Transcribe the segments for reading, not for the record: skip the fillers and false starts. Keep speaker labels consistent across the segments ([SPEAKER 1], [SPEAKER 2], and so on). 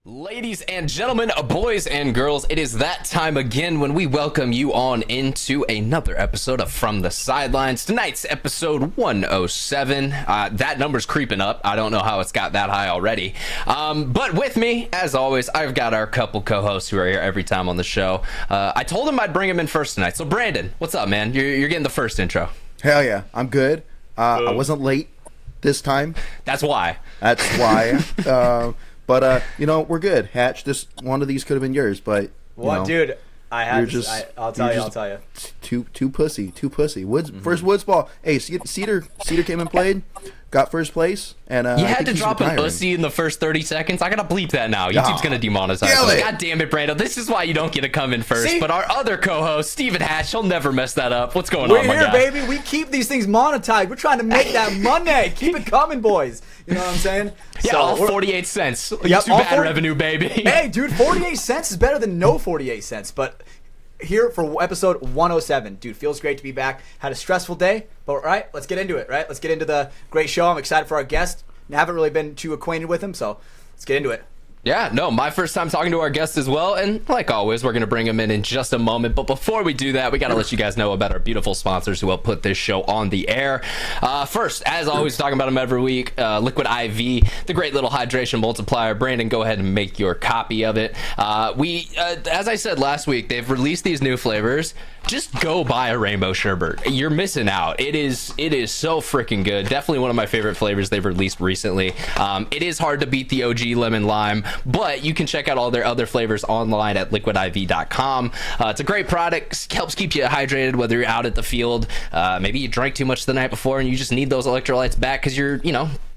[SPEAKER 1] Ladies and gentlemen, boys and girls, it is that time again when we welcome you on into another episode of From the Sidelines. Tonight's episode 107. That number's creeping up. I don't know how it's got that high already. But with me, as always, I've got our couple co-hosts who are here every time on the show. I told him I'd bring him in first tonight. So Brandon, what's up, man? You're getting the first intro.
[SPEAKER 2] Hell yeah, I'm good. I wasn't late this time.
[SPEAKER 1] That's why.
[SPEAKER 2] But you know, we're good. Hatch, this one of these could have been yours, but
[SPEAKER 3] dude, I'll tell you.
[SPEAKER 2] Too pussy. Woods first Woods ball. Hey, Cedar came and played, got first place, and
[SPEAKER 1] you had to drop an pussy in the first 30 seconds. I gotta bleep that now. YouTube's gonna demonetize us. God damn it, Brando. This is why you don't get to come in first. See? But our other co-host, Steven Hatch, he'll never mess that up. What's going on, my guy?
[SPEAKER 3] We're here, baby. We keep these things monetized. We're trying to make that money. Keep it coming, boys. You know what I'm saying?
[SPEAKER 1] Yeah, so all 48 cents. Yep, too bad revenue, baby.
[SPEAKER 3] Hey, dude, 48 cents is better than no 48 cents. But here for episode 107. Dude, feels great to be back. Had a stressful day, but all right, let's get into it, right? Let's get into the great show. I'm excited for our guest. I haven't really been too acquainted with him, so let's get into it.
[SPEAKER 1] Yeah, no, my first time talking to our guest as well, and like always, we're going to bring him in just a moment, but before we do that, we got to let you guys know about our beautiful sponsors who help put this show on the air. First, as always, talking about them every week, Liquid IV, the great little hydration multiplier. Brandon, go ahead and make your copy of it. As I said last week, they've released these new flavors. Just go buy a rainbow sherbet. You're missing out. It is so freaking good. Definitely one of my favorite flavors they've released recently. It is hard to beat the OG lemon lime, but you can check out all their other flavors online at liquidiv.com. It's a great product. Helps keep you hydrated whether you're out at the field. Maybe you drank too much the night before and you just need those electrolytes back because you're,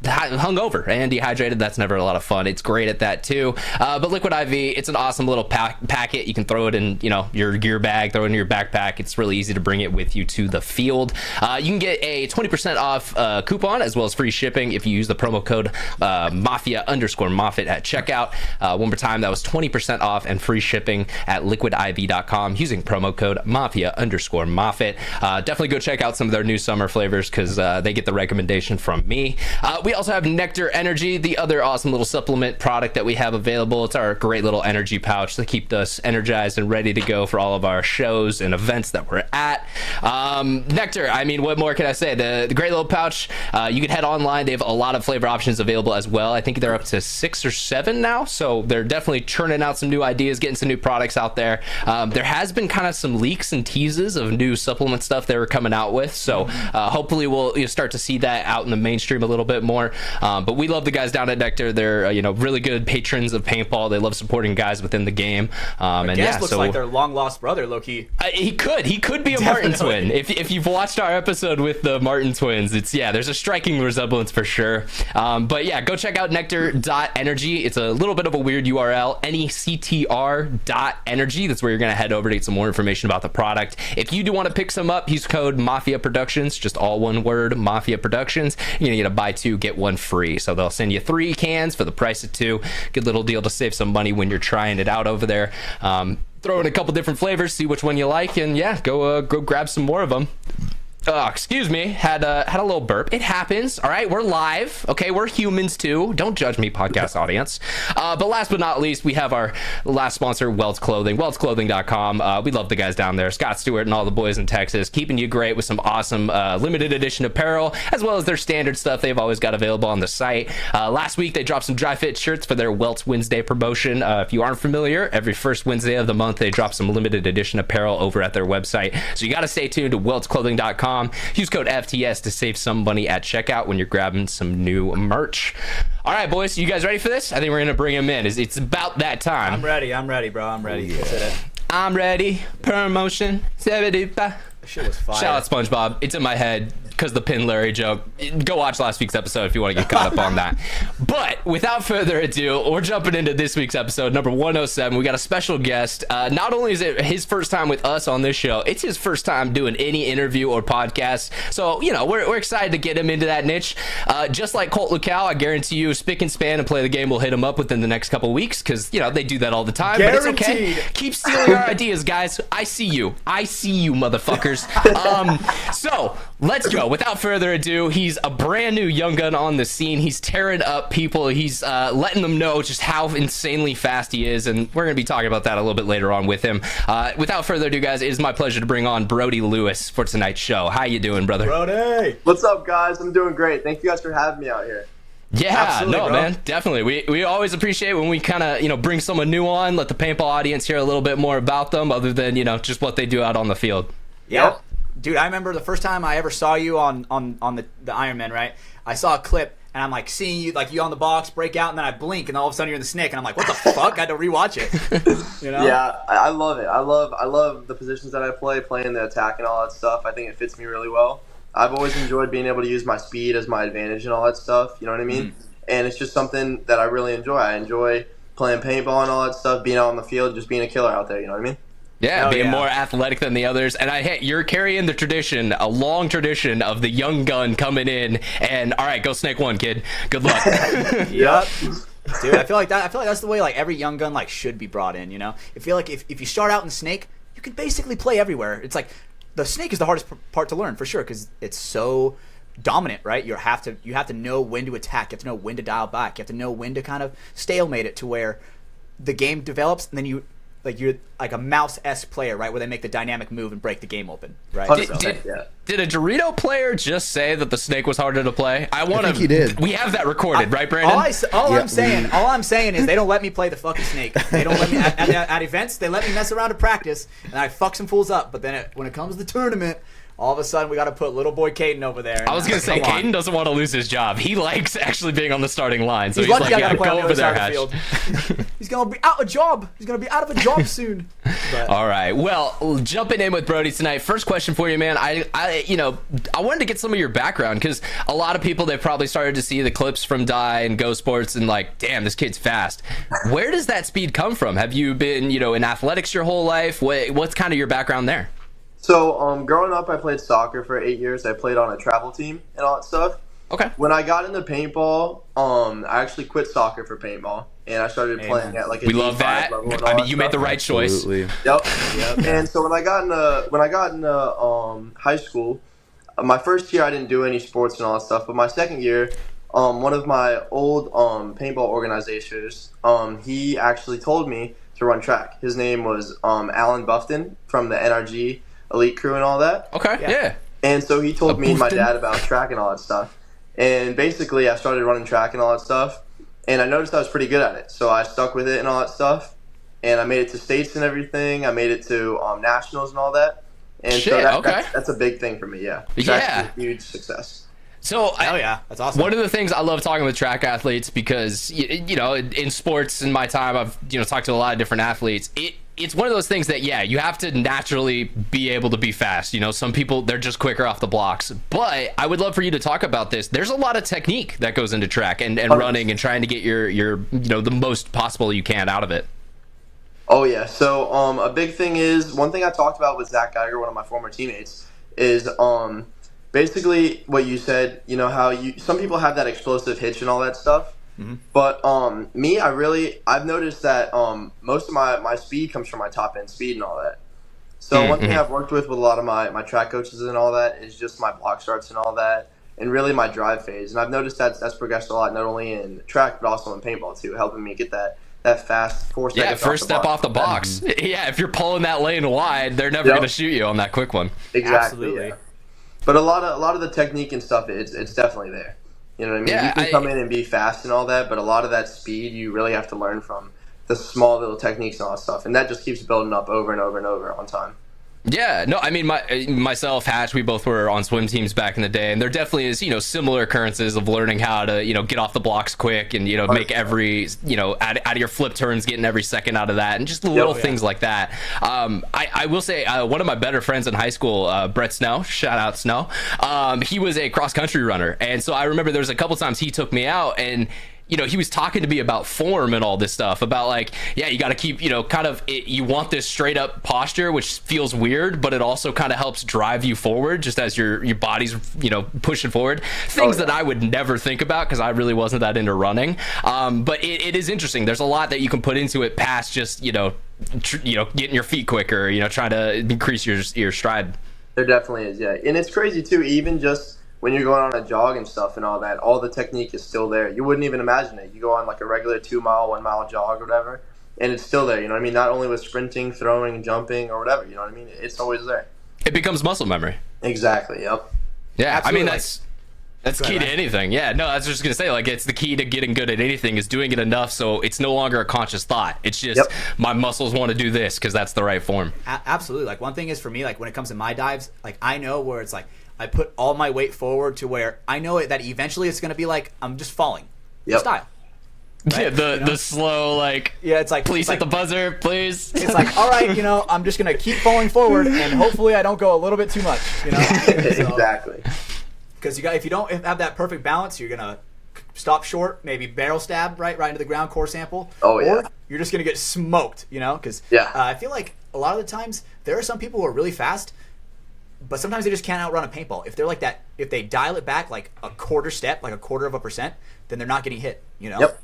[SPEAKER 1] hungover and dehydrated. That's never a lot of fun. It's great at that too. But Liquid IV, it's an awesome little packet. You can throw it in, your gear bag, throw it in your backpack. It's really easy to bring it with you to the field. You can get a 20% off coupon as well as free shipping if you use the promo code Mafia_Moffitt at checkout. One more time, that was 20% off and free shipping at liquidiv.com using promo code Mafia_Moffitt. Definitely go check out some of their new summer flavors because they get the recommendation from me. We also have NECTR Energy, the other awesome little supplement product that we have available. It's our great little energy pouch to keep us energized and ready to go for all of our shows and events that we're at. NECTR, I mean, what more can I say? The great little pouch, you can head online. They have a lot of flavor options available as well. I think they're up to 6 or 7 now, so they're definitely churning out some new ideas, getting some new products out there. There has been kind of some leaks and teases of new supplement stuff they were coming out with, so hopefully we'll start to see that out in the mainstream a little bit more. But we love the guys down at NECTR. They're really good patrons of paintball. They love supporting guys within the game.
[SPEAKER 3] Looks like their long lost brother, low-key.
[SPEAKER 1] He could be a Martin twin. If you've watched our episode with the Martin twins, there's a striking resemblance for sure. But yeah, go check out nectar.energy. It's a little bit of a weird URL, nectr.energy. That's where you're going to head over to get some more information about the product. If you do want to pick some up, use code MafiaProductions, just all one word, MafiaProductions. You're going to get a buy 2, get 1 free. So they'll send you 3 cans for the price of 2. Good little deal to save some money when you're trying it out over there. Throw in a couple different flavors, see which one you like, and yeah, go grab some more of them. Excuse me, had a little burp. It happens. All right, we're live. Okay, we're humans too. Don't judge me, podcast audience. But last but not least, we have our last sponsor, Welts Clothing. WeltsClothing.com. We love the guys down there, Scott Stewart and all the boys in Texas, keeping you great with some awesome limited edition apparel, as well as their standard stuff they've always got available on the site. Last week, they dropped some dry fit shirts for their Welts Wednesday promotion. If you aren't familiar, every first Wednesday of the month, they drop some limited edition apparel over at their website. So you got to stay tuned to WeltsClothing.com. Use code FTS to save some money at checkout when you're grabbing some new merch. All right, boys, you guys ready for this? I think we're going to bring him in. It's about that time.
[SPEAKER 3] I'm ready, bro. I'm ready.
[SPEAKER 1] Let's hit it. I'm ready. Promotion.
[SPEAKER 3] That shit was fire.
[SPEAKER 1] Shout out SpongeBob. It's in my head because the Pin Larry joke. Go watch last week's episode if you want to get caught up on that. But without further ado, we're jumping into this week's episode, number 107. We got a special guest. Not only is it his first time with us on this show, it's his first time doing any interview or podcast. So, we're excited to get him into that niche. Just like Colt Lucal, I guarantee you, Spick and Span and Play the Game will hit him up within the next couple weeks because, they do that all the time.
[SPEAKER 3] Guaranteed.
[SPEAKER 1] But it's okay. Keep stealing our ideas, guys. I see you, motherfuckers. So, let's go. So without further ado, he's a brand new young gun on the scene. He's tearing up people. He's letting them know just how insanely fast he is, and we're going to be talking about that a little bit later on with him. Without further ado, guys, it is my pleasure to bring on Brody Lewis for tonight's show. How you doing, brother?
[SPEAKER 3] Brody!
[SPEAKER 4] What's up, guys? I'm doing great. Thank you guys for having me out here.
[SPEAKER 1] Yeah,
[SPEAKER 3] Absolutely,
[SPEAKER 1] no,
[SPEAKER 3] bro.
[SPEAKER 1] man, definitely. We always appreciate when we kind of, bring someone new on, let the paintball audience hear a little bit more about them other than, just what they do out on the field.
[SPEAKER 3] Yeah. Dude, I remember the first time I ever saw you on the Ironman, right? I saw a clip, and I'm like seeing you, like you on the box, break out, and then I blink, and all of a sudden you're in the snake, and I'm like, what the fuck? I had to rewatch it.
[SPEAKER 4] Yeah, I love it. I love the positions that I play, playing the attack and all that stuff. I think it fits me really well. I've always enjoyed being able to use my speed as my advantage and all that stuff. You know what I mean? And it's just something that I really enjoy. I enjoy playing paintball and all that stuff, being out on the field, just being a killer out there. You know what I mean?
[SPEAKER 1] Yeah, being more athletic than the others. And you're carrying the tradition, a long tradition of the young gun coming in and, all right, go snake one, kid. Good luck.
[SPEAKER 3] Yep. Dude, I feel like that's the way like every young gun like should be brought in, I feel like if you start out in snake, you can basically play everywhere. It's like the snake is the hardest part to learn for sure cuz it's so dominant, right? You have to know when to attack, you have to know when to dial back, you have to know when to kind of stalemate it to where the game develops and then you're like a mouse-esque player, right? Where they make the dynamic move and break the game open, right?
[SPEAKER 1] Did a Dorito player just say that the snake was harder to play? I think
[SPEAKER 2] he did.
[SPEAKER 1] We have that recorded, right, Brandon?
[SPEAKER 3] All I'm saying is they don't let me play the fucking snake. They don't let me at events. They let me mess around at practice, and I fuck some fools up. But then when it comes to the tournament, all of a sudden we got to put little boy Caden over there.
[SPEAKER 1] I was gonna say Caden doesn't want to lose his job. He likes actually being on the starting line, so he's
[SPEAKER 3] lucky
[SPEAKER 1] like,
[SPEAKER 3] I gotta play on
[SPEAKER 1] go
[SPEAKER 3] the
[SPEAKER 1] over
[SPEAKER 3] other
[SPEAKER 1] there,
[SPEAKER 3] side of the
[SPEAKER 1] Hatch.
[SPEAKER 3] field. He's gonna be out of job. He's gonna be out of a job soon. But,
[SPEAKER 1] All right. Well, jumping in with Brody tonight. First question for you, man. I wanted to get some of your background because a lot of people, they've probably started to see the clips from Die and Go Sports and like, damn, this kid's fast. Where does that speed come from? Have you been, in athletics your whole life? What's kind of your background there?
[SPEAKER 4] So, growing up, I played soccer for 8 years. I played on a travel team and all that stuff.
[SPEAKER 1] Okay.
[SPEAKER 4] When I got into paintball, I actually quit soccer for paintball, and I started playing at like a
[SPEAKER 1] We
[SPEAKER 4] D5
[SPEAKER 1] love that.
[SPEAKER 4] level and all
[SPEAKER 1] I mean,
[SPEAKER 4] that
[SPEAKER 1] you made the
[SPEAKER 4] stuff.
[SPEAKER 1] right choice.
[SPEAKER 2] Absolutely.
[SPEAKER 4] Yep. And so when I got into high school, my first year I didn't do any sports and all that stuff. But my second year, one of my old paintball organizers, he actually told me to run track. His name was Alan Buffton from the NRG Elite Crew and all that.
[SPEAKER 1] Okay. Yeah.
[SPEAKER 4] And so he told me and my dad about track and all that stuff. And basically, I started running track and all that stuff. And I noticed I was pretty good at it. So I stuck with it and all that stuff. And I made it to states and everything. I made it to nationals and all that. And so that's a big thing for me, yeah. Track's a huge success.
[SPEAKER 1] So,
[SPEAKER 3] hell yeah, that's awesome.
[SPEAKER 1] One of the things I love talking with track athletes because, in sports in my time, I've, talked to a lot of different athletes. It's one of those things that, you have to naturally be able to be fast. Some people, they're just quicker off the blocks. But I would love for you to talk about this. There's a lot of technique that goes into track and running and trying to get your the most possible you can out of it.
[SPEAKER 4] Oh, yeah. So a big thing is, one thing I talked about with Zach Geiger, one of my former teammates, is basically what you said, how some people have that explosive hitch and all that stuff. Mm-hmm. But me, I've noticed that most of my speed comes from my top end speed and all that. So one thing I've worked with a lot of my track coaches and all that is just my block starts and all that, and really my drive phase. And I've noticed that's progressed a lot, not only in track but also in paintball too, helping me get that fast 4 seconds.
[SPEAKER 1] Yeah, first step off the box. Yeah, if you're pulling that lane wide, they're never going to shoot you on that quick one.
[SPEAKER 4] Exactly.
[SPEAKER 3] Absolutely.
[SPEAKER 4] Yeah. But a lot of the technique and stuff, it's definitely there. You know what I mean?
[SPEAKER 1] Yeah,
[SPEAKER 4] you can come in and be fast and all that, but a lot of that speed you really have to learn from the small little techniques and all that stuff, and that just keeps building up over and over and over on time.
[SPEAKER 1] Yeah, no, I mean, myself, Hatch, we both were on swim teams back in the day, and there definitely is, similar occurrences of learning how to, get off the blocks quick and, make every, out of your flip turns, getting every second out of that, and just little things like that. I will say, one of my better friends in high school, Brett Snow, shout out Snow, he was a cross-country runner, and so I remember there was a couple times he took me out, and he was talking to me about form and all this stuff about like, you got to keep, you want this straight up posture, which feels weird, but it also kind of helps drive you forward just as your body's, pushing forward. Things that I would never think about because I really wasn't that into running. But it is interesting. There's a lot that you can put into it past just, getting your feet quicker, trying to increase your stride.
[SPEAKER 4] There definitely is, yeah. And it's crazy too, even just when you're going on a jog and stuff and all that, all the technique is still there. You wouldn't even imagine it. You go on like a regular 2 mile, 1 mile jog or whatever, and it's still there. You know what I mean? Not only with sprinting, throwing, jumping, or whatever. You know what I mean? It's always there.
[SPEAKER 1] It becomes muscle memory.
[SPEAKER 4] Exactly. Yep.
[SPEAKER 1] Yeah,
[SPEAKER 3] Absolutely.
[SPEAKER 1] I mean that's key to anything. Yeah, no, I was just gonna say, like, it's the key to getting good at anything is doing it enough so it's no longer a conscious thought. It's just my muscles want to do this because that's the right form.
[SPEAKER 3] Absolutely. Like, one thing is for me, like when it comes to my dives, like I know where it's like I put all my weight forward to where I know that eventually it's gonna be like I'm just falling. Style. Right?
[SPEAKER 1] Yeah, the slow, like,
[SPEAKER 3] it's like
[SPEAKER 1] please
[SPEAKER 3] it's
[SPEAKER 1] hit the buzzer, please.
[SPEAKER 3] It's like, all right, I'm just gonna keep falling forward, and hopefully I don't go a little bit too much.
[SPEAKER 4] Exactly.
[SPEAKER 3] Because if you don't have that perfect balance, you're gonna stop short, maybe barrel stab right into the ground, core sample.
[SPEAKER 4] Oh, yeah.
[SPEAKER 3] Or you're just gonna get smoked. Because I feel like a lot of the times there are some people who are really fast, but sometimes they just can't outrun a paintball. If they're like that, if they dial it back like a quarter step, like a quarter of a percent, then they're not getting hit.
[SPEAKER 4] Yep.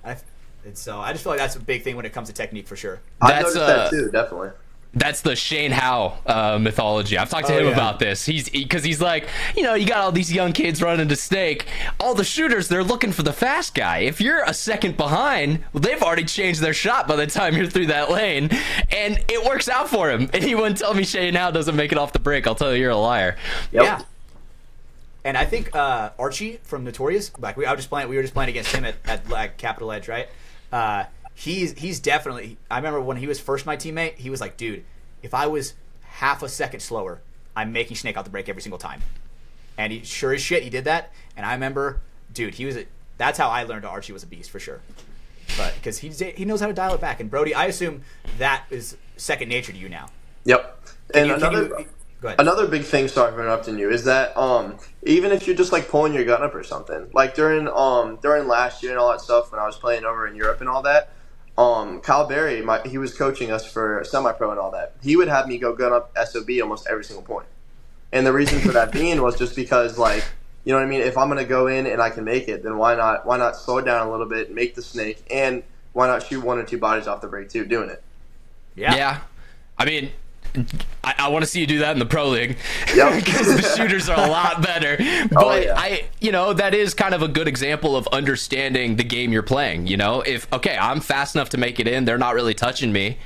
[SPEAKER 3] And so I just feel like that's a big thing when it comes to technique for sure.
[SPEAKER 4] I've noticed that too, definitely.
[SPEAKER 1] That's the Shane Howe mythology. I've talked to him about this. Because he's like, you got all these young kids running to stake. All the shooters, they're looking for the fast guy. If you're a second behind, well, they've already changed their shot by the time you're through that lane, and it works out for him. And he wouldn't tell me Shane Howe doesn't make it off the break. I'll tell you, you're a liar.
[SPEAKER 4] Yep.
[SPEAKER 3] Yeah. And I think Archie from Notorious, like we were just playing against him at like Capital Edge, right? He's definitely. I remember when he was first my teammate, he was like, dude, if I was half a second slower, I'm making Snake out the break every single time. And he sure as shit he did that. And I remember, dude, that's how I learned Archie was a beast for sure. But because he knows how to dial it back. And Brody, I assume that is second nature to you now.
[SPEAKER 4] Yep. And
[SPEAKER 3] Go ahead.
[SPEAKER 4] Another big thing, sorry for interrupting you, is that even if you're just like pulling your gun up or something, like during last year and all that stuff when I was playing over in Europe and all that, Kyle Berry, he was coaching us for semi-pro and all that. He would have me go gun up SOB almost every single point. And the reason for that being was just because, like, you know what I mean? If I'm going to go in and I can make it, then why not slow it down a little bit, make the snake, and why not shoot 1 or 2 bodies off the break too, doing it?
[SPEAKER 1] Yeah. I mean, I want to see you do that in the pro league
[SPEAKER 4] Yep.
[SPEAKER 1] because the shooters are a lot better. But
[SPEAKER 4] yeah.
[SPEAKER 1] that is kind of a good example of understanding the game you're playing. If I'm fast enough to make it in, they're not really touching me.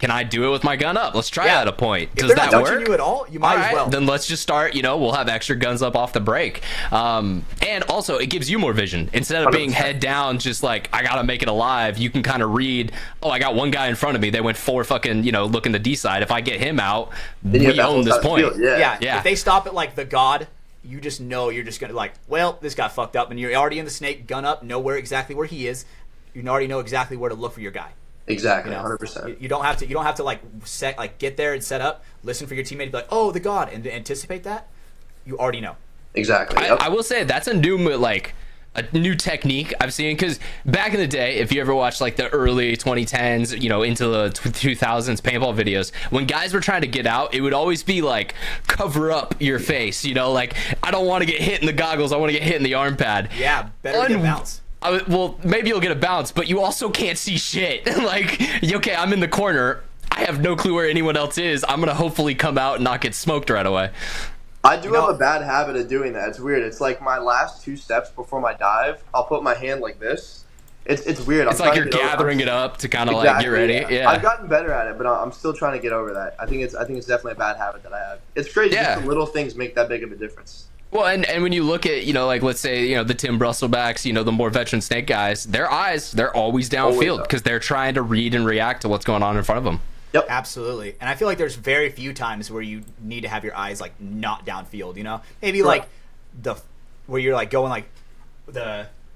[SPEAKER 1] Can I do it with my gun up? Let's try that at a point.
[SPEAKER 3] If
[SPEAKER 1] Does
[SPEAKER 3] they're
[SPEAKER 1] that
[SPEAKER 3] not
[SPEAKER 1] work?
[SPEAKER 3] touching you at all, you might as well.
[SPEAKER 1] Then let's just start. We'll have extra guns up off the break. And also, it gives you more vision. Instead of being
[SPEAKER 4] 100%.
[SPEAKER 1] head down, just like, I got to make it alive, you can kind of read, I got one guy in front of me. They went 4 fucking, looking the D side. If I get him out, we own this point.
[SPEAKER 4] Yeah.
[SPEAKER 3] If they stop it like the God, you just know you're just going to like, well, this got fucked up. And you're already in the snake, gun up, know exactly where he is. You already know exactly where to look for your guy.
[SPEAKER 4] Exactly, 100%.
[SPEAKER 3] You don't have to like get there and set up, listen for your teammate to be like, oh, the God, and anticipate that. You already know.
[SPEAKER 4] Exactly. Yep.
[SPEAKER 1] I will say that's a new technique I've seen, because back in the day, if you ever watched like the early 2010s, into the 2000s paintball videos, when guys were trying to get out, it would always be like, cover up your face, like, I don't want to get hit in the goggles, I want to get hit in the arm pad.
[SPEAKER 3] Yeah, better get bounce.
[SPEAKER 1] Well, maybe you'll get a bounce, but you also can't see shit. Like, okay, I'm in the corner, I have no clue where anyone else is, I'm gonna hopefully come out and not get smoked right away.
[SPEAKER 4] I do have a bad habit of doing that. It's weird. It's like my last 2 steps before my dive, I'll put my hand like this. It's weird.
[SPEAKER 1] It's like you're gathering it up to kind of like get ready. Yeah.
[SPEAKER 4] I've gotten better at it, but I'm still trying to get over that. I think it's definitely a bad habit that I have. It's crazy.
[SPEAKER 1] Yeah.
[SPEAKER 4] Just the little things make that big of a difference.
[SPEAKER 1] Well, and when you look at, like, let's say, the Tim Brusselbacks, the more veteran snake guys, their eyes, they're always downfield because they're trying to read and react to what's going on in front of them.
[SPEAKER 4] Yep.
[SPEAKER 3] Absolutely. And I feel like there's very few times where you need to have your eyes, like, not downfield, Maybe, like, where you're, like, going, like,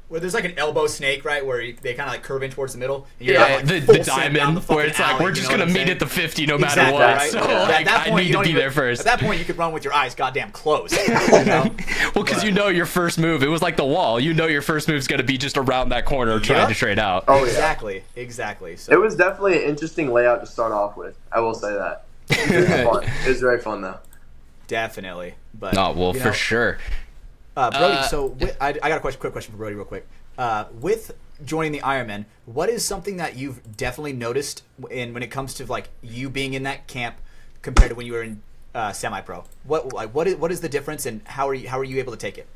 [SPEAKER 3] where there's like an elbow snake, right, where they kind of like curve in towards the middle. And you're like
[SPEAKER 1] the diamond, where it's like, we're just going to meet at the 50 no matter what.
[SPEAKER 3] Right?
[SPEAKER 1] So, like, I need to be there first.
[SPEAKER 3] At that point, you could run with your eyes goddamn closed.
[SPEAKER 1] Well, because your first move, it was like the wall. Your first move's going to be just around that corner trying to trade out.
[SPEAKER 4] Oh, yeah.
[SPEAKER 3] Exactly. So,
[SPEAKER 4] it was definitely an interesting layout to start off with. I will say that. It was very fun, though.
[SPEAKER 3] Definitely. But,
[SPEAKER 1] for sure.
[SPEAKER 3] Brody, so I got a quick question for Brody real quick. With joining the Ironmen, what is something that you've definitely noticed when it comes to like you being in that camp compared to when you were in semi-pro? What is the difference, and how are you able to take it?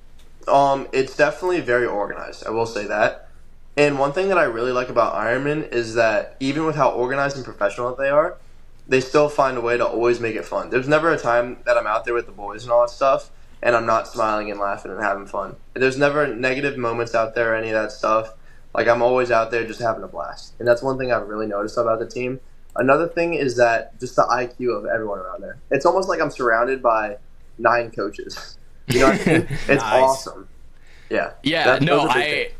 [SPEAKER 4] It's definitely very organized. I will say that. And one thing that I really like about Ironman is that even with how organized and professional they are, they still find a way to always make it fun. There's never a time that I'm out there with the boys and all that stuff, and I'm not smiling and laughing and having fun. There's never negative moments out there or any of that stuff. Like, I'm always out there just having a blast. And that's one thing I've really noticed about the team. Another thing is that just the IQ of everyone around there. It's almost like I'm surrounded by 9 coaches. You know what I mean? It's
[SPEAKER 3] Nice.
[SPEAKER 4] awesome. Yeah.
[SPEAKER 1] Yeah,
[SPEAKER 4] Those are big things.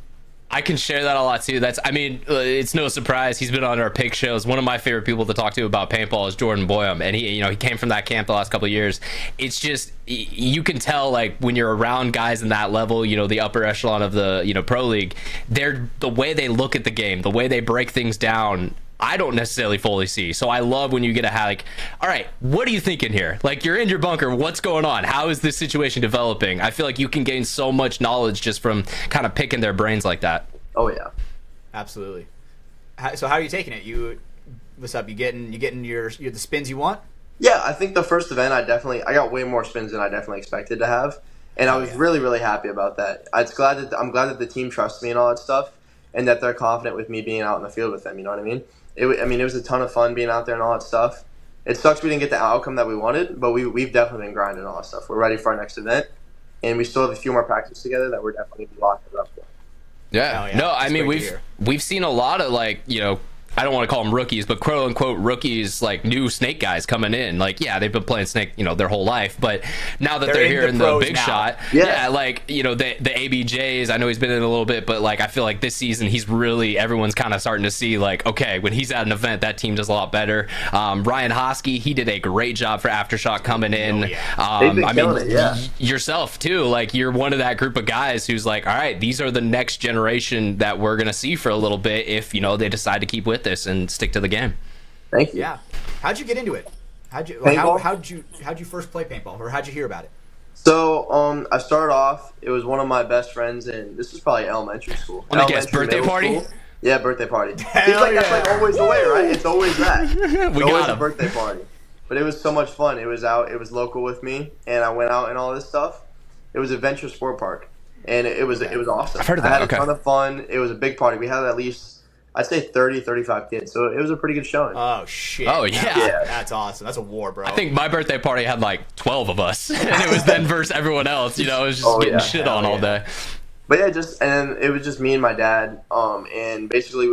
[SPEAKER 1] I can share that a lot too. It's no surprise. He's been on our pick shows. One of my favorite people to talk to about paintball is Jordan Boyum, and he came from that camp the last couple of years. It's just, you can tell, like, when you're around guys in that level, the upper echelon of the pro league, they're the way they look at the game, the way they break things down. I don't necessarily fully see. So I love when you get all right, what are you thinking here? Like, you're in your bunker. What's going on? How is this situation developing? I feel like you can gain so much knowledge just from kind of picking their brains like that.
[SPEAKER 4] Oh, yeah.
[SPEAKER 3] Absolutely. So how are you taking it? What's up? You getting the spins you want?
[SPEAKER 4] Yeah, I think the first event, I got way more spins than I definitely expected to have. And I was really, really happy about that. I'm glad that the team trusts me and all that stuff, and that they're confident with me being out in the field with them. You know what I mean? It was a ton of fun being out there and all that stuff. It sucks we didn't get the outcome that we wanted, but we've definitely been grinding all that stuff. We're ready for our next event, and we still have a few more practices together that we're definitely going to be locking up for.
[SPEAKER 1] Yeah.
[SPEAKER 3] Yeah.
[SPEAKER 1] No, I
[SPEAKER 3] It's
[SPEAKER 1] mean,
[SPEAKER 3] great to hear.
[SPEAKER 1] we've seen a lot of, like, I don't want to call them rookies, but quote unquote rookies, like new Snake guys coming in. Like, yeah, they've been playing Snake, their whole life, but now that they're here in the
[SPEAKER 3] pros
[SPEAKER 1] big
[SPEAKER 3] now.
[SPEAKER 1] shot,
[SPEAKER 4] Yeah.
[SPEAKER 1] like, the ABJs, I know he's been in a little bit, but like, I feel like this season everyone's kind of starting to see, like, okay, when he's at an event, that team does a lot better. Ryan Hosky, he did a great job for Aftershock coming in.
[SPEAKER 3] Oh, yeah.
[SPEAKER 4] They've been killing it, yeah.
[SPEAKER 1] Yourself too, like, you're one of that group of guys who's like, all right, these are the next generation that we're gonna see for a little bit if they decide to keep with this and stick to the game.
[SPEAKER 4] Thank you.
[SPEAKER 3] Yeah. How'd you get into it? How'd you first play paintball, or how'd you hear about it?
[SPEAKER 4] So, I started off, it was one of my best friends, and this was probably elementary school.
[SPEAKER 1] Let me guess, birthday
[SPEAKER 4] middle
[SPEAKER 1] party?
[SPEAKER 4] school. Yeah, birthday party.
[SPEAKER 3] Hell
[SPEAKER 4] That's like always the way, right? It's always that. It's
[SPEAKER 1] We
[SPEAKER 4] always
[SPEAKER 1] got
[SPEAKER 4] a
[SPEAKER 1] him.
[SPEAKER 4] birthday party. But it was so much fun. It was local with me, and I went out and all this stuff. It was Adventure Sport Park, and it was awesome.
[SPEAKER 1] I've heard of that,
[SPEAKER 4] I had
[SPEAKER 1] okay.
[SPEAKER 4] a ton of fun. It was a big party. We had at least, I'd say 30, 35 kids, so it was a pretty good showing.
[SPEAKER 3] Oh shit!
[SPEAKER 1] Oh, yeah.
[SPEAKER 3] That's awesome. That's a war, bro.
[SPEAKER 1] I think my birthday party had like 12 of us, and it was then versus everyone else. It was just
[SPEAKER 4] Oh,
[SPEAKER 1] getting
[SPEAKER 4] yeah.
[SPEAKER 1] shit on all day.
[SPEAKER 4] But yeah, and it was just me and my dad. And basically,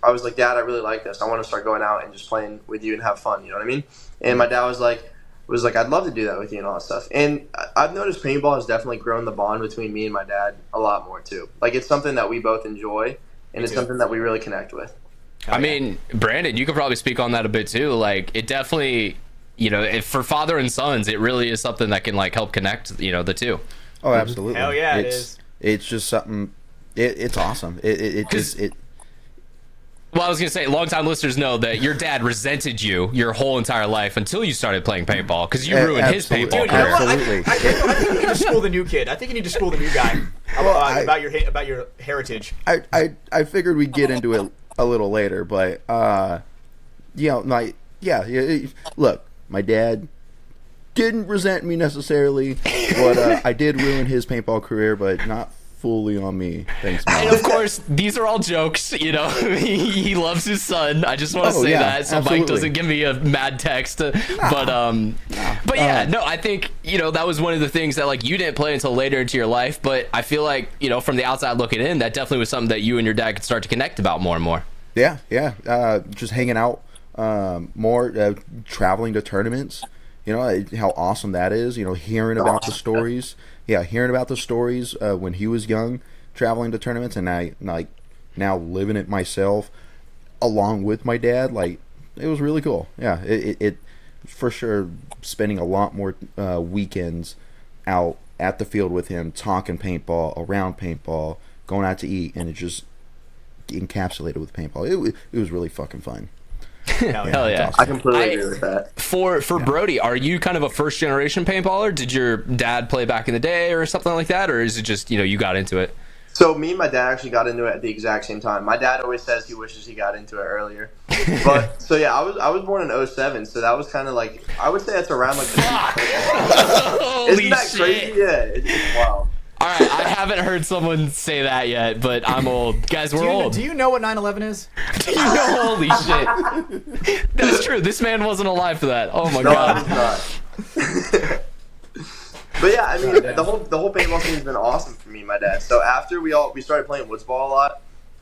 [SPEAKER 4] I was like, Dad, I really like this. I want to start going out and just playing with you and have fun. You know what I mean? And my dad was like, I'd love to do that with you and all that stuff. And I've noticed paintball has definitely grown the bond between me and my dad a lot more too. Like, it's something that we both enjoy, and it's
[SPEAKER 3] too.
[SPEAKER 4] something that we really connect with.
[SPEAKER 1] I mean, Brandon, you could probably speak on that a bit too. Like, it definitely, for father and sons, it really is something that can like help connect, the two.
[SPEAKER 2] Oh, absolutely.
[SPEAKER 3] Hell yeah, it is.
[SPEAKER 2] It's just something. It's awesome.
[SPEAKER 1] Well, I was gonna say, longtime listeners know that your dad resented you your whole entire life until you started playing paintball because you ruined his
[SPEAKER 2] Absolutely.
[SPEAKER 1] paintball
[SPEAKER 3] Dude, you know
[SPEAKER 1] career.
[SPEAKER 3] what?
[SPEAKER 2] Absolutely.
[SPEAKER 3] I think you need to school the new kid. I think you need to school the new guy about your heritage.
[SPEAKER 2] I figured we'd get into it a little later, but look, my dad didn't resent me necessarily, but I did ruin his paintball career, but not fully on me. Thanks,
[SPEAKER 1] And
[SPEAKER 2] Mom.
[SPEAKER 1] of course, these are all jokes. He loves his son. I just want to
[SPEAKER 2] Oh,
[SPEAKER 1] say
[SPEAKER 2] yeah,
[SPEAKER 1] that so Mike
[SPEAKER 2] absolutely.
[SPEAKER 1] doesn't give me a mad text. But yeah, no, I think that was one of the things that like you didn't play until later into your life. But I feel like from the outside looking in, that definitely was something that you and your dad could start to connect about more and more.
[SPEAKER 2] Yeah. Just hanging out more, traveling to tournaments. How awesome that is. Hearing about the stories. Yeah, hearing about the stories when he was young, traveling to tournaments, and I now living it myself along with my dad. Like, it was really cool. Yeah, it for sure. Spending a lot more weekends out at the field with him, talking paintball, around paintball, going out to eat, and it just encapsulated with paintball. It was really fucking fun.
[SPEAKER 1] Hell yeah.
[SPEAKER 2] Awesome.
[SPEAKER 4] I completely agree with that.
[SPEAKER 1] For Brody, are you kind of a first generation paintballer? Did your dad play back in the day or something like that, or is it just you got into it?
[SPEAKER 4] So me and my dad actually got into it at the exact same time. My dad always says he wishes he got into it earlier. But so yeah, I was born in 07, so that was kind of like, I would say that's around like
[SPEAKER 1] Holy
[SPEAKER 4] Isn't that
[SPEAKER 1] shit.
[SPEAKER 4] crazy? Yeah, it's wild.
[SPEAKER 1] All right, I haven't heard someone say that yet, but I'm old. Guys, we're old.
[SPEAKER 3] Do you know what 9/11 is?
[SPEAKER 1] Do you know? Holy shit. That's true. This man wasn't alive for that. Oh, my
[SPEAKER 4] No,
[SPEAKER 1] God.
[SPEAKER 4] I'm not. But yeah, I mean, the whole paintball scene's been awesome for me and my dad. So after we started playing woods ball a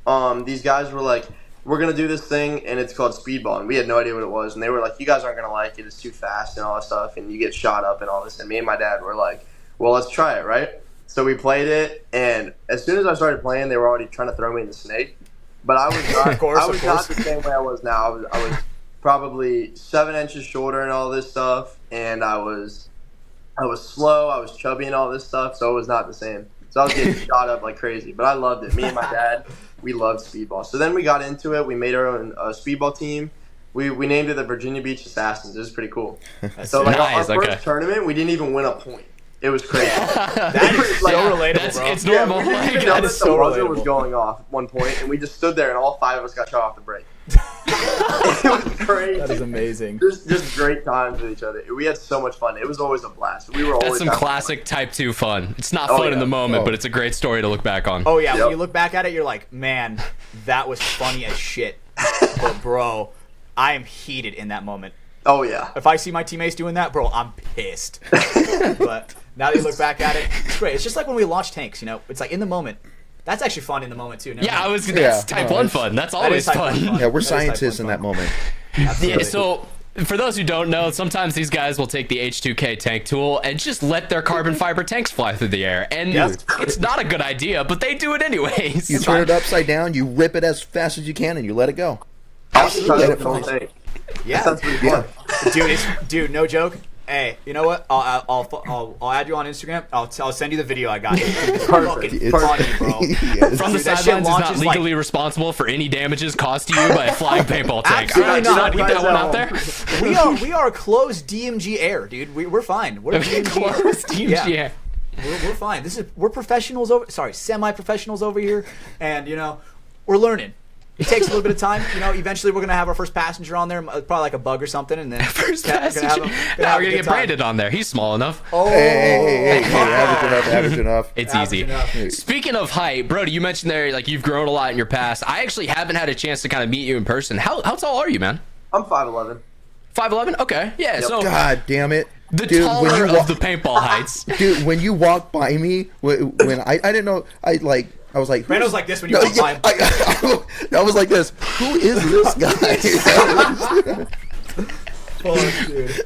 [SPEAKER 4] lot, these guys were like, we're going to do this thing, and it's called speedball. And we had no idea what it was. And they were like, you guys aren't going to like it. It's too fast and all that stuff, and you get shot up and all this. And me and my dad were like, well, let's try it, right? So we played it, and as soon as I started playing, they were already trying to throw me in the snake. But I was not, not the same way I was now. I was probably 7 inches shorter and all this stuff, and I was slow, I was chubby and all this stuff, so it was not the same. So I was getting shot up like crazy, but I loved it. Me and my dad, we loved speedball. So then we got into it. We made our own speedball team. We named it the Virginia Beach Assassins. It was pretty cool. So like
[SPEAKER 1] nice,
[SPEAKER 4] our first tournament, we didn't even win a point. It was crazy.
[SPEAKER 3] That is so relatable, bro.
[SPEAKER 1] It's normal.
[SPEAKER 4] We didn't even know that the buzzer was going off at one point, and we just stood there, and all 5 of us got shot off the break. It was crazy.
[SPEAKER 3] That is amazing.
[SPEAKER 4] Just great times with each other. We had so much fun. It was always a blast. We were always
[SPEAKER 1] That's some classic Type 2 fun. It's not fun in the moment, but it's a great story to look back on.
[SPEAKER 3] Oh, yeah. When you look back at it, you're like, man, that was funny as shit. But, bro, I am heated in that moment.
[SPEAKER 4] Oh, yeah.
[SPEAKER 3] If I see my teammates doing that, bro, I'm pissed. But now that you look back at it, it's great. It's just like when we launch tanks, you know? It's like in the moment. That's actually fun in the moment, too.
[SPEAKER 1] Yeah, that's Type 1 fun. That's always fun.
[SPEAKER 2] Yeah, we're scientists in that moment.
[SPEAKER 1] Yeah, so for those who don't know, sometimes these guys will take the H2K tank tool and just let their carbon fiber tanks fly through the air. And it's not a good idea, but they do it anyways.
[SPEAKER 2] You turn it upside down, you rip it as fast as you can, and you let it go.
[SPEAKER 3] Yeah,
[SPEAKER 4] sounds pretty fun.
[SPEAKER 3] Dude, no joke. Hey, you know what? I'll add you on Instagram. I'll send you the video I got. It's fucking funny, bro.
[SPEAKER 2] Yes.
[SPEAKER 1] From the
[SPEAKER 3] Dude, that shit
[SPEAKER 1] sidelines is not
[SPEAKER 3] launches
[SPEAKER 1] legally responsible for any damages caused to you by a flying paintball tank.
[SPEAKER 3] Absolutely
[SPEAKER 1] All right,
[SPEAKER 3] not.
[SPEAKER 1] do not eat that one out there.
[SPEAKER 3] We are closed DMG air, dude. We're fine. We're
[SPEAKER 1] Close DMG
[SPEAKER 3] Yeah.
[SPEAKER 1] air.
[SPEAKER 3] We're fine. We're professionals over. Sorry, semi-professionals over here, and you know, we're learning. It takes a little bit of time, you know. Eventually, we're gonna have our first passenger on there, probably like a bug or something, and then
[SPEAKER 1] First
[SPEAKER 3] we're
[SPEAKER 1] passenger.
[SPEAKER 3] gonna
[SPEAKER 1] We're gonna get Brandon on there. He's small enough.
[SPEAKER 3] Oh,
[SPEAKER 2] Hey, average enough.
[SPEAKER 1] It's
[SPEAKER 3] Average
[SPEAKER 1] easy.
[SPEAKER 3] enough.
[SPEAKER 1] Speaking of height, Brody, you mentioned there like you've grown a lot in your past. I actually haven't had a chance to kind of meet you in person. How tall are you, man?
[SPEAKER 4] I'm 5'11".
[SPEAKER 1] 5'11"? Okay, yeah.
[SPEAKER 4] Yep.
[SPEAKER 1] So
[SPEAKER 2] God damn it.
[SPEAKER 1] the
[SPEAKER 2] Dude,
[SPEAKER 1] taller of the paintball heights.
[SPEAKER 2] Dude, when you walk by me, when I didn't know, I was like,
[SPEAKER 3] Brandon's like this when you walk by him.
[SPEAKER 2] I was like this. Who is this guy?
[SPEAKER 3] Oh, dude.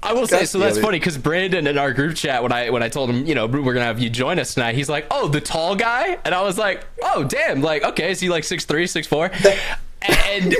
[SPEAKER 1] I will say,
[SPEAKER 2] God
[SPEAKER 1] so that's
[SPEAKER 2] damn it.
[SPEAKER 1] funny because Brandon in our group chat, when I told him, you know, we're gonna have you join us tonight, he's like, oh, the tall guy, and I was like, oh, damn, like, okay, is he like 6'3", 6'4"? And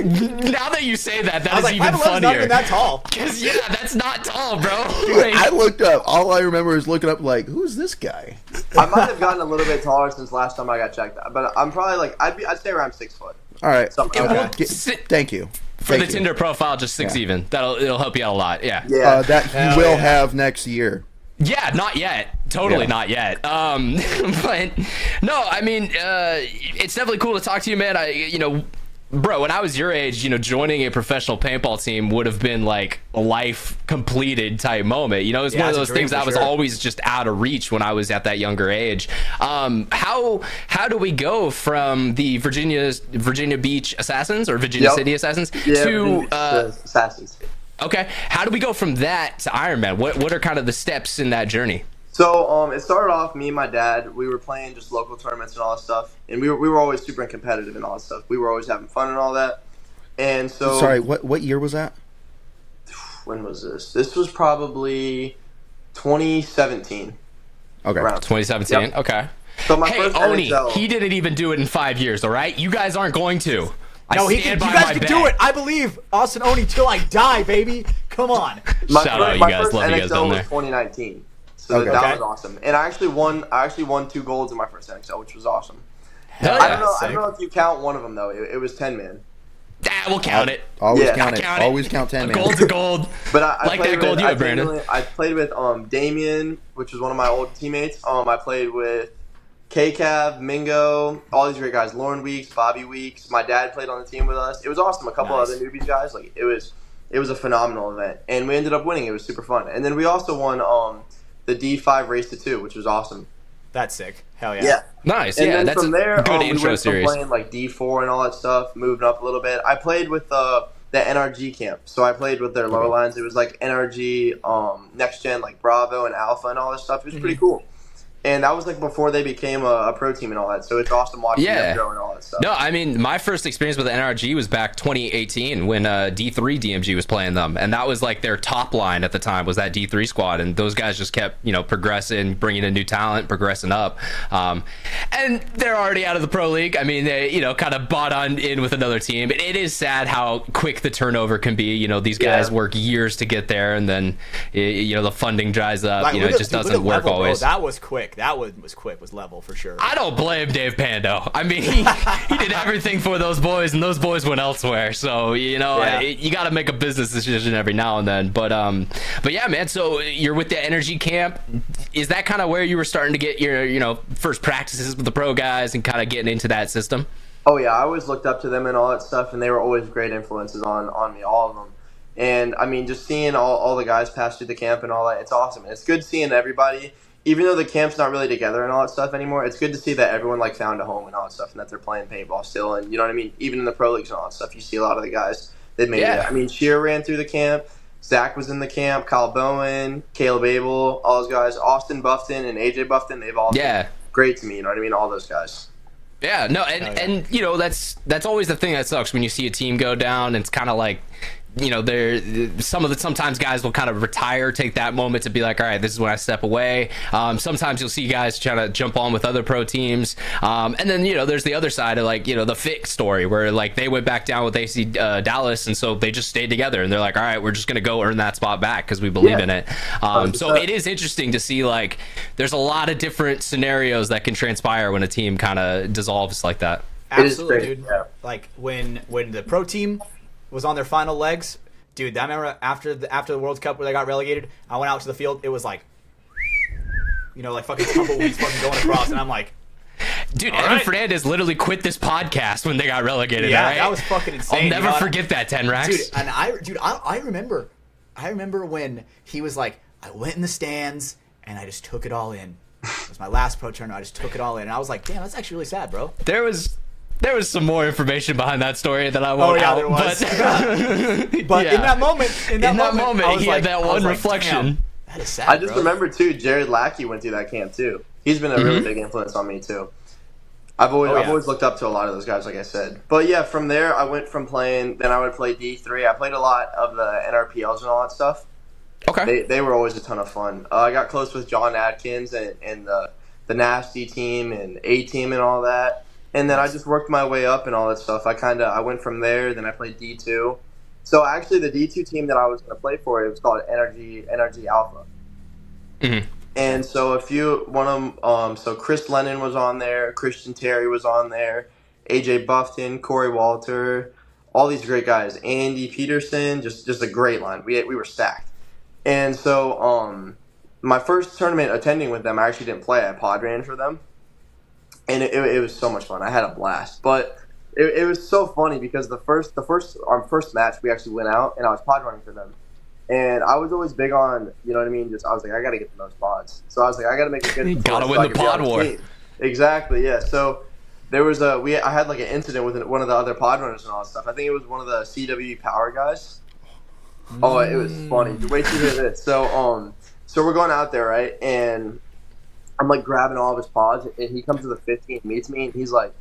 [SPEAKER 1] now that you say that, that is
[SPEAKER 3] like,
[SPEAKER 1] even
[SPEAKER 3] 5'11"
[SPEAKER 1] funnier.
[SPEAKER 3] not even that tall.
[SPEAKER 1] Cause yeah, that's not tall, bro.
[SPEAKER 2] I looked up. All I remember is looking up like, who's this guy?
[SPEAKER 4] I might have gotten a little bit taller since last time I got checked out, but I'm probably like I'd say around 6 foot.
[SPEAKER 2] All right.
[SPEAKER 4] Something like
[SPEAKER 2] Okay.
[SPEAKER 4] that.
[SPEAKER 2] Thank you.
[SPEAKER 1] For the Tinder profile, just 6 even. It'll help you out a lot. Yeah.
[SPEAKER 4] Yeah.
[SPEAKER 2] That he will have next year.
[SPEAKER 1] Yeah, not yet. Totally not yet. But no, I mean, it's definitely cool to talk to you, man. Bro, when I was your age, you know, joining a professional paintball team would have been like a life completed type moment. You know, it's one of those things that was always just out of reach when I was at that younger age. How do we go from the Virginia Beach Assassins or Virginia City Assassins to
[SPEAKER 4] Assassins?
[SPEAKER 1] Okay, how do we go from that to Iron Man? What are kind of the steps in that journey?
[SPEAKER 4] So it started off, me and my dad, we were playing just local tournaments and all that stuff. And we were always super competitive and all that stuff. We were always having fun and all that. And so...
[SPEAKER 2] Sorry, what year was that?
[SPEAKER 4] When was this? This was probably 2017.
[SPEAKER 2] Okay.
[SPEAKER 4] Around.
[SPEAKER 1] 2017,
[SPEAKER 4] Yep.
[SPEAKER 1] okay.
[SPEAKER 4] So my
[SPEAKER 1] Hey,
[SPEAKER 4] first
[SPEAKER 1] Oni,
[SPEAKER 4] NHL
[SPEAKER 1] he didn't even do it in 5 years, all right? You guys aren't going to.
[SPEAKER 3] No, you guys can do it. I believe Austin Oni till I die, baby. Come on.
[SPEAKER 1] Shout out, you guys. Love you guys down there.
[SPEAKER 4] was 2019. So that was awesome. And I actually won 2 golds in my first NXL, which was awesome.
[SPEAKER 1] Hell
[SPEAKER 4] I
[SPEAKER 1] yeah.
[SPEAKER 4] don't know if you count one of them though. It was 10-man.
[SPEAKER 1] We'll count it.
[SPEAKER 2] Always
[SPEAKER 4] Yeah.
[SPEAKER 2] count it.
[SPEAKER 1] Count it.
[SPEAKER 2] Always count 10,
[SPEAKER 1] A
[SPEAKER 2] man.
[SPEAKER 1] gold's a gold.
[SPEAKER 4] But I
[SPEAKER 1] Like
[SPEAKER 4] played
[SPEAKER 1] that gold
[SPEAKER 4] with,
[SPEAKER 1] you had, Brandon.
[SPEAKER 4] I played with Damien, which was one of my old teammates. I played with K-Cav, Mingo, all these great guys. Lauren Weeks, Bobby Weeks. My dad played on the team with us. It was awesome. A couple other newbie guys. Like it was a phenomenal event, and we ended up winning. It was super fun. And then we also won the D5 Race to 2, which was awesome.
[SPEAKER 3] That's sick. Hell yeah.
[SPEAKER 4] Yeah.
[SPEAKER 1] Nice.
[SPEAKER 4] And
[SPEAKER 1] Yeah,
[SPEAKER 4] then
[SPEAKER 1] that's
[SPEAKER 4] from
[SPEAKER 1] a
[SPEAKER 4] there,
[SPEAKER 1] good
[SPEAKER 4] we
[SPEAKER 1] intro
[SPEAKER 4] went from
[SPEAKER 1] series.
[SPEAKER 4] playing like D4 and all that stuff, moving up a little bit. I played with the NRG camp, so I played with their lower lines. It was like NRG, Next Gen, like Bravo and Alpha and all this stuff. It was pretty cool. And that was like before they became a pro team and all that. So it's awesome watching them grow and all that stuff.
[SPEAKER 1] No, I mean, my first experience with NRG was back 2018 when D3 DMG was playing them. And that was like their top line at the time was that D3 squad. And those guys just kept, progressing, bringing in new talent, progressing up. And they're already out of the pro league. I mean, they, kind of bought on in with another team. It is sad how quick the turnover can be. These guys work years to get there. And then, the funding dries up.
[SPEAKER 3] Like,
[SPEAKER 1] it just doesn't work
[SPEAKER 3] level,
[SPEAKER 1] always.
[SPEAKER 3] Bro. That was quick. That was quick. Was level for sure.
[SPEAKER 1] I don't blame Dave Pando. I mean, he did everything for those boys, and those boys went elsewhere. So you got to make a business decision every now and then. But yeah, man. So you're with the Energy Camp. Is that kind of where you were starting to get your first practices with the pro guys and kind of getting into that system?
[SPEAKER 4] Oh yeah, I always looked up to them and all that stuff, and they were always great influences on me, all of them. And I mean, just seeing all the guys pass through the camp and all that, it's awesome. It's good seeing everybody. Even though the camp's not really together and all that stuff anymore, it's good to see that everyone like found a home and all that stuff, and that they're playing paintball still. And you know what I mean? Even in the pro leagues and all that stuff, you see a lot of the guys that made it. I mean, Sheer ran through the camp. Zach was in the camp. Kyle Bowen, Caleb Abel, all those guys. Austin Buffton and AJ Buffton, they've all been great to me. You know what I mean? All those guys.
[SPEAKER 1] Yeah, no, and that's always the thing that sucks when you see a team go down. And it's kind of like, sometimes guys will kind of retire, take that moment to be like, all right, this is when I step away. Sometimes you'll see guys trying to jump on with other pro teams. And then, there's the other side of like, the Fit story where like they went back down with AC Dallas. And so they just stayed together and they're like, all right, we're just going to go earn that spot back because we believe in it. So it is interesting to see like there's a lot of different scenarios that can transpire when a team kind of dissolves like that.
[SPEAKER 3] Absolutely, dude. Yeah. Like when the pro team was on their final legs, dude. I remember after the World Cup where they got relegated, I went out to the field. It was like, like fucking tumbleweeds fucking going across, and I'm like,
[SPEAKER 1] dude, Evan Fernandez literally quit this podcast when they got relegated.
[SPEAKER 3] Yeah,
[SPEAKER 1] right?
[SPEAKER 3] that was fucking insane.
[SPEAKER 1] I'll never forget that, Tenrax.
[SPEAKER 3] Dude, and I remember when he was like, I went in the stands and I just took it all in. It was my last pro tournament. I just took it all in, and I was like, damn, that's actually really sad, bro.
[SPEAKER 1] There was some more information behind that story that I won't out.
[SPEAKER 3] There was. But in that moment,
[SPEAKER 1] he had that one reflection.
[SPEAKER 3] That is sad,
[SPEAKER 4] I just remember, too, Jared Lackey went through that camp, too. He's been a really big influence on me, too. I've always looked up to a lot of those guys, like I said. But, yeah, from there, I went from playing, then I would play D3. I played a lot of the NRPLs and all that stuff.
[SPEAKER 1] Okay.
[SPEAKER 4] They were always a ton of fun. I got close with John Adkins and the Nasty team and A-Team and all that. And then I just worked my way up and all that stuff. I went from there. Then I played D2. So actually, the D2 team that I was going to play for, it was called Energy Alpha.
[SPEAKER 1] Mm-hmm.
[SPEAKER 4] And so so Chris Lennon was on there, Christian Terry was on there, AJ Buffton, Corey Walter, all these great guys. Andy Peterson, just a great line. We were stacked. And so my first tournament attending with them, I actually didn't play. I pod ran for them. And it was so much fun. I had a blast. But it was so funny because our first match, we actually went out, and I was pod running for them. And I was always big on, you know what I mean? I was like, I got to get the most pods. So I was like, I got to make a good
[SPEAKER 1] gotta win the pod war.
[SPEAKER 4] Exactly, yeah. So there was I had like an incident with one of the other pod runners and all that stuff. I think it was one of the CWE Power guys. Oh, it was funny. Wait till you hear this. So we're going out there, right? And I'm like grabbing all of his pods, and he comes to the 15, meets me, and he's like,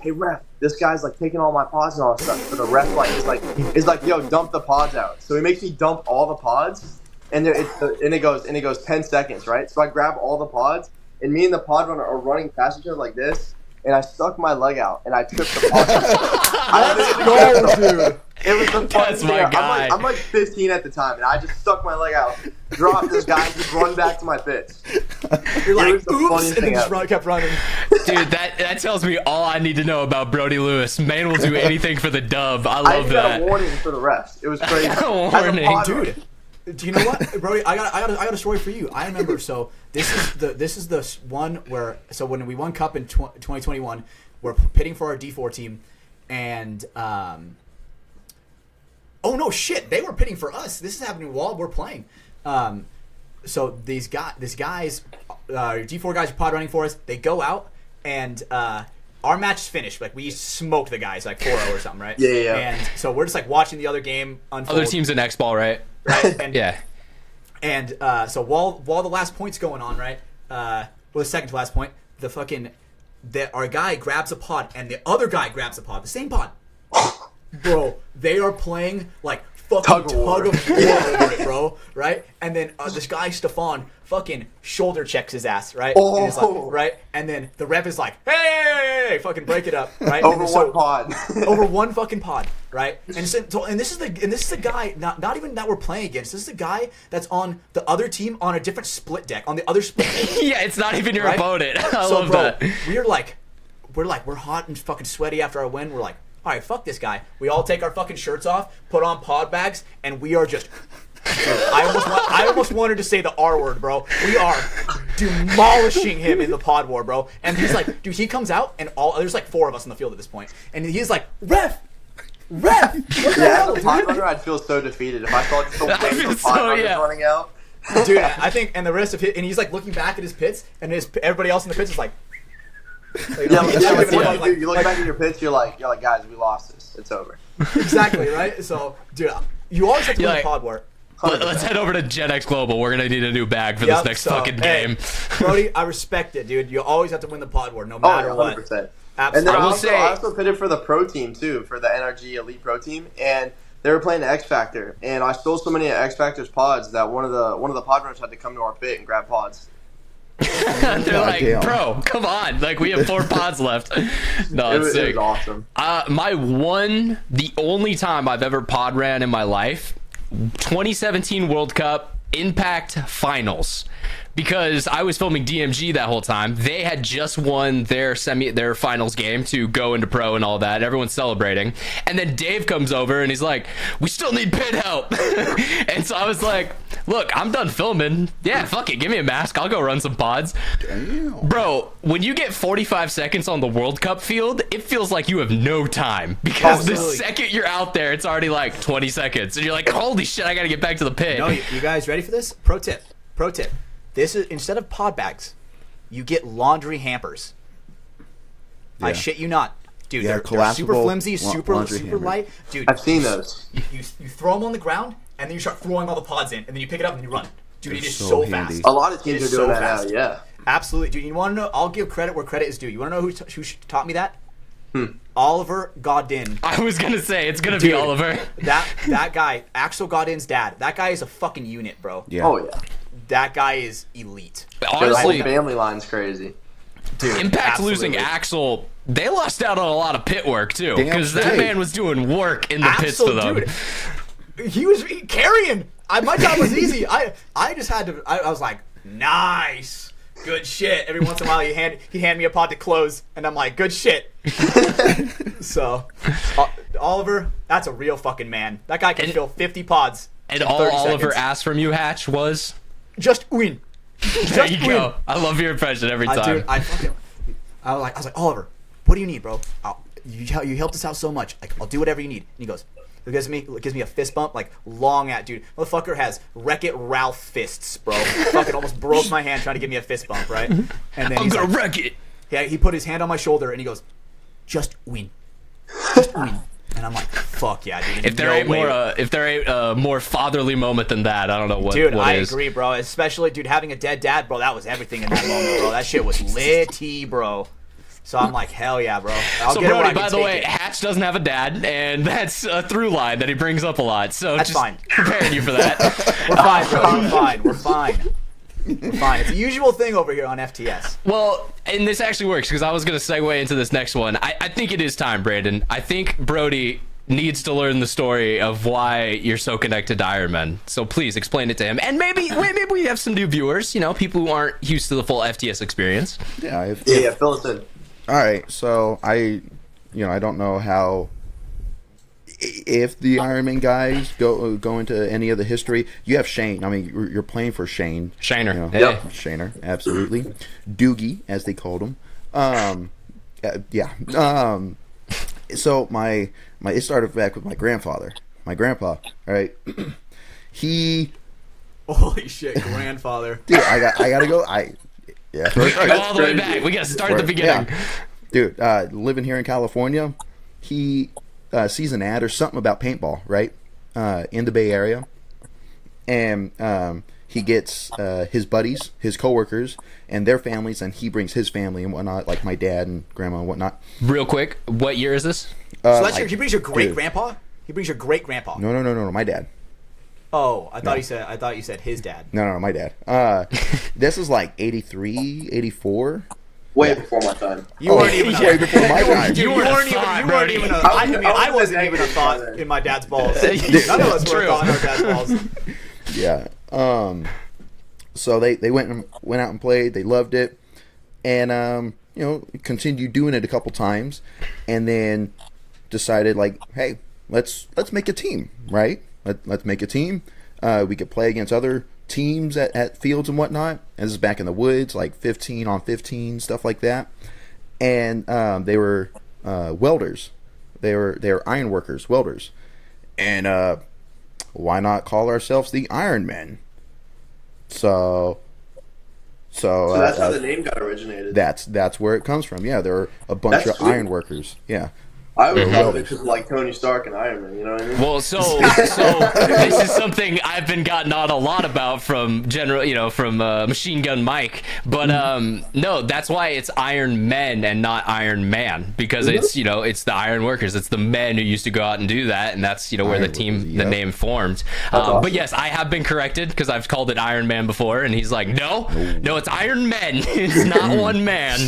[SPEAKER 4] hey ref, this guy's like taking all my pods and all that stuff. So the ref is like, yo, dump the pods out. So he makes me dump all the pods, and it goes 10 seconds, right? So I grab all the pods, and me and the pod runner are running past each other like this, and I stuck my leg out, and I tripped the pod. Let's go, dude. It was the funniest thing. I'm like 15 at the time, and I just stuck my leg out, dropped this guy, just run back to my pitch.
[SPEAKER 3] You're like, oops, and then just kept running.
[SPEAKER 1] Dude, that tells me all I need to know about Brody Lewis. Man will do anything for the dub. I love that.
[SPEAKER 4] I got a warning for the refs. It was crazy.
[SPEAKER 1] Warning,
[SPEAKER 3] dude. Do you know what, Brody? I got a story for you. I remember. So this is the one where when we won Cup in 2021, we're pitting for our D4 team, and oh no shit, they were pitting for us. This is happening while we're playing. so these guys, G4 guys are pod running for us. They go out and our match is finished. Like we smoked the guys like 4-0 or something, right?
[SPEAKER 4] Yeah.
[SPEAKER 3] And so we're just like watching the other game unfold.
[SPEAKER 1] Other teams in X ball, right?
[SPEAKER 3] Right. And,
[SPEAKER 1] Yeah.
[SPEAKER 3] And so while the last point's going on, right? Well, the second to last point, our guy grabs a pod and the other guy grabs a pod, the same pod. Bro, they are playing like fucking tug of war over it, bro. Right? And then this guy Stefan fucking shoulder checks his ass, right?
[SPEAKER 4] Oh.
[SPEAKER 3] And it's like, right? And then the ref is like, hey, fucking break it up, right?
[SPEAKER 4] Over one pod.
[SPEAKER 3] Over one fucking pod, right? And this is the guy not even that we're playing against. This is the guy that's on the other team on a different split deck, on the other split deck.
[SPEAKER 1] Yeah, it's not even your
[SPEAKER 3] Right?
[SPEAKER 1] opponent. I love that.
[SPEAKER 3] We're hot and fucking sweaty after our win. We're like, all right, fuck this guy. We all take our fucking shirts off, put on pod bags, and we are just. I almost wanted to say the R word, bro. We are demolishing him in the pod war, bro. And he's like, dude, he comes out, and there's like 4 of us on the field at this point, and he's like, ref. What the hell,
[SPEAKER 4] As a pod runner, I'd feel so defeated if I saw just a wave of pod runners running out.
[SPEAKER 3] Dude, I think, and the rest of and he's like looking back at his pits, and everybody else in the pits is like.
[SPEAKER 4] What you look back at your pitch, you're like, guys, we lost this. It's over.
[SPEAKER 3] Exactly, right? So, dude, you always have to win the pod war.
[SPEAKER 1] Let's head over to Gen X Global. We're gonna need a new bag for this next fucking game.
[SPEAKER 3] Brody, I respect it, dude. You always have to win the pod war, no matter
[SPEAKER 4] 100%.
[SPEAKER 3] what.
[SPEAKER 4] And then
[SPEAKER 3] Absolutely.
[SPEAKER 4] I also pitted for the pro team too, for the NRG Elite Pro team, and they were playing the X Factor, and I stole so many X Factor's pods that one of the pod runners had to come to our pit and grab pods.
[SPEAKER 1] They're like,
[SPEAKER 2] damn.
[SPEAKER 1] bro, come on. Like, we have 4 pods left. No, it's sick.
[SPEAKER 4] It was awesome.
[SPEAKER 1] The only time I've ever pod ran in my life, 2017 World Cup Impact Finals. Because I was filming DMG that whole time. They had just won their finals game to go into pro and all that. Everyone's celebrating. And then Dave comes over and he's like, we still need pit help. And so I was like, look, I'm done filming. Yeah, fuck it. Give me a mask. I'll go run some pods.
[SPEAKER 2] Damn.
[SPEAKER 1] Bro, when you get 45 seconds on the World Cup field, it feels like you have no time. Because the second you're out there, it's already like 20 seconds. And you're like, holy shit, I got to get back to the pit.
[SPEAKER 3] No, you guys ready for this? Pro tip. This is, instead of pod bags, you get laundry hampers. I shit you not. Dude,
[SPEAKER 2] Yeah,
[SPEAKER 3] they're super flimsy,
[SPEAKER 2] laundry
[SPEAKER 3] super
[SPEAKER 2] hammer.
[SPEAKER 3] light. Dude,
[SPEAKER 4] I've seen those.
[SPEAKER 3] You throw them on the ground, and then you start throwing all the pods in, and then you pick it up and you run. Dude,
[SPEAKER 2] They're
[SPEAKER 3] it is
[SPEAKER 2] so
[SPEAKER 3] so
[SPEAKER 2] handy.
[SPEAKER 3] fast.
[SPEAKER 4] A lot of teams
[SPEAKER 3] It
[SPEAKER 4] are
[SPEAKER 3] is
[SPEAKER 4] doing
[SPEAKER 3] so
[SPEAKER 4] that
[SPEAKER 3] fast.
[SPEAKER 4] now. Yeah.
[SPEAKER 3] Absolutely, dude. You want to know? I'll give credit where credit is due. You want to know who taught me that? Oliver Godin.
[SPEAKER 1] I was going to say, it's going to be Oliver.
[SPEAKER 3] That guy, Axel Godin's dad. That guy is a fucking unit, bro.
[SPEAKER 2] Yeah.
[SPEAKER 4] Oh yeah.
[SPEAKER 3] That guy is elite.
[SPEAKER 1] Honestly,
[SPEAKER 4] The family line's crazy.
[SPEAKER 3] Dude,
[SPEAKER 1] Impact
[SPEAKER 3] absolutely.
[SPEAKER 1] losing Axel, they lost out on a lot of pit work too,
[SPEAKER 2] Damn
[SPEAKER 1] because that
[SPEAKER 2] straight.
[SPEAKER 1] man was doing work in the pits for them.
[SPEAKER 3] Dude, he was carrying. My job was easy. I just had to. I was like, nice, good shit. Every once in a while, he'd hand me a pod to close, and I'm like, good shit. So, Oliver, that's a real fucking man. That guy can fill 50 pods.
[SPEAKER 1] And
[SPEAKER 3] in
[SPEAKER 1] all
[SPEAKER 3] 30
[SPEAKER 1] Oliver
[SPEAKER 3] seconds.
[SPEAKER 1] asked from you, Hatch, was
[SPEAKER 3] Just win.
[SPEAKER 1] there you go. I love your impression every time.
[SPEAKER 3] Dude, I was like, Oliver, what do you need, bro? You helped us out so much. Like, I'll do whatever you need. And he goes, it gives me a fist bump, like long at dude. Motherfucker has Wreck-It Ralph fists, bro. Fucking almost broke my hand trying to give me a fist bump, right? And then
[SPEAKER 1] I'm gonna wreck it.
[SPEAKER 3] Yeah, he put his hand on my shoulder and he goes, just win. Just win. And I'm like, fuck yeah, dude.
[SPEAKER 1] If there ain't a more fatherly moment than that, I don't know what.
[SPEAKER 3] Dude,
[SPEAKER 1] what
[SPEAKER 3] I
[SPEAKER 1] is.
[SPEAKER 3] agree, bro. Especially, dude, having a dead dad, bro. That was everything in that moment, bro. That shit was litty, bro. So I'm like, hell yeah, bro.
[SPEAKER 1] So Brody, by the way, Hatch doesn't have a dad, and that's a through line that he brings up a lot. So
[SPEAKER 3] That's
[SPEAKER 1] just
[SPEAKER 3] fine.
[SPEAKER 1] preparing you for that.
[SPEAKER 3] We're fine, bro. We're fine. We're fine. We're fine. It's a usual thing over here on FTS.
[SPEAKER 1] Well, and this actually works because I was going to segue into this next one. I think it is time, Brandon. I think Brody needs to learn the story of why you're so connected to Iron Man. So please explain it to him. And maybe we have some new viewers, people who aren't used to the full FTS experience.
[SPEAKER 2] Yeah.
[SPEAKER 4] Yeah, fill us in.
[SPEAKER 2] All right, so I don't know how, if the Iron Man guys go into any of the history. You have Shane. I mean, you're playing for Shane.
[SPEAKER 1] Shaner. Hey.
[SPEAKER 2] Yep. Shaner, absolutely. Doogie, as they called him. Yeah. So it started back with my grandfather. My grandpa, right? He
[SPEAKER 3] Holy shit, grandfather.
[SPEAKER 2] Dude, I gotta go. Yeah.
[SPEAKER 1] Go all the way back. We got to start at the beginning.
[SPEAKER 2] Yeah. Dude, living here in California, he sees an ad or something about paintball, right? In the Bay Area. And he gets his buddies, his coworkers, and their families, and he brings his family and whatnot, like my dad and grandma and whatnot.
[SPEAKER 1] Real quick, what year is this?
[SPEAKER 3] So that's he brings your great grandpa? He brings your great grandpa.
[SPEAKER 2] No, my dad.
[SPEAKER 3] Oh, I thought you said his dad.
[SPEAKER 2] No, my dad. This is like 83, 84.
[SPEAKER 4] Way before my time.
[SPEAKER 3] You weren't even
[SPEAKER 2] way before my time.
[SPEAKER 3] You weren't even a I wasn't even a thought in my dad's balls. None of us were a thought in our dad's balls.
[SPEAKER 2] Yeah. So they went out and played. They loved it, and continued doing it a couple times, and then decided like, hey, let's make a team, right? Let's make a team. We could play against other teams at fields and whatnot. And this is back in the woods, like 15 on 15, stuff like that. And they were welders. They were iron workers, welders. And why not call ourselves the Iron Men? So
[SPEAKER 4] that's how the name got originated.
[SPEAKER 2] That's where it comes from. Yeah, there are a bunch of iron workers. Yeah.
[SPEAKER 4] I always thought of it just like Tony Stark and Iron Man, you know what I mean?
[SPEAKER 1] Well, so this is something I've been gotten on a lot about from Machine Gun Mike, but no, that's why it's Iron Men and not Iron Man, because it's the iron workers, it's the men who used to go out and do that, and that's where the name formed.
[SPEAKER 4] Awesome.
[SPEAKER 1] But yes, I have been corrected because I've called it Iron Man before, and he's like, no, it's Iron Men. It's not one man.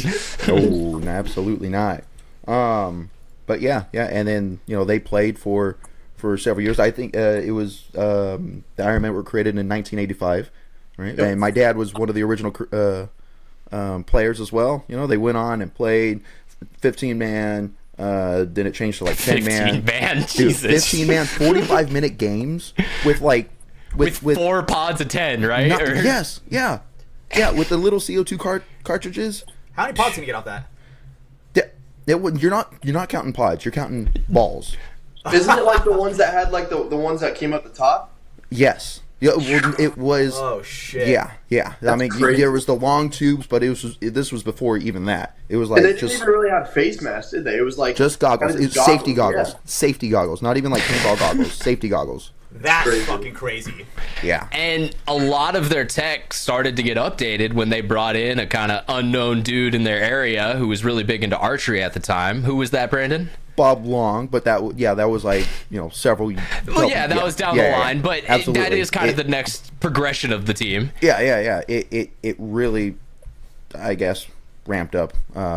[SPEAKER 2] No, absolutely not. But yeah, and then they played for several years. I think it was the Iron Men were created in 1985, right? Yep. And my dad was one of the original players as well. They went on and played 15-man. Then it changed to like 10-man.
[SPEAKER 1] 15-man, Jesus.
[SPEAKER 2] 15-man, 45-minute games with with
[SPEAKER 1] 4 pods of 10, right?
[SPEAKER 2] Yes, yeah, with the little CO2 cartridges.
[SPEAKER 3] How many pods can you get off that?
[SPEAKER 2] You're not counting pods. You're counting balls.
[SPEAKER 4] Isn't it like the ones that had like the ones that came at the top?
[SPEAKER 2] Yes. Yeah. Well, it was.
[SPEAKER 3] Oh shit.
[SPEAKER 2] Yeah.
[SPEAKER 4] That's
[SPEAKER 2] I mean,
[SPEAKER 4] crazy.
[SPEAKER 2] there was the long tubes, but this was before even that. It was like
[SPEAKER 4] And they didn't even really have face masks, did they? It was like
[SPEAKER 2] just goggles.
[SPEAKER 4] kinda
[SPEAKER 2] It's
[SPEAKER 4] just
[SPEAKER 2] safety goggles.
[SPEAKER 4] yeah.
[SPEAKER 2] Safety goggles. Not even like paintball goggles. Safety goggles.
[SPEAKER 3] That's
[SPEAKER 4] Crazy.
[SPEAKER 3] fucking crazy.
[SPEAKER 2] Yeah.
[SPEAKER 1] And a lot of their tech started to get updated when they brought in a kind of unknown dude in their area who was really big into archery at the time. Who was that, Brandon?
[SPEAKER 2] Bob Long, but that was like several.
[SPEAKER 1] Well, yeah, that was down the line, but that is kind of the
[SPEAKER 2] It-
[SPEAKER 1] next progression of the team.
[SPEAKER 2] Yeah. It really, I guess, ramped up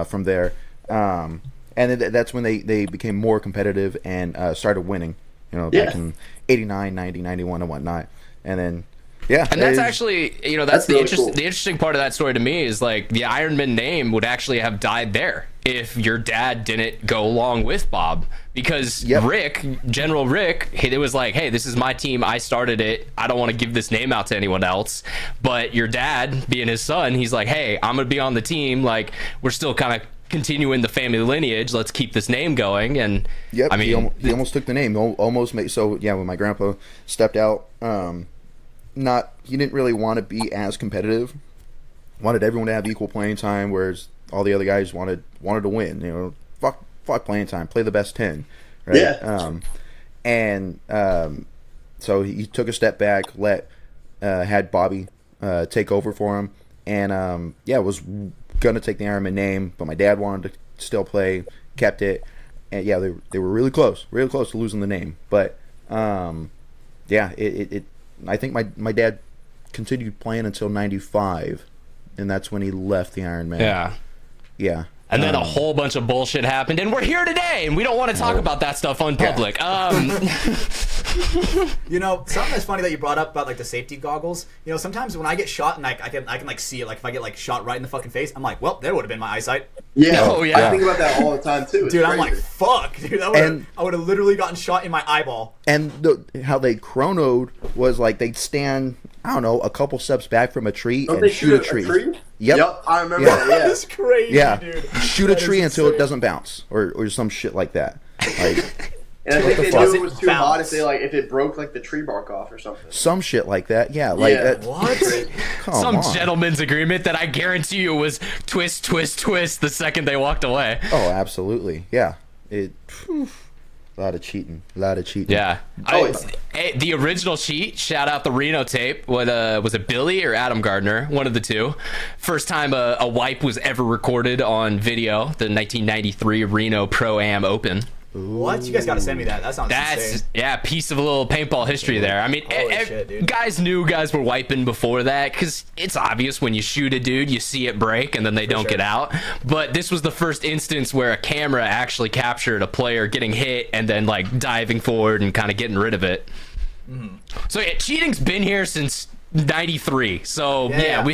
[SPEAKER 2] from there, and that's when they became more competitive and started winning. Back in 89, 90, 91 and whatnot, and then
[SPEAKER 1] And that's actually, that's the
[SPEAKER 4] really cool.
[SPEAKER 1] the interesting part of that story to me is like the Iron Man name would actually have died there if your dad didn't go along with Bob, because General Rick, it was like, hey, this is my team, I started it, I don't want to give this name out to anyone else. But your dad, being his son, he's like, hey, I'm gonna be on the team, like we're still kind of continuing the family lineage, let's keep this name going. And
[SPEAKER 2] Yep,
[SPEAKER 1] I mean,
[SPEAKER 2] he almost took the name. Almost made when my grandpa stepped out, he didn't really want to be as competitive. Wanted everyone to have equal playing time, whereas all the other guys wanted to win. Fuck playing time, play the best 10. Right?
[SPEAKER 4] Yeah.
[SPEAKER 2] So he took a step back, had Bobby take over for him, and was gonna take the Iron Man name, but my dad wanted to still play, kept it, and they were really close to losing the name, but it I think my dad continued playing until 95, and that's when he left the Iron Man. Yeah.
[SPEAKER 1] And then a whole bunch of bullshit happened, and we're here today, and we don't want to talk about that stuff on public.
[SPEAKER 3] Something that's funny that you brought up about like the safety goggles. Sometimes when I get shot and I can like see it, like if I get like shot right in the fucking face, I'm like, well, there would have been my eyesight.
[SPEAKER 4] Yeah.
[SPEAKER 1] Oh, yeah.
[SPEAKER 4] I think about that all the time too. It's
[SPEAKER 3] Dude, I'm
[SPEAKER 4] crazy.
[SPEAKER 3] like, fuck, dude. I would have literally gotten shot in my eyeball.
[SPEAKER 2] And how they chronoed was like they'd stand, I don't know, a couple steps back from a tree
[SPEAKER 4] Don't
[SPEAKER 2] and
[SPEAKER 4] they
[SPEAKER 2] shoot a
[SPEAKER 4] shoot
[SPEAKER 2] tree. Yep.
[SPEAKER 4] I remember
[SPEAKER 2] Yeah.
[SPEAKER 4] that. Yeah.
[SPEAKER 3] That's crazy,
[SPEAKER 2] Yeah.
[SPEAKER 3] dude.
[SPEAKER 2] Shoot a
[SPEAKER 3] That is
[SPEAKER 2] tree until it
[SPEAKER 3] insane.
[SPEAKER 2] doesn't bounce or some shit like that. Like
[SPEAKER 4] And I think they
[SPEAKER 3] fuck?
[SPEAKER 4] knew it was too hot
[SPEAKER 3] Bounce.
[SPEAKER 4] if it broke like the tree bark off or something.
[SPEAKER 2] Some shit like that. Yeah, like
[SPEAKER 4] Yeah.
[SPEAKER 2] that.
[SPEAKER 3] What?
[SPEAKER 2] Come
[SPEAKER 1] Some
[SPEAKER 2] on.
[SPEAKER 1] gentleman's agreement that I guarantee you was twist, twist, twist the second they walked away.
[SPEAKER 2] Oh, absolutely. Yeah. A lot of cheating. A lot of cheating.
[SPEAKER 1] Yeah.
[SPEAKER 4] Oh,
[SPEAKER 1] The original cheat, shout out the Reno tape. What was it, Billy or Adam Gardner? One of the two. First time a wipe was ever recorded on video, the 1993 Reno Pro-Am Open.
[SPEAKER 3] What? You guys got to send me that. That sounds
[SPEAKER 1] That's
[SPEAKER 3] insane.
[SPEAKER 1] piece of a little paintball history there. I mean,
[SPEAKER 3] Holy shit, dude.
[SPEAKER 1] guys knew guys were wiping before that because it's obvious when you shoot a dude, you see it break and then they don't
[SPEAKER 3] sure.
[SPEAKER 1] get out. But this was the first instance where a camera actually captured a player getting hit and then like diving forward and kind of getting rid of it. So yeah, cheating's been here since '93. So
[SPEAKER 3] Yeah.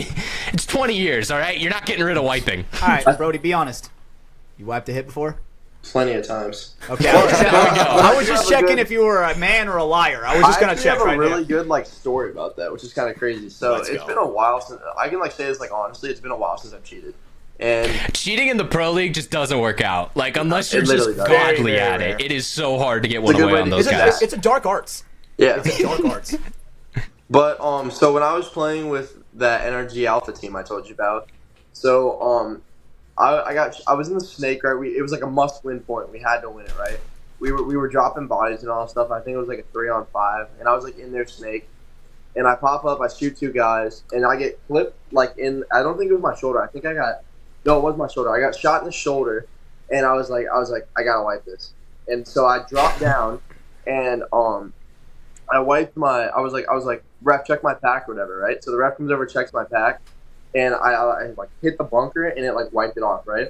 [SPEAKER 1] it's 20 years. All right, you're not getting rid of wiping.
[SPEAKER 3] All right, Brody, be honest. You wiped a hit before?
[SPEAKER 4] Plenty of times.
[SPEAKER 3] Okay. I was just checking if you were a man or a liar. I was just gonna check
[SPEAKER 4] I have
[SPEAKER 3] right
[SPEAKER 4] a really
[SPEAKER 3] there.
[SPEAKER 4] good like story about that, which is kind of crazy. So
[SPEAKER 3] Let's
[SPEAKER 4] it's
[SPEAKER 3] go.
[SPEAKER 4] been a while since I can like say this like honestly, it's been a while since I've cheated. And
[SPEAKER 1] Cheating in the pro league just doesn't work out. Like unless you're
[SPEAKER 4] It
[SPEAKER 1] just
[SPEAKER 4] literally does.
[SPEAKER 1] godly
[SPEAKER 3] Very,
[SPEAKER 1] at
[SPEAKER 3] very
[SPEAKER 1] it,
[SPEAKER 3] rare.
[SPEAKER 1] it is so hard to get one
[SPEAKER 4] It's a good
[SPEAKER 1] away
[SPEAKER 4] way
[SPEAKER 1] on
[SPEAKER 4] to-
[SPEAKER 1] those
[SPEAKER 3] It's
[SPEAKER 1] guys.
[SPEAKER 3] a dark arts.
[SPEAKER 4] yeah.
[SPEAKER 3] It's a dark arts.
[SPEAKER 4] But so when I was playing with that NRG Alpha team I told you about, so I was in the snake, right? It was like a must-win point. We had to win it, right? We were dropping bodies and all that stuff. I think it was like a 3-on-5, and I was like in their snake, and I pop up, I shoot two guys, and I get clipped like in. I don't think it was my shoulder. I think it was my shoulder. I got shot in the shoulder, and I was like, I gotta wipe this, and so I dropped down, and I wiped I was like, ref, check my pack or whatever, right? So the ref comes over, checks my pack, and I like hit the bunker and it like wiped it off, right?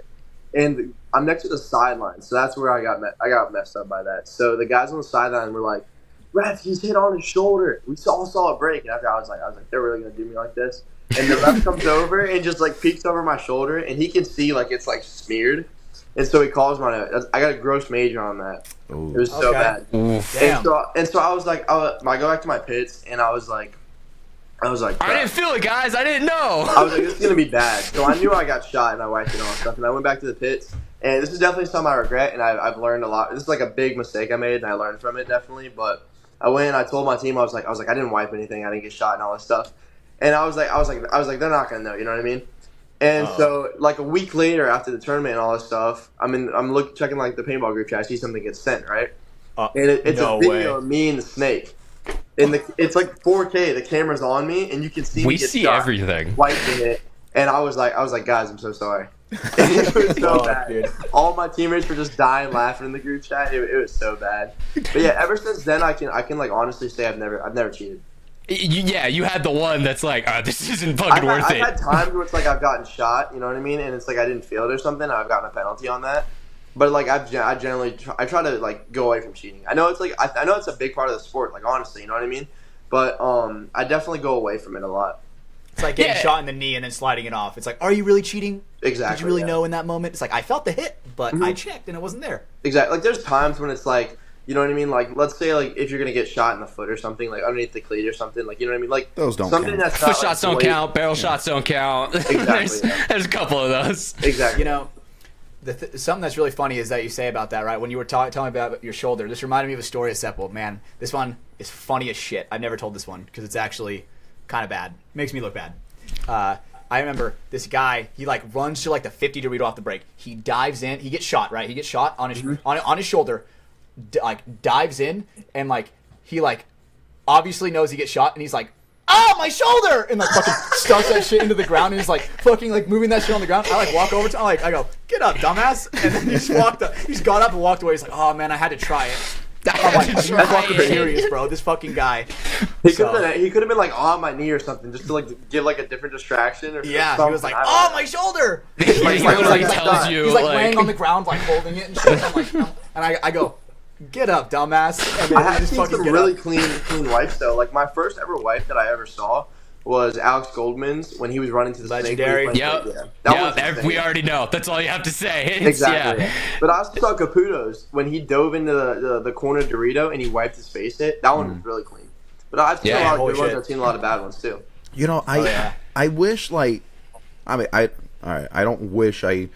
[SPEAKER 4] And I'm next to the sideline, so that's where I got messed up by that. So the guys on the sideline were like, ref, he's hit on his shoulder. We all saw it break, and after I was like, they're really gonna do me like this? And the ref comes over and just like peeks over my shoulder, and he can see like it's like smeared, and so he calls my name. I got a gross major on that.
[SPEAKER 2] Ooh.
[SPEAKER 4] It was so
[SPEAKER 3] Okay.
[SPEAKER 4] bad.
[SPEAKER 1] Oof.
[SPEAKER 3] Damn.
[SPEAKER 4] And so I was like, I go back to my pits, and I was like,
[SPEAKER 1] I didn't feel it, guys. I didn't know.
[SPEAKER 4] I was like, this is gonna be bad. So I knew I got shot, and I wiped it all and stuff. And I went back to the pits, and this is definitely something I regret, and I've learned a lot. This is like a big mistake I made, and I learned from it definitely. But I went, and I told my team, I was like, I didn't wipe anything, I didn't get shot, and all this stuff. And I was like, they're not gonna know, you know what I mean? And so, like a week later, after the tournament and all this stuff, I'm checking like the paintball group chat. I see something gets sent, right? And it's
[SPEAKER 3] no
[SPEAKER 4] a video
[SPEAKER 3] way.
[SPEAKER 4] of me and the snake. And it's like 4K. The camera's on me, and you can see
[SPEAKER 1] We
[SPEAKER 4] me get
[SPEAKER 1] see
[SPEAKER 4] shot,
[SPEAKER 1] everything.
[SPEAKER 4] wiping it. And I was like, guys, I'm so sorry. It was so
[SPEAKER 3] Fuck,
[SPEAKER 4] bad.
[SPEAKER 3] dude.
[SPEAKER 4] All my teammates were just dying laughing in the group chat. It was so bad. But yeah, ever since then, I can like honestly say I've never cheated.
[SPEAKER 1] You had the one that's like, this isn't fucking worth
[SPEAKER 4] I've
[SPEAKER 1] it.
[SPEAKER 4] had times where it's like I've gotten shot, you know what I mean, and it's like I didn't feel it or something. And I've gotten a penalty on that. But like I generally try to like go away from cheating. I know it's like I know it's a big part of the sport. Like honestly, you know what I mean. But I definitely go away from it a lot.
[SPEAKER 3] It's like getting
[SPEAKER 1] Yeah.
[SPEAKER 3] shot in the knee and then sliding it off. It's like, are you really cheating?
[SPEAKER 4] Exactly.
[SPEAKER 3] Did you really
[SPEAKER 4] yeah.
[SPEAKER 3] know in that moment? It's like, I felt the hit, but I checked and it wasn't there.
[SPEAKER 4] Exactly. Like there's times when it's like, you know what I mean? Like let's say like if you're gonna get shot in the foot or something, like underneath the cleat or something, like you know what I mean? Like
[SPEAKER 2] Those don't
[SPEAKER 4] something
[SPEAKER 2] count.
[SPEAKER 4] that's
[SPEAKER 1] Foot
[SPEAKER 4] not,
[SPEAKER 1] shots
[SPEAKER 4] like,
[SPEAKER 1] don't
[SPEAKER 4] blatant-
[SPEAKER 1] count. Barrel shots don't count.
[SPEAKER 4] Exactly, yeah.
[SPEAKER 1] There's a couple of those.
[SPEAKER 4] Exactly.
[SPEAKER 3] You know, something that's really funny is that you say about that, right? When you were telling me about your shoulder, this reminded me of a story of Seppo. Man, this one is funny as shit. I've never told this one because it's actually kind of bad. Makes me look bad. I remember this guy. He like runs to like the 50 Dorito off the break. He dives in. He gets shot. Right. He gets shot on his on his shoulder. Like dives in and like he like obviously knows he gets shot and he's like, oh, my shoulder, and like fucking stuffs that shit into the ground and is like fucking like moving that shit on the ground. I like walk over to him, I go, get up, dumbass, and then he just walked up. He just got up and walked away. He's like, oh man, I had to try it. I'm like, are you fucking serious, bro? This fucking guy.
[SPEAKER 4] He could have been like on my knee or something, just to like give like a different distraction or
[SPEAKER 3] Yeah,
[SPEAKER 4] something.
[SPEAKER 3] he was like,
[SPEAKER 4] I don't
[SPEAKER 3] oh,
[SPEAKER 4] know.
[SPEAKER 3] my shoulder.
[SPEAKER 1] He
[SPEAKER 3] Like,
[SPEAKER 1] literally
[SPEAKER 3] like,
[SPEAKER 1] tells you,
[SPEAKER 3] He's like laying on the ground, like holding it and shit. I'm like, no. And I go, get up, dumbass. And then
[SPEAKER 4] I
[SPEAKER 3] he
[SPEAKER 4] have
[SPEAKER 3] just
[SPEAKER 4] seen
[SPEAKER 3] fucking
[SPEAKER 4] some
[SPEAKER 3] get
[SPEAKER 4] really
[SPEAKER 3] up.
[SPEAKER 4] clean wipes though. Like my first ever wipe that I ever saw was Alex Goldman's when he was running to the
[SPEAKER 3] Legendary.
[SPEAKER 4] snake.
[SPEAKER 1] Yep.
[SPEAKER 4] Yeah. That was
[SPEAKER 1] Yeah,
[SPEAKER 4] insane.
[SPEAKER 1] we already know. That's all you have to say. It's,
[SPEAKER 4] Exactly.
[SPEAKER 1] Yeah.
[SPEAKER 4] But I also saw Caputo's when he dove into the corner Dorito and he wiped his face hit. That one was really clean. But I've seen
[SPEAKER 1] Yeah,
[SPEAKER 4] a lot of
[SPEAKER 3] holy
[SPEAKER 4] good ones.
[SPEAKER 3] shit.
[SPEAKER 4] I've seen a lot of bad ones too.
[SPEAKER 2] You know,
[SPEAKER 3] yeah.
[SPEAKER 2] I wish like, I mean, all right, I don't wish I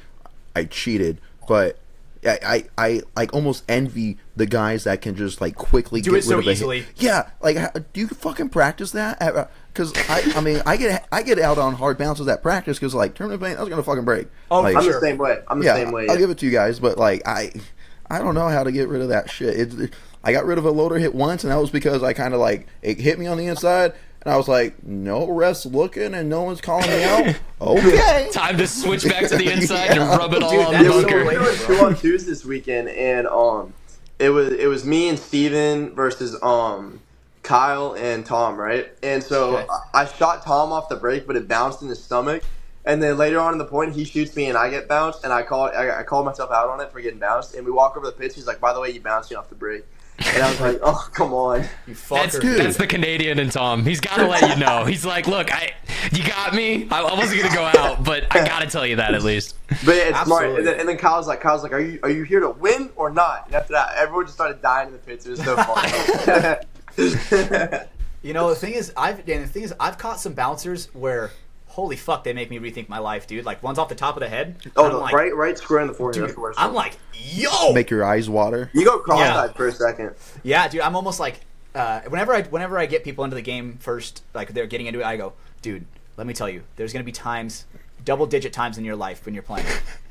[SPEAKER 2] cheated, but I like almost envy the guys that can just like quickly
[SPEAKER 3] Do
[SPEAKER 2] get
[SPEAKER 3] it so
[SPEAKER 2] rid of a
[SPEAKER 3] easily.
[SPEAKER 2] hit. Yeah, like do you fucking practice that? Because I mean I get out on hard bounces at practice because like tournament paint I was gonna fucking break.
[SPEAKER 3] Oh,
[SPEAKER 2] like,
[SPEAKER 4] I'm
[SPEAKER 3] sure.
[SPEAKER 4] the same way. I'm the same way.
[SPEAKER 2] I'll give it to you guys, but like I don't know how to get rid of that shit. I got rid of a loader hit once, and that was because I kind of like it hit me on the inside. And I was like, no ref's looking and no one's calling me out. Okay.
[SPEAKER 1] Time to switch back to the inside
[SPEAKER 2] Yeah.
[SPEAKER 1] and rub it all
[SPEAKER 3] Dude,
[SPEAKER 1] on
[SPEAKER 3] that's
[SPEAKER 1] the
[SPEAKER 3] so
[SPEAKER 1] bunker.
[SPEAKER 3] lame.
[SPEAKER 4] We were 2-on-2s this weekend, and it was me and Steven versus Kyle and Tom, right? And so
[SPEAKER 3] Okay.
[SPEAKER 4] I shot Tom off the break, but it bounced in his stomach. And then later on in the point, he shoots me and I get bounced, and I called myself out on it for getting bounced. And we walk over the pitch. He's like, "By the way, you bounced me off the break." And I was like, "Oh, come on."
[SPEAKER 3] You
[SPEAKER 1] That's,
[SPEAKER 3] fucker.
[SPEAKER 1] that's the Canadian in Tom. He's got to let you know. He's like, look, you got me. I wasn't gonna go out, but I gotta tell you that at least.
[SPEAKER 4] But yeah, it's smart.
[SPEAKER 3] Absolutely.
[SPEAKER 4] And then Kyle's like, "Are you here to win or not?" And after that, everyone just started dying in the pits. It was so fun.
[SPEAKER 3] You know, the thing is, I've caught some bouncers where, holy fuck, they make me rethink my life, dude. Like one's off the top of the head.
[SPEAKER 4] Oh,
[SPEAKER 3] I'm
[SPEAKER 4] no,
[SPEAKER 3] like,
[SPEAKER 4] right square in the forehead.
[SPEAKER 3] dude,
[SPEAKER 4] That's the worst.
[SPEAKER 3] I'm like, yo.
[SPEAKER 2] Make your eyes water.
[SPEAKER 4] You go cross-eyed for a second.
[SPEAKER 3] Yeah, dude, I'm almost like, whenever I get people into the game first, like they're getting into it, I go, dude, let me tell you, there's gonna be times, double-digit times in your life when you're playing,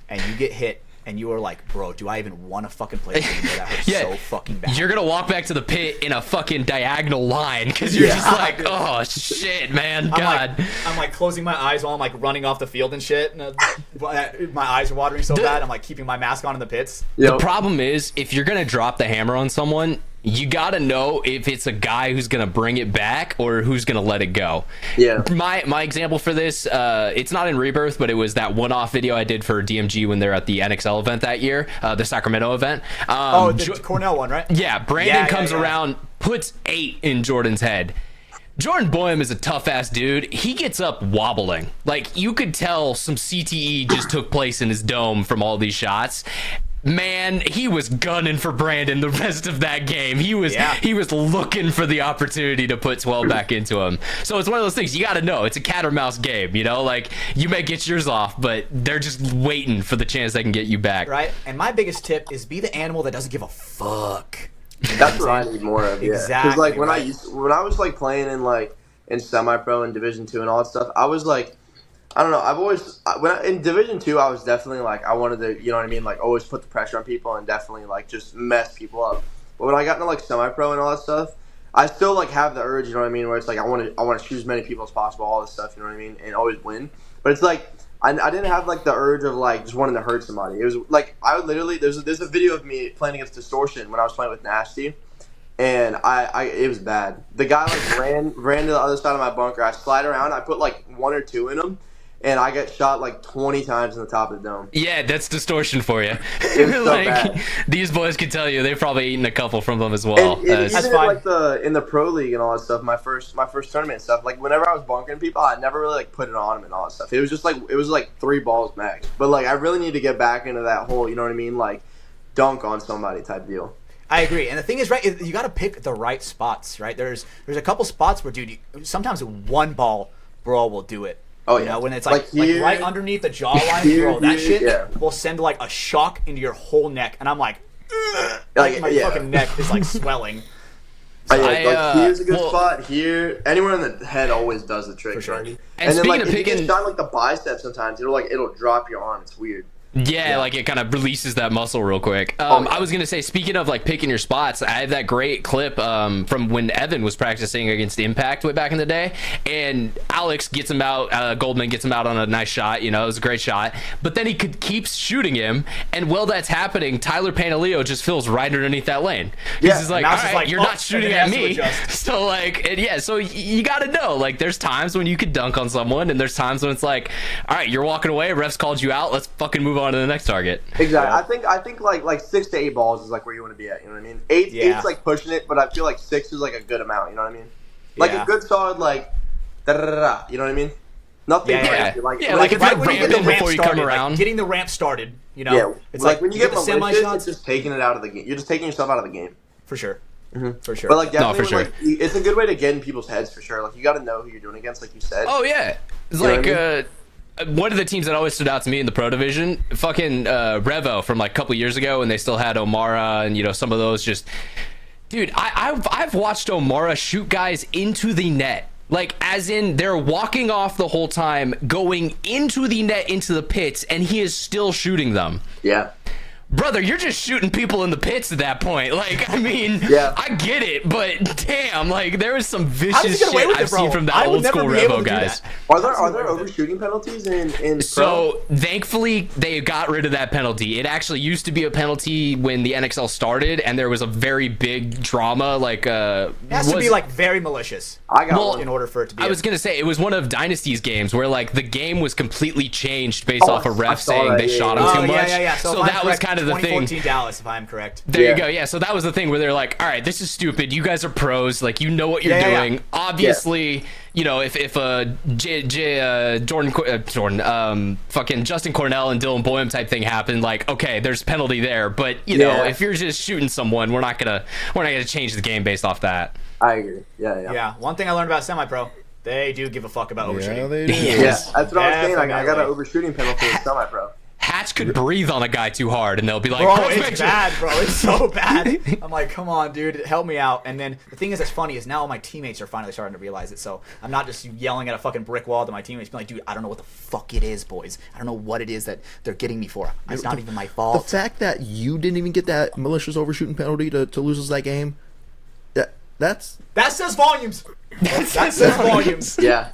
[SPEAKER 3] and you get hit, and you are like, bro, do I even want to fucking play this game? That hurts so fucking bad.
[SPEAKER 1] You're gonna walk back to the pit in a fucking diagonal line because you're just like, oh shit, man, God.
[SPEAKER 3] I'm like closing my eyes while I'm like running off the field and shit. And, my eyes are watering so bad. I'm like keeping my mask on in the pits.
[SPEAKER 1] The problem is, if you're gonna drop the hammer on someone, you gotta know if it's a guy who's gonna bring it back or who's gonna let it go.
[SPEAKER 4] Yeah.
[SPEAKER 1] My example for this, it's not in Rebirth, but it was that one-off video I did for DMG when they're at the NXL event that year, the Sacramento event.
[SPEAKER 3] The Cornell one, right?
[SPEAKER 1] Yeah, Brandon comes
[SPEAKER 3] yeah.
[SPEAKER 1] around, puts 8 in Jordan's head. Jordan Boehm is a tough-ass dude. He gets up wobbling. Like, you could tell some CTE just took place in his dome from all these shots. Man, he was gunning for Brandon the rest of that game. He was looking for the opportunity to put 12 back into him. So it's one of those things you got to know. It's a cat or mouse game, you know? Like, you may get yours off, but they're just waiting for the chance they can get you back.
[SPEAKER 3] Right? And my biggest tip is be the animal that doesn't give a fuck.
[SPEAKER 4] That's what I need more of. Yeah.
[SPEAKER 3] Exactly,
[SPEAKER 4] Because like when
[SPEAKER 3] right.
[SPEAKER 4] I was like playing in semi-pro and Division 2 and all that stuff, I was like, I don't know. In Division 2, I was definitely like, I wanted to, you know what I mean, like always put the pressure on people and definitely like just mess people up. But when I got into like semi-pro and all that stuff, I still like have the urge, you know what I mean, where it's like I want to shoot as many people as possible, all this stuff, you know what I mean, and always win. But it's like I didn't have like the urge of like just wanting to hurt somebody. It was like I would literally there's a video of me playing against Distortion when I was playing with Nasty. And it was bad. The guy like ran to the other side of my bunker. I slide around. I put like 1 or 2 in him, and I get shot like 20 times in the top of the dome.
[SPEAKER 1] Yeah, that's Distortion for you.
[SPEAKER 4] It was so bad.
[SPEAKER 1] These boys can tell you they've probably eaten a couple from them as well.
[SPEAKER 4] And even
[SPEAKER 3] That's
[SPEAKER 4] in,
[SPEAKER 3] fine.
[SPEAKER 4] like in the pro league and all that stuff, my first tournament and stuff. Like whenever I was bunkering people, I never really like put it on them and all that stuff. It was just like 3 balls max. But like I really need to get back into that whole, you know what I mean, like dunk on somebody type deal.
[SPEAKER 3] I agree. And the thing is, right, you got to pick the right spots, right? There's a couple spots where, dude, sometimes one ball, bro, will do it.
[SPEAKER 4] Oh,
[SPEAKER 3] You
[SPEAKER 4] yeah.
[SPEAKER 3] know, when it's
[SPEAKER 4] Like here,
[SPEAKER 3] right underneath the jawline,
[SPEAKER 4] here,
[SPEAKER 3] bro, that
[SPEAKER 4] here,
[SPEAKER 3] shit
[SPEAKER 4] yeah.
[SPEAKER 3] will send like a shock into your whole neck. And I'm like,
[SPEAKER 4] Like,
[SPEAKER 3] my
[SPEAKER 4] yeah.
[SPEAKER 3] fucking neck is like swelling.
[SPEAKER 4] Here's a good spot. Here, anywhere in the head always does the trick.
[SPEAKER 3] For sure.
[SPEAKER 4] You know what I mean?
[SPEAKER 1] And
[SPEAKER 4] then
[SPEAKER 1] speaking
[SPEAKER 4] like
[SPEAKER 1] of
[SPEAKER 4] if you
[SPEAKER 1] picking-
[SPEAKER 4] get shot in, like the bicep, sometimes it'll drop your arm. It's weird.
[SPEAKER 1] Yeah, like it kind of releases that muscle real quick.
[SPEAKER 4] Yeah.
[SPEAKER 1] I was gonna say, speaking of like picking your spots, I have that great clip from when Evan was practicing against Impact way back in the day, and Alex gets him out. Goldman gets him out on a nice shot. You know, it was a great shot. But then he keeps shooting him, and while that's happening, Tyler Pantaleo just fills right underneath that lane.
[SPEAKER 4] Yeah,
[SPEAKER 1] He's like,
[SPEAKER 3] and
[SPEAKER 1] all
[SPEAKER 3] Alex is
[SPEAKER 1] right,
[SPEAKER 3] like,
[SPEAKER 1] you're
[SPEAKER 3] oh,
[SPEAKER 1] not shooting
[SPEAKER 3] and
[SPEAKER 1] at
[SPEAKER 3] then he
[SPEAKER 1] me.
[SPEAKER 3] has to adjust.
[SPEAKER 1] So like, and yeah, so you got to know, like, there's times when you could dunk on someone, and there's times when it's like, all right, you're walking away, refs called you out, let's fucking move on to the next target.
[SPEAKER 4] Exactly. I think like 6 to 8 balls is like where you want to be at. You know what I mean? Eight's like pushing it, but I feel like 6 is like a good amount. You know what I mean? Like
[SPEAKER 3] Yeah.
[SPEAKER 4] a good solid like da da da da. You know what I mean? Nothing
[SPEAKER 3] Yeah,
[SPEAKER 4] crazy. Like
[SPEAKER 1] yeah,
[SPEAKER 3] Like,
[SPEAKER 1] if
[SPEAKER 3] right
[SPEAKER 1] you're
[SPEAKER 3] when you get the
[SPEAKER 1] ramping
[SPEAKER 3] ramp
[SPEAKER 1] before you
[SPEAKER 3] started,
[SPEAKER 1] come around.
[SPEAKER 3] like getting the ramp started, you know?
[SPEAKER 4] yeah.
[SPEAKER 3] It's
[SPEAKER 4] like when you get
[SPEAKER 3] the semi
[SPEAKER 4] malicious,
[SPEAKER 3] shots.
[SPEAKER 4] it's just taking it out of the game. You're just taking yourself out of the game.
[SPEAKER 3] For sure. For sure.
[SPEAKER 4] But like
[SPEAKER 1] No,
[SPEAKER 4] definitely,
[SPEAKER 1] for sure.
[SPEAKER 4] like, it's a good way to get in people's heads for sure. Like you got to know who you're doing against, like you said.
[SPEAKER 1] Oh yeah, it's
[SPEAKER 4] You know
[SPEAKER 1] like
[SPEAKER 4] what I
[SPEAKER 1] one of the teams that always stood out to me in the pro division, fucking Revo from like a couple years ago, when they still had Omara and, you know, some of those just, dude, I've watched Omara shoot guys into the net. Like, as in, they're walking off the whole time, going into the net, into the pits, and he is still shooting them.
[SPEAKER 4] Yeah.
[SPEAKER 1] Brother, you're just shooting people in the pits at that point. Like, I mean,
[SPEAKER 4] Yeah.
[SPEAKER 1] I get it, but damn, like, there was some
[SPEAKER 3] How does he
[SPEAKER 1] vicious
[SPEAKER 3] get away
[SPEAKER 1] shit
[SPEAKER 3] with it,
[SPEAKER 1] I've
[SPEAKER 3] bro?
[SPEAKER 1] seen from that
[SPEAKER 3] I would
[SPEAKER 1] old school
[SPEAKER 3] never be able
[SPEAKER 1] Revo
[SPEAKER 3] to do
[SPEAKER 1] guys.
[SPEAKER 3] that.
[SPEAKER 4] Are there overshooting penalties in pro?
[SPEAKER 1] So thankfully they got rid of that penalty. It actually used to be a penalty when the NXL started, and there was a very big drama. Like,
[SPEAKER 3] It has to be like very malicious.
[SPEAKER 4] I got
[SPEAKER 1] well,
[SPEAKER 4] one.
[SPEAKER 3] In order for it to be.
[SPEAKER 1] I was gonna say it was one of Dynasty's games where like the game was completely changed based
[SPEAKER 4] Oh,
[SPEAKER 1] off a
[SPEAKER 4] I
[SPEAKER 1] ref
[SPEAKER 4] saw
[SPEAKER 1] saying
[SPEAKER 4] that,
[SPEAKER 1] they
[SPEAKER 4] yeah,
[SPEAKER 1] shot
[SPEAKER 4] yeah,
[SPEAKER 1] him too much.
[SPEAKER 3] Yeah.
[SPEAKER 1] So
[SPEAKER 3] if I'm
[SPEAKER 1] that was
[SPEAKER 3] correct,
[SPEAKER 1] kind of the thing.
[SPEAKER 3] 2014 Dallas, if I'm correct.
[SPEAKER 1] There
[SPEAKER 4] Yeah.
[SPEAKER 1] you go. Yeah. So that was the thing where they're like, all right, this is stupid. You guys are pros. Like, you know what you're
[SPEAKER 3] Yeah.
[SPEAKER 1] doing. Obviously, you know, if fucking Justin Cornell and Dylan Boyum type thing happened, like, okay, there's penalty there. But you know, if you're just shooting someone, we're not gonna change the game based off that.
[SPEAKER 4] I agree. Yeah.
[SPEAKER 3] Yeah. One thing I learned about semi-pro, they do give a fuck about overshooting.
[SPEAKER 2] Yeah, they do.
[SPEAKER 4] Yeah, that's what I was saying. Like, I got an
[SPEAKER 3] Definitely.
[SPEAKER 4] overshooting penalty in semi-pro.
[SPEAKER 1] Hatch could breathe on a guy too hard, and they'll be like,
[SPEAKER 3] Bro,
[SPEAKER 1] "Prospect
[SPEAKER 3] it's
[SPEAKER 1] you."
[SPEAKER 3] bad, bro. It's so bad. I'm like, come on, dude, help me out. And then the thing is that's funny is now all my teammates are finally starting to realize it. So I'm not just yelling at a fucking brick wall to my teammates, being like, dude, I don't know what the fuck it is, boys. I don't know what it is that they're getting me for. It's not even my
[SPEAKER 2] The
[SPEAKER 3] fault.
[SPEAKER 2] fact that you didn't even get that malicious overshooting penalty to lose us that game, that's
[SPEAKER 3] That says volumes. That says volumes.
[SPEAKER 4] Yeah.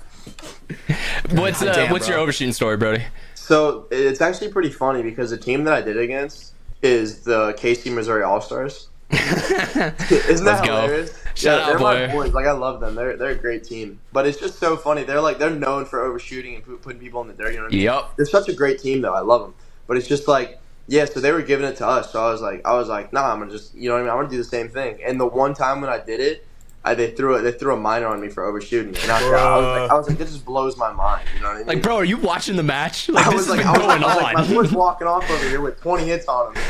[SPEAKER 1] What's
[SPEAKER 3] damn,
[SPEAKER 1] what's your
[SPEAKER 3] bro.
[SPEAKER 1] overshooting story, Brody?
[SPEAKER 4] So it's actually pretty funny because the team that I did against is the KC Missouri All Stars. Isn't that
[SPEAKER 1] Let's go.
[SPEAKER 4] hilarious?
[SPEAKER 1] Shout out,
[SPEAKER 4] they're my
[SPEAKER 1] boy.
[SPEAKER 4] boys. Like, I love them. They're a great team. But it's just so funny. They're known for overshooting and putting people in the dirt. You know what I mean?
[SPEAKER 1] Yep.
[SPEAKER 4] They're such a great team, though. I love them. But it's just like, yeah. So they were giving it to us. So I was like, nah. I'm gonna just, you know what I mean? I'm gonna do the same thing. And the one time when I did it, they threw a minor on me for overshooting. And I was like, this just blows my mind. You know what I mean?
[SPEAKER 1] Like, bro, are you watching the match? Like,
[SPEAKER 4] I
[SPEAKER 1] this
[SPEAKER 4] was
[SPEAKER 1] has
[SPEAKER 4] like,
[SPEAKER 1] been going
[SPEAKER 4] my
[SPEAKER 1] on.
[SPEAKER 4] boy's walking off over here with 20 hits on him.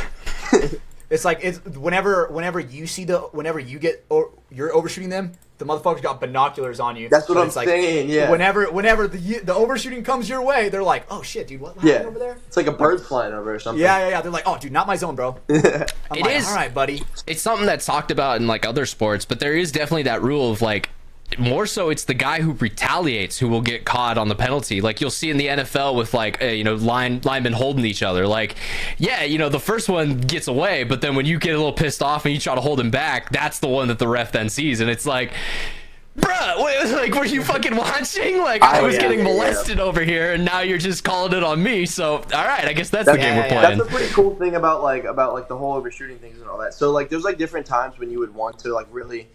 [SPEAKER 3] It's like it's whenever you see whenever you get or you're overshooting them, the motherfuckers got binoculars on you.
[SPEAKER 4] That's what
[SPEAKER 3] So
[SPEAKER 4] I'm
[SPEAKER 3] it's like,
[SPEAKER 4] saying, yeah.
[SPEAKER 3] Whenever the overshooting comes your way, they're like, oh shit, dude, what happened
[SPEAKER 4] Yeah,
[SPEAKER 3] over there?
[SPEAKER 4] it's like a bird flying over or something.
[SPEAKER 3] Yeah. They're like, oh, dude, not my zone, bro. I'm
[SPEAKER 1] It
[SPEAKER 3] like,
[SPEAKER 1] is-
[SPEAKER 3] all right, buddy.
[SPEAKER 1] It's something that's talked about in like other sports, but there is definitely that rule of like, more so it's the guy who retaliates who will get caught on the penalty. Like, you'll see in the NFL with like linemen holding each other. Like, yeah, the first one gets away, but then when you get a little pissed off and you try to hold him back, that's the one that the ref then sees, and it's like, bruh, wait, like, were you fucking watching? Like, I was getting molested over here, and now you're just calling it on me. So, all right, I guess that's the game we're playing.
[SPEAKER 4] That's a pretty cool thing about the whole overshooting things and all that. So like, there's like different times when you would want to like really,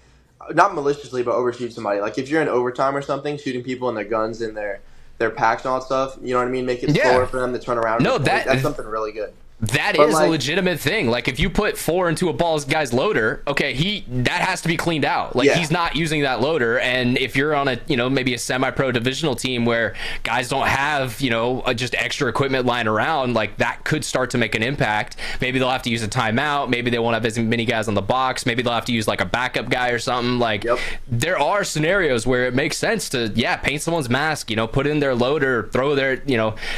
[SPEAKER 4] not maliciously, but overshoot somebody. Like if you're in overtime or something, shooting people in their guns and their packs and all that stuff. You know what I mean? Make it slower for them to turn around.
[SPEAKER 1] No,
[SPEAKER 4] that's something really good.
[SPEAKER 1] That
[SPEAKER 4] But,
[SPEAKER 1] is
[SPEAKER 4] like,
[SPEAKER 1] a legitimate thing. Like, if you put 4 into a guy's loader, okay, that has to be cleaned out. Like, he's not using that loader. And if you're on a, maybe a semi-pro divisional team where guys don't have, just extra equipment lying around, like, that could start to make an impact. Maybe they'll have to use a timeout. Maybe they won't have as many guys on the box. Maybe they'll have to use, like, a backup guy or something. Like, there are scenarios where it makes sense to, paint someone's mask, put in their loader, throw their,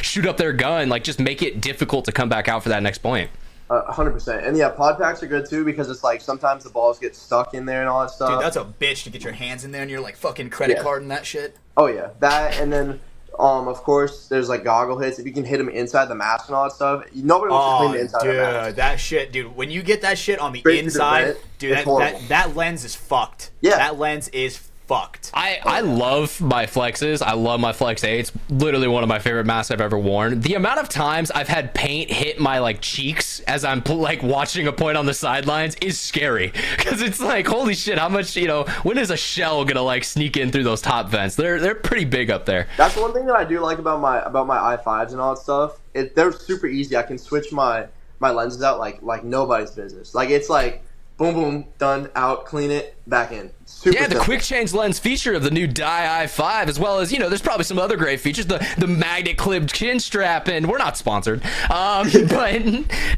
[SPEAKER 1] shoot up their gun, like, just make it difficult to come back out for that next point.
[SPEAKER 4] 100%. And yeah, pod packs are good too because it's like sometimes the balls get stuck in there and all that stuff.
[SPEAKER 3] Dude, that's a bitch to get your hands in there and you're like fucking credit card and that shit.
[SPEAKER 4] Oh yeah, that, and then of course there's like goggle hits. If you can hit them inside the mask and all that stuff, nobody wants to clean the inside of the mask.
[SPEAKER 3] Dude, that shit, dude. When you get that shit on the
[SPEAKER 4] Straight through the
[SPEAKER 3] inside,
[SPEAKER 4] vent,
[SPEAKER 3] dude,
[SPEAKER 4] it's horrible.
[SPEAKER 3] that lens is fucked.
[SPEAKER 4] Yeah.
[SPEAKER 3] That lens is fucked.
[SPEAKER 1] I love my flexes. I love my Flex 8. It's literally one of my favorite masks I've ever worn. The amount of times I've had paint hit my like cheeks as I'm like watching a point on the sidelines is scary, because it's like, holy shit, how much, when is a shell gonna like sneak in through those top vents? They're pretty big up there.
[SPEAKER 4] That's one thing that I do like about my i5s and all that stuff. They're super easy. I can switch my lenses out like nobody's business. Like, it's like boom, boom, done, out, clean it, back in. Super
[SPEAKER 1] Yeah, the
[SPEAKER 4] simple.
[SPEAKER 1] quick change lens feature of the new Dye i5, as well as, there's probably some other great features, the magnet clipped chin strap, and we're not sponsored. But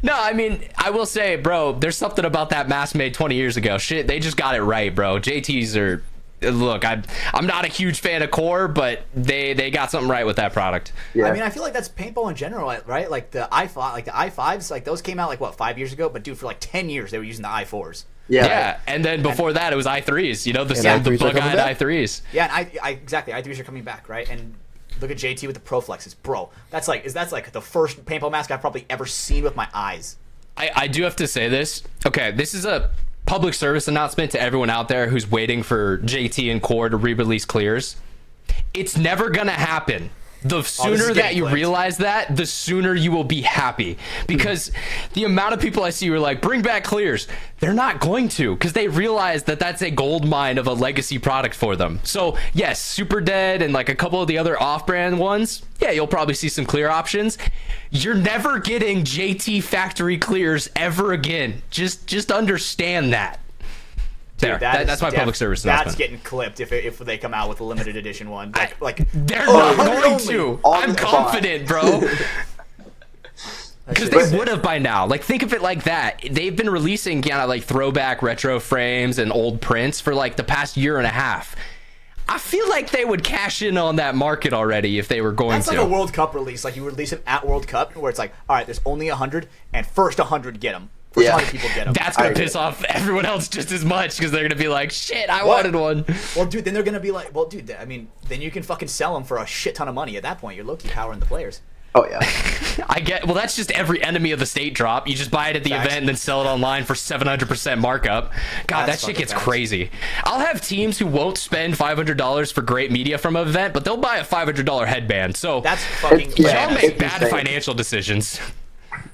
[SPEAKER 1] no, I mean, I will say, bro, there's something about that mask made 20 years ago. Shit, they just got it right, bro. JTs are look, I'm not a huge fan of Core, but they got something right with that product.
[SPEAKER 4] Yeah.
[SPEAKER 3] I mean, I feel like that's paintball in general, right? Like the i5s, like those came out like what 5 years ago, but dude, for like 10 years they were using the i4s.
[SPEAKER 1] Yeah, and then before that it was i3s. You know, the
[SPEAKER 2] i3s are coming
[SPEAKER 1] bug-eyed
[SPEAKER 2] back?
[SPEAKER 1] i3s.
[SPEAKER 3] Yeah, and exactly, i3s are coming back, right? And look at JT with the Pro Flexes, bro. That's like the first paintball mask I've probably ever seen with my eyes.
[SPEAKER 1] I do have to say this. Okay, this is a public service announcement to everyone out there who's waiting for JT and Core to re-release clears. It's never gonna happen. The sooner that you realize that, the sooner you will be happy. Because the amount of people I see who are like, bring back clears, they're not going to, because they realize that that's a gold mine of a legacy product for them. So yes, Super Dead and like a couple of the other off-brand ones, yeah, you'll probably see some clear options. You're never getting JT factory clears ever again. Just understand that.
[SPEAKER 3] Dude,
[SPEAKER 1] That's my public service announcement.
[SPEAKER 3] That's getting clipped if they come out with a limited edition one. Like
[SPEAKER 1] they're not going to. I'm confident, bro. Because they would have by now. Like, think of it like that. They've been releasing kind of like throwback retro frames and old prints for like the past year and a half. I feel like they would cash in on that market already if they were going
[SPEAKER 3] That's
[SPEAKER 1] to.
[SPEAKER 3] like a World Cup release. Like you release it at World Cup, where it's like, all right, there's only 100, and first 100 get them. First 100 people get them.
[SPEAKER 1] That's gonna piss off everyone else just as much because they're gonna be like, "Shit, I wanted one."
[SPEAKER 3] Well, dude, then they're gonna be like, "Well, dude, I mean, then you can fucking sell them for a shit ton of money." At that point, you're low-key powering the players.
[SPEAKER 4] Oh yeah.
[SPEAKER 1] Well, that's just every enemy of the state drop. You just buy it at the event and then sell it online for 700% markup. God, that shit gets crazy. I'll have teams who won't spend $500 for great media from an event, but they'll buy a $500 headband. So
[SPEAKER 3] that's fucking.
[SPEAKER 1] Y'all make bad financial decisions.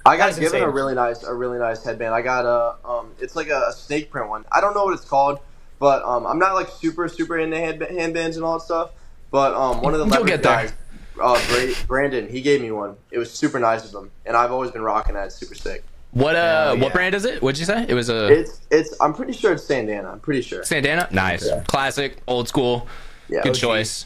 [SPEAKER 4] I got given a really nice headband. I got it's like a snake print one. I don't know what it's called, but I'm not like super into handbands and all that stuff. But one of the leverage guys, Brandon, he gave me one. It was super nice of him, and I've always been rocking that. It's super sick.
[SPEAKER 1] What brand is it? What'd you say? It was
[SPEAKER 4] It's I'm pretty sure it's Sandana. I'm pretty sure.
[SPEAKER 1] Sandana? Nice. Yeah. Classic, old school. Yeah. Good choice.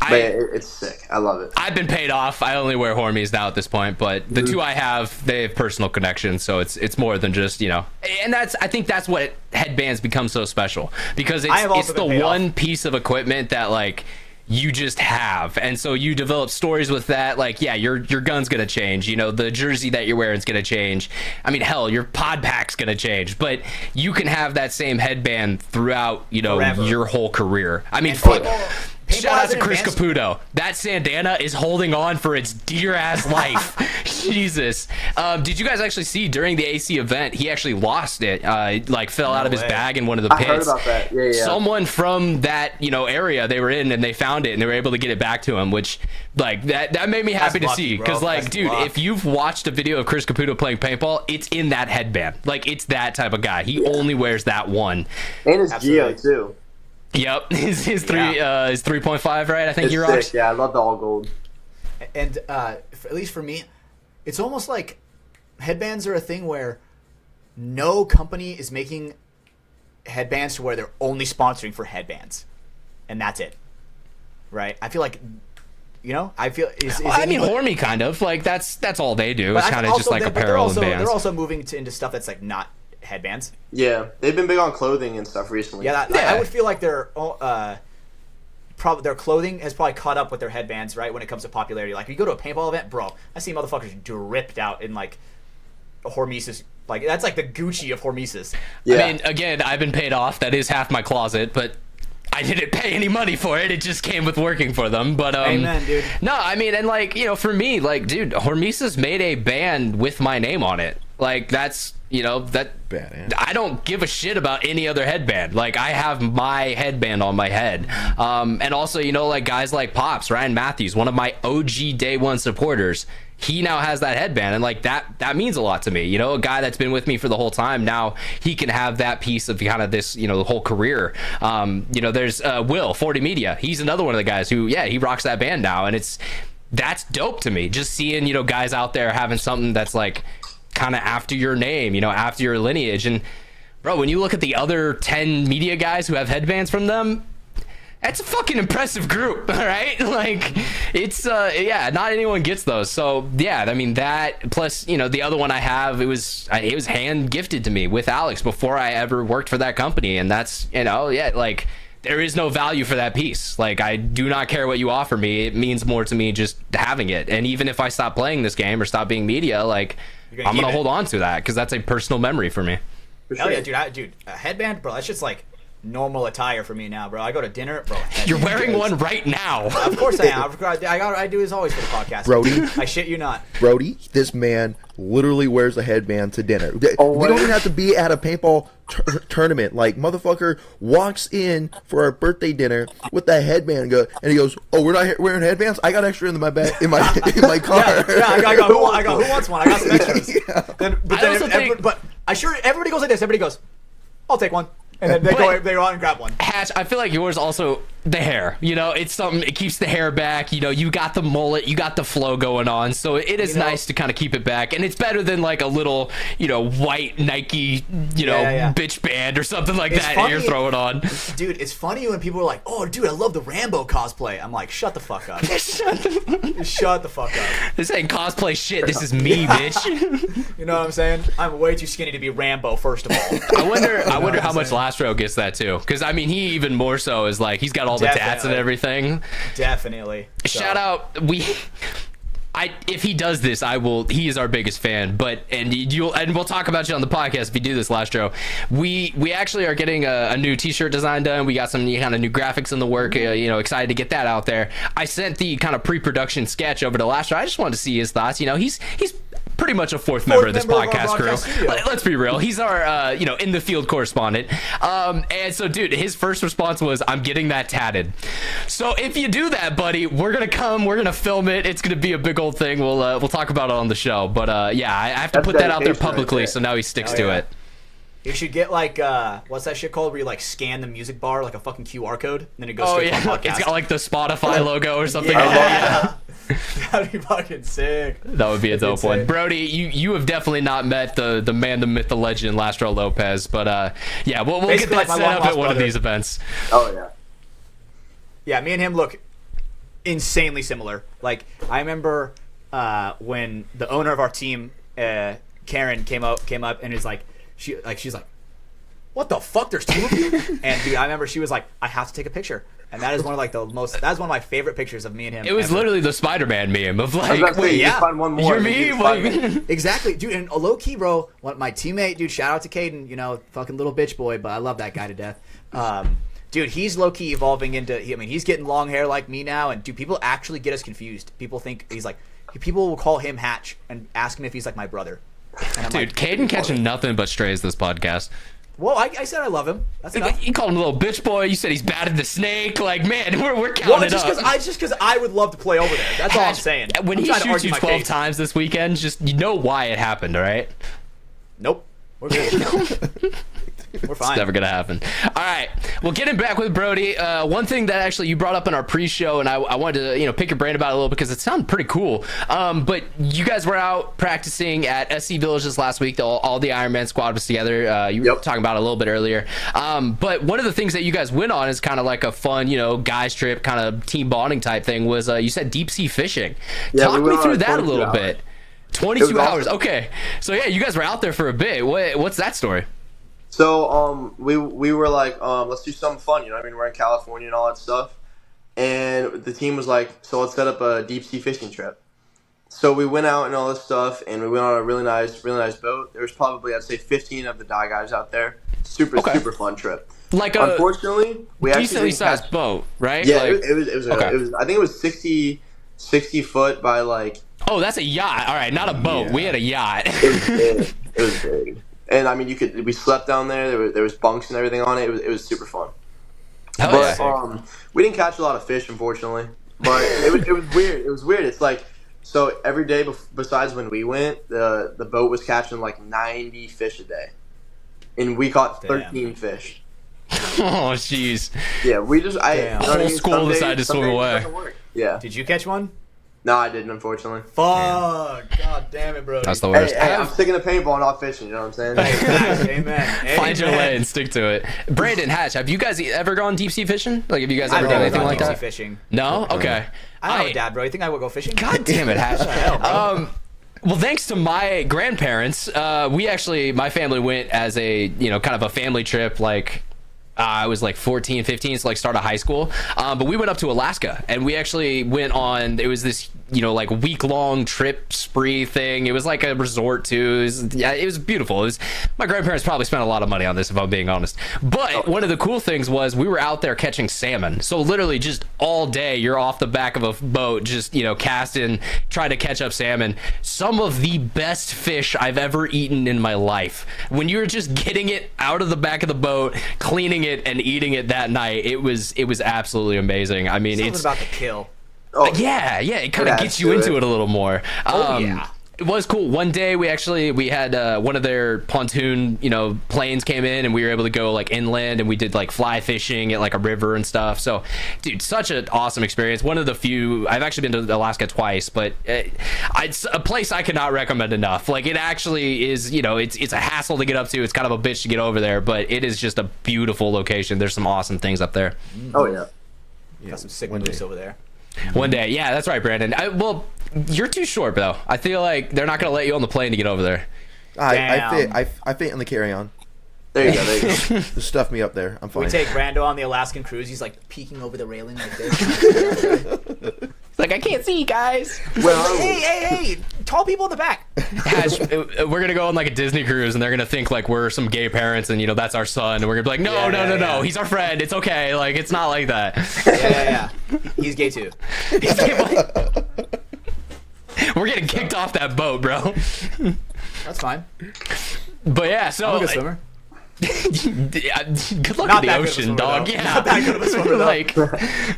[SPEAKER 4] It's sick. I love it.
[SPEAKER 1] I've been paid off. I only wear Hormies now at this point, but the two I have, they have personal connections, so it's more than just, and I think that's what headbands become so special, because it's the one piece of equipment that like you just have, and so you develop stories with that. Like, yeah, your gun's gonna change, the jersey that you're wearing is gonna change. I mean, hell, your pod pack's gonna change, but you can have that same headband throughout forever. Your whole career. I mean, shout out to Chris Caputo. That Sandana is holding on for its dear ass life. Jesus. Did you guys actually see during the AC event, he actually lost it, fell out of his bag in one of the pits.
[SPEAKER 4] I heard about that. Yeah.
[SPEAKER 1] Someone from that, area they were in, and they found it and they were able to get it back to him, which that made me happy to see. Because dude, if you've watched a video of Chris Caputo playing paintball, it's in that headband. Like, it's that type of guy. He only wears that one.
[SPEAKER 4] And his Geo too.
[SPEAKER 1] Yep, his 3.5, right? I think
[SPEAKER 4] it's
[SPEAKER 1] he rocks.
[SPEAKER 4] Sick. Yeah, I love the all gold.
[SPEAKER 3] And at least for me, it's almost like headbands are a thing where no company is making headbands to where they're only sponsoring for headbands, and that's it, right? I feel like,
[SPEAKER 1] Hormy kind of like that's all they do. It's kind of just like apparel and bands.
[SPEAKER 3] They're also moving into stuff that's like not headbands.
[SPEAKER 4] Yeah, they've been big on clothing and stuff recently.
[SPEAKER 3] Yeah, I would feel like their clothing has probably caught up with their headbands, right? When it comes to popularity, like if you go to a paintball event, bro, I see motherfuckers dripped out in like a Hormesis. Like, that's like the Gucci of Hormesis.
[SPEAKER 1] Yeah. I mean, again, I've been paid off. That is half my closet, but I didn't pay any money for it. It just came with working for them. But
[SPEAKER 3] amen, dude.
[SPEAKER 1] No, I mean, and for me, dude, Hormesis made a band with my name on it. Like, that's that badass. I don't give a shit about any other headband. Like, I have my headband on my head. And also, guys like Pops, Ryan Matthews, one of my OG day one supporters, he now has that headband, and that means a lot to me. A guy that's been with me for the whole time, now he can have that piece of kind of this, the whole career. There's Will 40 Media. He's another one of the guys who, he rocks that band now, and that's dope to me. Just seeing, guys out there having something that's like kind of after your name, after your lineage. And bro, when you look at the other 10 media guys who have headbands from them, that's a fucking impressive group, all right? Like, it's not anyone gets those. So yeah, I mean, that plus the other one I have, it was hand gifted to me with Alex before I ever worked for that company, and that's there is no value for that piece. Like, I do not care what you offer me. It means more to me just having it. And even if I stop playing this game or stop being media, like, I'm gonna hold on to that because that's a personal memory for me.
[SPEAKER 3] Hell yeah, dude, a headband, bro. That's just like normal attire for me now, bro. I go to dinner, bro.
[SPEAKER 1] You're wearing one right now.
[SPEAKER 3] Of course I am. I do as always for the podcast.
[SPEAKER 2] Brody.
[SPEAKER 3] I shit you not.
[SPEAKER 2] Brody, this man literally wears a headband to dinner. We don't even have to be at a paintball tournament. Like, motherfucker walks in for our birthday dinner with that headband, and he goes, "Oh, we're not wearing headbands. I got extra in my bag in my car."
[SPEAKER 3] I got who wants one? I got some extras. But everybody goes like this. Everybody goes, "I'll take one." And then they go out and grab one.
[SPEAKER 1] Hatch, I feel like yours also, the hair. You know, it's something, it keeps the hair back. You know, you got the mullet, you got the flow going on. So it is nice to kind of keep it back. And it's better than like a little, white Nike, bitch band or something like that that you're throwing on.
[SPEAKER 3] Dude, it's funny when people are like, "Oh, dude, I love the Rambo cosplay." I'm like, shut the fuck up. Shut the fuck up.
[SPEAKER 1] This ain't cosplay shit. This is me, bitch.
[SPEAKER 3] You know what I'm saying? I'm way too skinny to be Rambo, first of all.
[SPEAKER 1] I wonder how much Lastro gets that too. Because, I mean, he even more so is like, he's got all the tats and everything.
[SPEAKER 3] Definitely.
[SPEAKER 1] Shout out. If he does this, he is our biggest fan. And we'll talk about you on the podcast if you do this, Lastro. We actually are getting a new t-shirt design done. We got some kind of new graphics in the work. Excited to get that out there. I sent the kind of pre-production sketch over to Lastro. I just wanted to see his thoughts. He's pretty much a fourth member of this podcast crew. Let's be real. He's our, in the field correspondent. And so, dude, his first response was, "I'm getting that tatted." So if you do that, buddy, we're going to film it. It's going to be a big old thing. We'll talk about it on the show. But I have to put that out there publicly. So now he sticks to it.
[SPEAKER 3] You should get like, what's that shit called where you like scan the music bar like a fucking QR code and then it goes straight to the podcast. It's got like the Spotify logo or something.
[SPEAKER 1] Yeah.
[SPEAKER 3] That'd be fucking sick.
[SPEAKER 1] That would be a dope one. Brody, you have definitely not met the man, the myth, the legend, Lastro Lopez. But we'll get that set up at one of these events.
[SPEAKER 4] Oh yeah.
[SPEAKER 3] Yeah, me and him look insanely similar. Like, I remember when the owner of our team, Karen, came up and is like, she's like, "What the fuck? There's two of you?" And dude, I remember she was like, "I have to take a picture." And that is one of that's one of my favorite pictures of me and him.
[SPEAKER 1] It was literally the Spider-Man meme of like,
[SPEAKER 4] wait, find one more.
[SPEAKER 1] You're me?
[SPEAKER 3] Exactly, dude. And low key, bro, my teammate, dude, shout out to Caden, fucking little bitch boy, but I love that guy to death. Dude, he's low key evolving into. He's getting long hair like me now, and dude, people actually get us confused. People think he's like. People will call him Hatch and ask him if he's like my brother. And I'm
[SPEAKER 1] dude, Caden catching nothing but strays this podcast.
[SPEAKER 3] Well, I said I love him. That's enough.
[SPEAKER 1] You called him a little bitch boy. You said he's batted the snake. Like, man, we're counting
[SPEAKER 3] it's just because I would love to play over there. That's all I'm saying.
[SPEAKER 1] When he shoots you 12 times this weekend, just why it happened, all right?
[SPEAKER 3] Nope. We're good. We're fine.
[SPEAKER 1] It's never gonna happen. All right. Well, getting back with Brody, one thing that actually you brought up in our pre-show, and I wanted to pick your brain about it a little because it sounded pretty cool. But you guys were out practicing at SC Villages last week. All the Iron Man squad was together. You were talking about it a little bit earlier. But one of the things that you guys went on is kind of like a fun, guys trip, kind of team bonding type thing. Was you said deep sea fishing? Talk me through that a little bit. 22 hours. Awesome. Okay. So yeah, you guys were out there for a bit. What's that story?
[SPEAKER 4] So we were like, let's do something fun, we're in California and all that stuff. And the team was like, so let's set up a deep sea fishing trip. So we went out and all this stuff, and we went on a really nice boat. There was probably, I'd say, 15 of the die guys out there. Super fun trip.
[SPEAKER 1] Like
[SPEAKER 4] unfortunately, we
[SPEAKER 1] decently sized boat, right?
[SPEAKER 4] Yeah, it was I think it was 60 foot by like.
[SPEAKER 1] Oh, that's a yacht. All right, not a boat. Yeah. We had a yacht.
[SPEAKER 4] It was big. And I mean, we slept down there. There was bunks and everything on it. It was super fun. We didn't catch a lot of fish, unfortunately. But it was weird. It was weird. It's like, so every day besides when we went, the boat was catching like 90 fish a day, and we caught 13 fish.
[SPEAKER 1] Oh, jeez.
[SPEAKER 4] Yeah, we just
[SPEAKER 1] the whole school decided to swim away.
[SPEAKER 4] Yeah.
[SPEAKER 3] Did you catch one?
[SPEAKER 4] No, I didn't, unfortunately.
[SPEAKER 3] Fuck. God damn it, bro.
[SPEAKER 1] That's the worst.
[SPEAKER 4] Hey, I'm sticking to paintball, not fishing, you know what I'm saying?
[SPEAKER 3] Amen.
[SPEAKER 1] Find your lane, stick to it. Brandon, Hatch, have you guys ever gone deep sea fishing? Like, have you guys ever done anything like that?
[SPEAKER 3] Deep sea fishing.
[SPEAKER 1] No? Okay.
[SPEAKER 3] I don't have a dad, bro. You think I would go fishing?
[SPEAKER 1] God damn it, Hatch. Well, thanks to my grandparents, my family went as a, kind of a family trip, like, I was like 14, 15, so like start of high school. But we went up to Alaska, and we actually went on, it was this, like week-long trip spree thing. It was like a resort too. It was beautiful. My grandparents probably spent a lot of money on this, if I'm being honest. But one of the cool things was we were out there catching salmon. So literally just all day, you're off the back of a boat, just, casting, trying to catch up salmon. Some of the best fish I've ever eaten in my life. When you're just getting it out of the back of the boat, cleaning it, and eating it that night, it was absolutely amazing. I mean,
[SPEAKER 3] Something about the kill.
[SPEAKER 1] Yeah, it kind of gets you into it a little more.
[SPEAKER 3] Yeah.
[SPEAKER 1] It was cool. One day we had one of their pontoon, planes came in, and we were able to go like inland, and we did like fly fishing at like a river and stuff. So, dude, such an awesome experience. One of the few. I've actually been to Alaska twice, but it's a place I cannot recommend enough. Like, it actually is. It's a hassle to get up to. It's kind of a bitch to get over there, but it is just a beautiful location. There's some awesome things up there.
[SPEAKER 4] Oh yeah.
[SPEAKER 3] Got some sick moose over there.
[SPEAKER 1] One day, yeah, that's right, Brandon. Well, you're too short, though. I feel like they're not gonna let you on the plane to get over there.
[SPEAKER 2] I fit in the carry-on.
[SPEAKER 4] There you go.
[SPEAKER 2] Just stuff me up there. I'm fine.
[SPEAKER 3] We take Brando on the Alaskan cruise. He's like peeking over the railing like this.
[SPEAKER 1] It's like, I can't see, guys.
[SPEAKER 4] Well,
[SPEAKER 3] Hey! Tall people in the back.
[SPEAKER 1] We're gonna go on like a Disney cruise, and they're gonna think like we're some gay parents, and that's our son, and we're gonna be like, no, he's our friend. It's okay. Like, it's not like that.
[SPEAKER 3] Yeah. He's gay too.
[SPEAKER 1] We're getting kicked off that boat, bro.
[SPEAKER 3] That's fine.
[SPEAKER 1] But yeah, so
[SPEAKER 3] I'm a good swimmer.
[SPEAKER 1] good luck
[SPEAKER 3] Not
[SPEAKER 1] in the
[SPEAKER 3] that good of a
[SPEAKER 1] ocean,
[SPEAKER 3] swimmer,
[SPEAKER 1] dog.
[SPEAKER 3] though.
[SPEAKER 1] Yeah,
[SPEAKER 3] Not that good of a swimmer, though.
[SPEAKER 1] Like,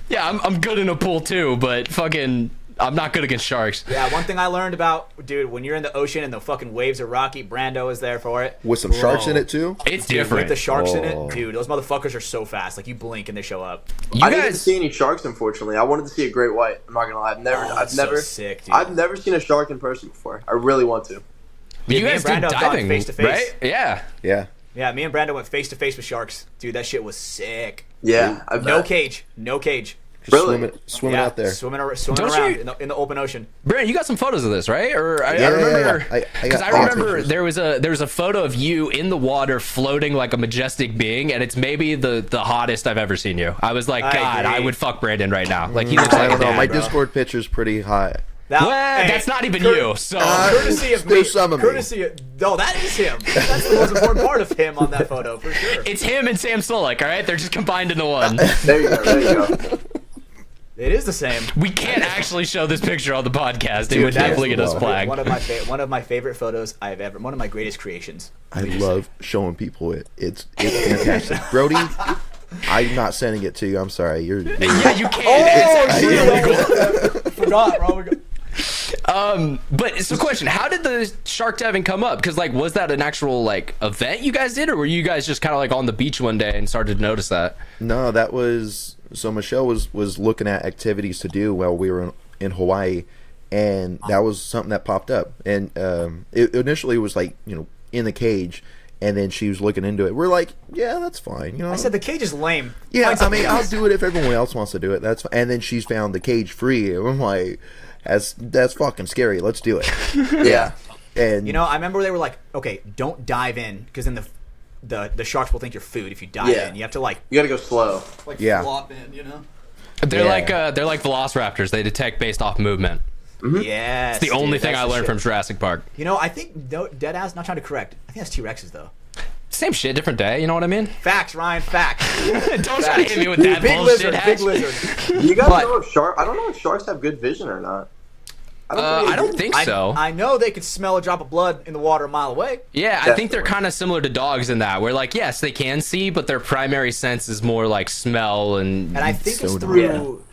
[SPEAKER 1] yeah, I'm good in a pool too, but fucking, I'm not good against sharks.
[SPEAKER 3] Yeah, one thing I learned about, dude, when you're in the ocean and the fucking waves are rocky, Brando is there for it.
[SPEAKER 2] With some sharks in it too.
[SPEAKER 1] It's
[SPEAKER 3] Dude,
[SPEAKER 1] different.
[SPEAKER 3] with the sharks in it, dude, those motherfuckers are so fast. Like, you blink and they show up.
[SPEAKER 4] I didn't see any sharks, unfortunately. I wanted to see a great white. I'm not gonna lie. I've never
[SPEAKER 3] sick, dude.
[SPEAKER 4] I've never seen a shark in person before. I really want to.
[SPEAKER 1] You guys did diving,
[SPEAKER 3] face to face,
[SPEAKER 1] right? Yeah.
[SPEAKER 3] Yeah, me and Brando went face to face with sharks. Dude, that shit was sick.
[SPEAKER 4] Yeah,
[SPEAKER 3] No cage.
[SPEAKER 2] Just
[SPEAKER 4] Really?
[SPEAKER 2] swimming out there.
[SPEAKER 3] Swimming
[SPEAKER 1] Don't
[SPEAKER 3] around
[SPEAKER 1] you-
[SPEAKER 3] in the open ocean.
[SPEAKER 1] Brandon, you got some photos of this, right? Or I
[SPEAKER 2] Yeah,
[SPEAKER 1] remember
[SPEAKER 2] yeah. I got
[SPEAKER 1] I
[SPEAKER 2] all
[SPEAKER 1] remember
[SPEAKER 2] pictures.
[SPEAKER 1] there was a photo of you in the water floating like a majestic being, and it's maybe the hottest I've ever seen you. I was like,
[SPEAKER 3] I
[SPEAKER 1] God,
[SPEAKER 3] agree.
[SPEAKER 1] I would fuck Brandon right now. Like, he looks
[SPEAKER 2] I
[SPEAKER 1] like a
[SPEAKER 2] don't know.
[SPEAKER 1] dad,
[SPEAKER 2] My
[SPEAKER 1] bro.
[SPEAKER 2] Discord picture's pretty hot.
[SPEAKER 1] Well, that's not even you. So
[SPEAKER 3] Courtesy of me.
[SPEAKER 2] There's some of me.
[SPEAKER 3] No, that is him. That's the most important part of him on that photo, for sure.
[SPEAKER 1] it's him and Sam Sulek, all right? They're just combined into one.
[SPEAKER 4] There you go.
[SPEAKER 3] It is the same.
[SPEAKER 1] We can't actually show this picture on the podcast. It
[SPEAKER 2] Dude,
[SPEAKER 1] would
[SPEAKER 2] that
[SPEAKER 1] definitely
[SPEAKER 2] is
[SPEAKER 1] get us
[SPEAKER 2] low.
[SPEAKER 1] flagged.
[SPEAKER 3] One of my favorite photos I've ever. One of my greatest creations.
[SPEAKER 2] I love showing people it. It's fantastic. Brody, I'm not sending it to you. I'm sorry.
[SPEAKER 1] Yeah, you can. It's actually illegal.
[SPEAKER 3] Forgot, bro.
[SPEAKER 1] But it's a question. How did the shark diving come up? Because was that an actual event you guys did, or were you guys just kind of on the beach one day and started to notice that?
[SPEAKER 2] No, that was Michelle was looking at activities to do while we were in Hawaii, and that was something that popped up. And it initially was in the cage, and then she was looking into it. We're like, yeah, that's fine.
[SPEAKER 3] I said the cage is lame.
[SPEAKER 2] Yeah,
[SPEAKER 3] Find
[SPEAKER 2] I
[SPEAKER 3] something
[SPEAKER 2] mean,
[SPEAKER 3] else.
[SPEAKER 2] I'll do it if everyone else wants to do it. That's fine. And then she's found the cage free, and I'm like, that's fucking scary. Let's do it.
[SPEAKER 4] Yeah.
[SPEAKER 2] And
[SPEAKER 3] I remember they were like, okay, don't dive in, because then the sharks will think you're food if you dive in. You have to
[SPEAKER 4] You gotta go slow.
[SPEAKER 2] Yeah.
[SPEAKER 3] flop in,
[SPEAKER 1] They're
[SPEAKER 2] Yeah.
[SPEAKER 1] they're like velociraptors. They detect based off movement.
[SPEAKER 3] Yes.
[SPEAKER 1] It's the only thing I
[SPEAKER 3] that's the
[SPEAKER 1] learned
[SPEAKER 3] shit.
[SPEAKER 1] from Jurassic Park.
[SPEAKER 3] I think deadass. Not trying to correct. I think that's T-Rexes though.
[SPEAKER 1] Same shit, different day. You know what I mean?
[SPEAKER 3] Facts, Ryan. Facts.
[SPEAKER 1] Don't try to hit me with that
[SPEAKER 3] Big
[SPEAKER 1] bullshit.
[SPEAKER 3] lizard.
[SPEAKER 1] Hatch.
[SPEAKER 3] Big lizard.
[SPEAKER 4] You guys
[SPEAKER 1] But-
[SPEAKER 4] know if shark? I don't know if sharks have good vision or not.
[SPEAKER 1] I don't think so.
[SPEAKER 3] I know they could smell a drop of blood in the water a mile away.
[SPEAKER 1] Yeah, I think they're kind of similar to dogs in that, where yes, they can see, but their primary sense is more like smell and.
[SPEAKER 3] And I think it's
[SPEAKER 2] Sonar.
[SPEAKER 3] through,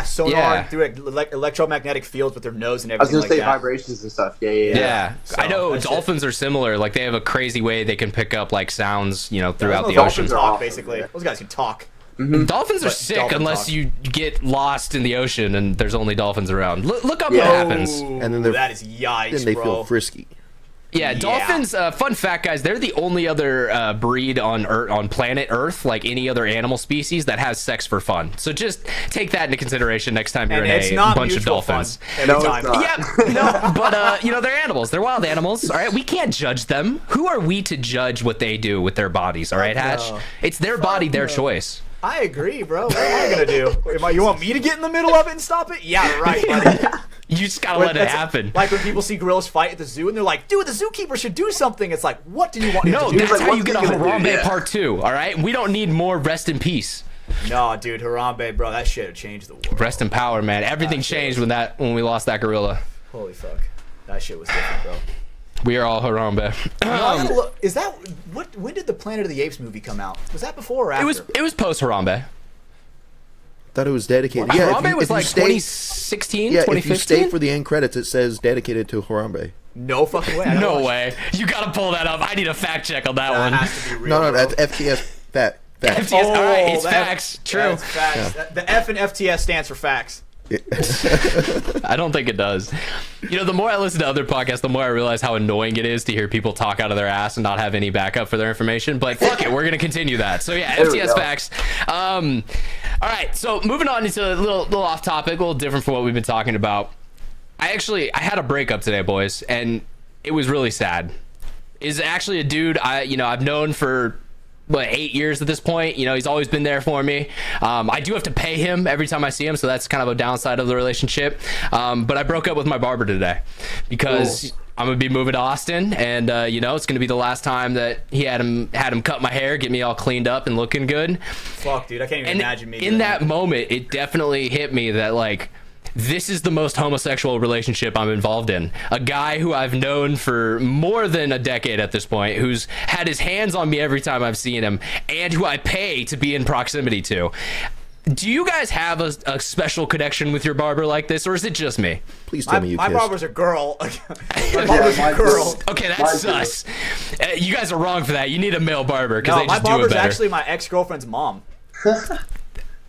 [SPEAKER 3] sonar,
[SPEAKER 1] Yeah.
[SPEAKER 3] and through electromagnetic fields with their nose and
[SPEAKER 4] I was
[SPEAKER 3] everything
[SPEAKER 4] gonna say
[SPEAKER 3] like that.
[SPEAKER 4] vibrations and stuff. Yeah.
[SPEAKER 1] Yeah,
[SPEAKER 3] So,
[SPEAKER 1] I know
[SPEAKER 3] that's
[SPEAKER 1] dolphins are similar. Like, they have a crazy way they can pick up sounds, throughout the
[SPEAKER 3] Those
[SPEAKER 1] ocean.
[SPEAKER 3] dolphins
[SPEAKER 4] are
[SPEAKER 3] talk,
[SPEAKER 4] awesome,
[SPEAKER 3] basically.
[SPEAKER 4] yeah.
[SPEAKER 3] Those guys can talk.
[SPEAKER 1] Dolphins are
[SPEAKER 3] But
[SPEAKER 1] sick
[SPEAKER 3] dolphin
[SPEAKER 1] unless
[SPEAKER 3] talk.
[SPEAKER 1] you get lost in the ocean and there's only dolphins around. Look up
[SPEAKER 4] Yeah.
[SPEAKER 1] what happens.
[SPEAKER 2] And then they're-
[SPEAKER 3] that is yikes,
[SPEAKER 2] then they
[SPEAKER 3] bro.
[SPEAKER 2] feel frisky.
[SPEAKER 1] Yeah, dolphins. Fun fact, guys, they're the only other breed on planet Earth, like any other animal species, that has sex for fun. So just take that into consideration next time you're in a bunch of dolphins.
[SPEAKER 3] Every time.
[SPEAKER 1] Yeah, no, but they're animals. They're wild animals. All right, we can't judge them. Who are we to judge what they do with their bodies? All right, Hatch. It's their body, their choice.
[SPEAKER 3] I agree, bro. What am I gonna do? You want me to get in the middle of it and stop it? Yeah, right, buddy.
[SPEAKER 1] You just gotta let it happen.
[SPEAKER 3] Like when people see gorillas fight at the zoo and they're like, dude, the zookeeper should do something. It's like, what do you want him to do?
[SPEAKER 1] No, that's
[SPEAKER 4] like,
[SPEAKER 1] how you get a
[SPEAKER 4] what's he gonna
[SPEAKER 1] Harambe
[SPEAKER 4] do? Yeah.
[SPEAKER 1] Part 2, all right? We don't need more rest in peace.
[SPEAKER 3] No, dude, Harambe, bro, that shit would change the world.
[SPEAKER 1] Rest in power, man. Everything changed when we lost that gorilla.
[SPEAKER 3] Holy fuck. That shit was different, bro.
[SPEAKER 1] We are all Harambe.
[SPEAKER 3] Is that what? When did the Planet of the Apes movie come out? Was that before or after?
[SPEAKER 1] It was post Harambe.
[SPEAKER 2] Thought it was dedicated.
[SPEAKER 1] Harambe was like 2016, 2015.
[SPEAKER 2] If you stay for the end credits, it says dedicated to Harambe.
[SPEAKER 3] No fucking way.
[SPEAKER 1] No way. You gotta pull that up. I need a fact check on that
[SPEAKER 3] That
[SPEAKER 1] one.
[SPEAKER 3] has to be real.
[SPEAKER 2] No,
[SPEAKER 3] bro.
[SPEAKER 2] that's FTS fact.
[SPEAKER 1] FTS, all right, it's
[SPEAKER 3] the
[SPEAKER 1] facts. True.
[SPEAKER 3] That's facts. The F in FTS stands for facts.
[SPEAKER 1] I don't think it does. You know, the more I listen to other podcasts, the more I realize how annoying it is to hear people talk out of their ass and not have any backup for their information. But fuck it, we're going to continue that. So yeah,
[SPEAKER 4] There we
[SPEAKER 1] FTS
[SPEAKER 4] go.
[SPEAKER 1] facts. All right, so moving on into a little off topic, a little different from what we've been talking about. I had a breakup today, boys, and it was really sad. Is actually a dude I've known for 8 years at this point. You know, he's always been there for me. I do have to pay him every time I see him, so that's kind of a downside of the relationship. But I broke up with my barber today because I'm gonna be moving to Austin, and it's gonna be the last time that he had him cut my hair, get me all cleaned up and looking good.
[SPEAKER 3] Fuck, dude, I can't even imagine me.
[SPEAKER 1] In that moment, it definitely hit me that like, this is the most homosexual relationship I'm involved in. A guy who I've known for more than a decade at this point, who's had his hands on me every time I've seen him, and who I pay to be in proximity to. Do you guys have a special connection with your barber like this, or is it just me?
[SPEAKER 2] Please tell me you
[SPEAKER 3] My
[SPEAKER 2] kissed.
[SPEAKER 3] barber's a girl. My barber's a girl.
[SPEAKER 1] Okay, that's sus. You guys are wrong for that. You need a male barber because
[SPEAKER 3] No,
[SPEAKER 1] they
[SPEAKER 3] my
[SPEAKER 1] just do it
[SPEAKER 3] barber's
[SPEAKER 1] better.
[SPEAKER 3] actually my ex-girlfriend's mom.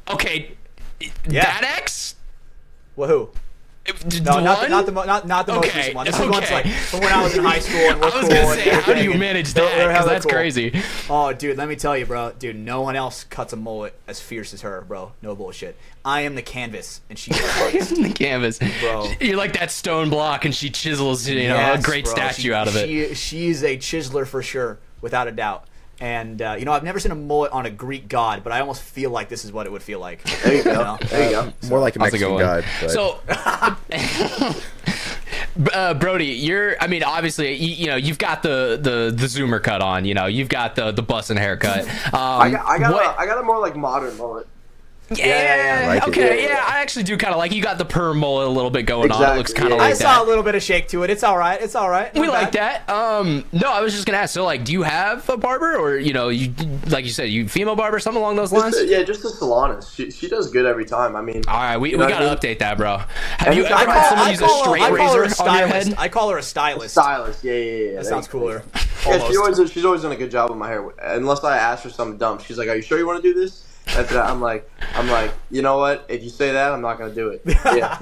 [SPEAKER 1] Okay,
[SPEAKER 3] Yeah.
[SPEAKER 1] that ex?
[SPEAKER 3] Well, who? No, not the most
[SPEAKER 1] Okay,
[SPEAKER 3] recent one. This is one's
[SPEAKER 1] okay.
[SPEAKER 3] like from when I was in high school and we're
[SPEAKER 1] I was
[SPEAKER 3] cool
[SPEAKER 1] gonna
[SPEAKER 3] and
[SPEAKER 1] say, how do
[SPEAKER 3] everything,
[SPEAKER 1] you
[SPEAKER 3] and
[SPEAKER 1] manage
[SPEAKER 3] they're
[SPEAKER 1] that? Because
[SPEAKER 3] hella
[SPEAKER 1] that's
[SPEAKER 3] cool.
[SPEAKER 1] crazy.
[SPEAKER 3] Oh, dude, let me tell you, bro. Dude, no one else cuts a mullet as fierce as her, bro. No bullshit. I am the canvas, and she's the artist.
[SPEAKER 1] The canvas,
[SPEAKER 3] Bro.
[SPEAKER 1] You're like that stone block, and she chisels,
[SPEAKER 3] Yes,
[SPEAKER 1] a great
[SPEAKER 3] bro.
[SPEAKER 1] statue out of it.
[SPEAKER 3] She's a chiseler for sure, without a doubt. And I've never seen a mullet on a Greek god, but I almost feel like this is what it would feel like.
[SPEAKER 4] There you go. There you go.
[SPEAKER 2] More like a
[SPEAKER 1] How's it
[SPEAKER 2] Mexican
[SPEAKER 1] going?
[SPEAKER 2] god. But.
[SPEAKER 1] So, Brody, obviously, you've got the zoomer cut on. You've got the bussin' haircut.
[SPEAKER 4] I got a more like modern mullet.
[SPEAKER 1] Yeah,
[SPEAKER 2] Like it.
[SPEAKER 1] okay,
[SPEAKER 4] Yeah.
[SPEAKER 1] I actually do kind of like. You got the perm mullet a little bit going on. It
[SPEAKER 4] Exactly,
[SPEAKER 1] looks kind of
[SPEAKER 4] yeah.
[SPEAKER 1] like
[SPEAKER 3] I
[SPEAKER 1] that.
[SPEAKER 3] saw a little bit of shake to it. It's all right.
[SPEAKER 1] We
[SPEAKER 3] Not
[SPEAKER 1] like
[SPEAKER 3] bad.
[SPEAKER 1] that. No, I was just gonna ask. So, like, do you have a barber, or you like you said, you female barber, something along those lines?
[SPEAKER 4] Just a salonist. She does good every time. I mean,
[SPEAKER 1] All right, we
[SPEAKER 4] know what
[SPEAKER 1] gotta
[SPEAKER 4] I mean?
[SPEAKER 1] update that, bro. Have you
[SPEAKER 4] Anytime
[SPEAKER 1] ever had someone use a straight
[SPEAKER 3] I call her
[SPEAKER 1] razor
[SPEAKER 3] a
[SPEAKER 1] on your
[SPEAKER 3] stylist.
[SPEAKER 1] head?
[SPEAKER 3] I call her a stylist.
[SPEAKER 4] stylist. Yeah.
[SPEAKER 3] That sounds cooler.
[SPEAKER 4] Yeah,
[SPEAKER 3] Almost.
[SPEAKER 4] she's always done a good job with my hair. Unless I ask her something dumb, she's like, "Are you sure you want to do this?" That's it. I'm like, you know what? If you say that, I'm not gonna do it. Yeah.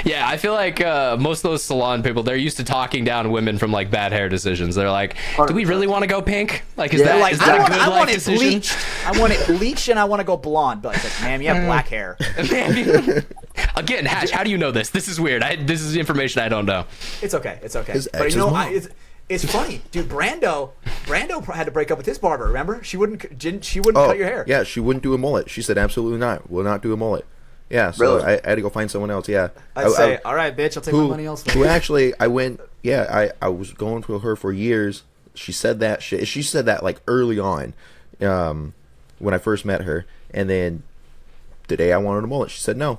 [SPEAKER 1] Yeah, I feel like most of those salon people, they're used to talking down women from like bad hair decisions. They're like, "Do we really want to go pink? Like, is
[SPEAKER 4] Yeah.
[SPEAKER 1] that,
[SPEAKER 3] Like,
[SPEAKER 1] is that a good
[SPEAKER 3] I
[SPEAKER 1] life
[SPEAKER 3] want it
[SPEAKER 1] decision?"
[SPEAKER 3] bleached. I want it bleached, and I want to go blonde. But it's like, ma'am, you have black hair.
[SPEAKER 1] Again, Hatch, how do you know this? This is weird. This is information I don't know.
[SPEAKER 3] It's okay. It's okay.
[SPEAKER 2] His
[SPEAKER 3] But
[SPEAKER 2] ex's mom.
[SPEAKER 3] it's funny, dude. Brando had to break up with his barber. Remember, she wouldn't cut your hair.
[SPEAKER 2] Yeah, she wouldn't do a mullet. She said, absolutely not. Will not do a mullet. Yeah, so
[SPEAKER 4] Really?
[SPEAKER 2] I had to go find someone else. Yeah.
[SPEAKER 3] I'd say, all right, bitch, I'll take my money elsewhere.
[SPEAKER 2] Who actually, I went, I was going with her for years. She said that shit. She said that like early on when I first met her. And then the day I wanted a mullet, she said no.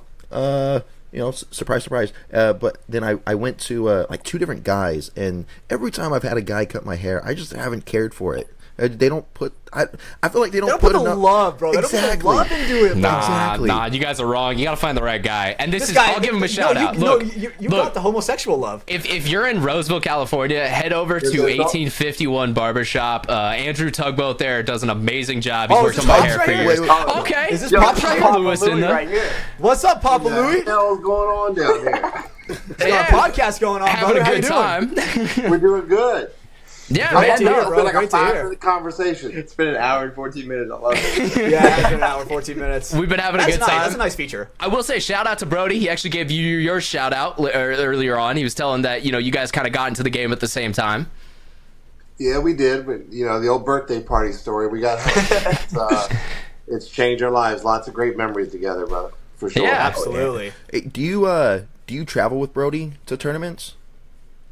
[SPEAKER 2] Surprise. But then I went to like two different guys, and every time I've had a guy cut my hair, I just haven't cared for it. They don't put. I feel like they don't
[SPEAKER 3] put the
[SPEAKER 2] enough
[SPEAKER 3] love, bro. They
[SPEAKER 2] Exactly.
[SPEAKER 3] don't put the love into it. Bro.
[SPEAKER 2] Exactly.
[SPEAKER 1] Nah, you guys are wrong. You gotta find the right guy. And
[SPEAKER 3] This guy,
[SPEAKER 1] I'll give him a shout out.
[SPEAKER 3] No,
[SPEAKER 1] Look,
[SPEAKER 3] you
[SPEAKER 1] look,
[SPEAKER 3] got the homosexual love.
[SPEAKER 1] If you're in Roseville, California, head over to
[SPEAKER 4] Is it-
[SPEAKER 1] 1851 Barbershop. Andrew Tugboat there does an amazing job. He's
[SPEAKER 3] Oh,
[SPEAKER 1] worked
[SPEAKER 3] is
[SPEAKER 1] on my
[SPEAKER 3] this
[SPEAKER 1] hair
[SPEAKER 3] Pops
[SPEAKER 1] for
[SPEAKER 3] right
[SPEAKER 1] years.
[SPEAKER 3] here?
[SPEAKER 1] Okay.
[SPEAKER 3] Is this
[SPEAKER 4] Yo,
[SPEAKER 3] Pops
[SPEAKER 1] Papa
[SPEAKER 3] right here?
[SPEAKER 1] Lewis in there.
[SPEAKER 4] right here.
[SPEAKER 3] What's up, Papa
[SPEAKER 4] What
[SPEAKER 3] Louie?
[SPEAKER 4] the hell's going on down here?
[SPEAKER 3] Got a podcast going on,
[SPEAKER 1] having
[SPEAKER 3] brother.
[SPEAKER 1] a
[SPEAKER 3] How you
[SPEAKER 1] good
[SPEAKER 3] doing?
[SPEAKER 1] time.
[SPEAKER 5] We're doing good.
[SPEAKER 1] Yeah,
[SPEAKER 3] Great
[SPEAKER 1] man.
[SPEAKER 3] to hear,
[SPEAKER 5] It's
[SPEAKER 3] bro.
[SPEAKER 5] been like
[SPEAKER 3] Great
[SPEAKER 5] a
[SPEAKER 3] to hear.
[SPEAKER 5] 5-minute conversation.
[SPEAKER 4] It's been an hour and 14 minutes. I love it.
[SPEAKER 3] Yeah, it's been an hour, 14 minutes.
[SPEAKER 1] We've been having a
[SPEAKER 3] That's
[SPEAKER 1] good
[SPEAKER 3] nice.
[SPEAKER 1] time.
[SPEAKER 3] That's a nice feature.
[SPEAKER 1] I will say shout out to Brody. He actually gave you your shout out earlier on. He was telling that you guys kind of got into the game at the same time.
[SPEAKER 5] Yeah, we did. But, the old birthday party story. We got it's changed our lives. Lots of great memories together, brother. For sure.
[SPEAKER 1] Yeah,
[SPEAKER 3] Absolutely.
[SPEAKER 2] Hey, do you travel with Brody to tournaments?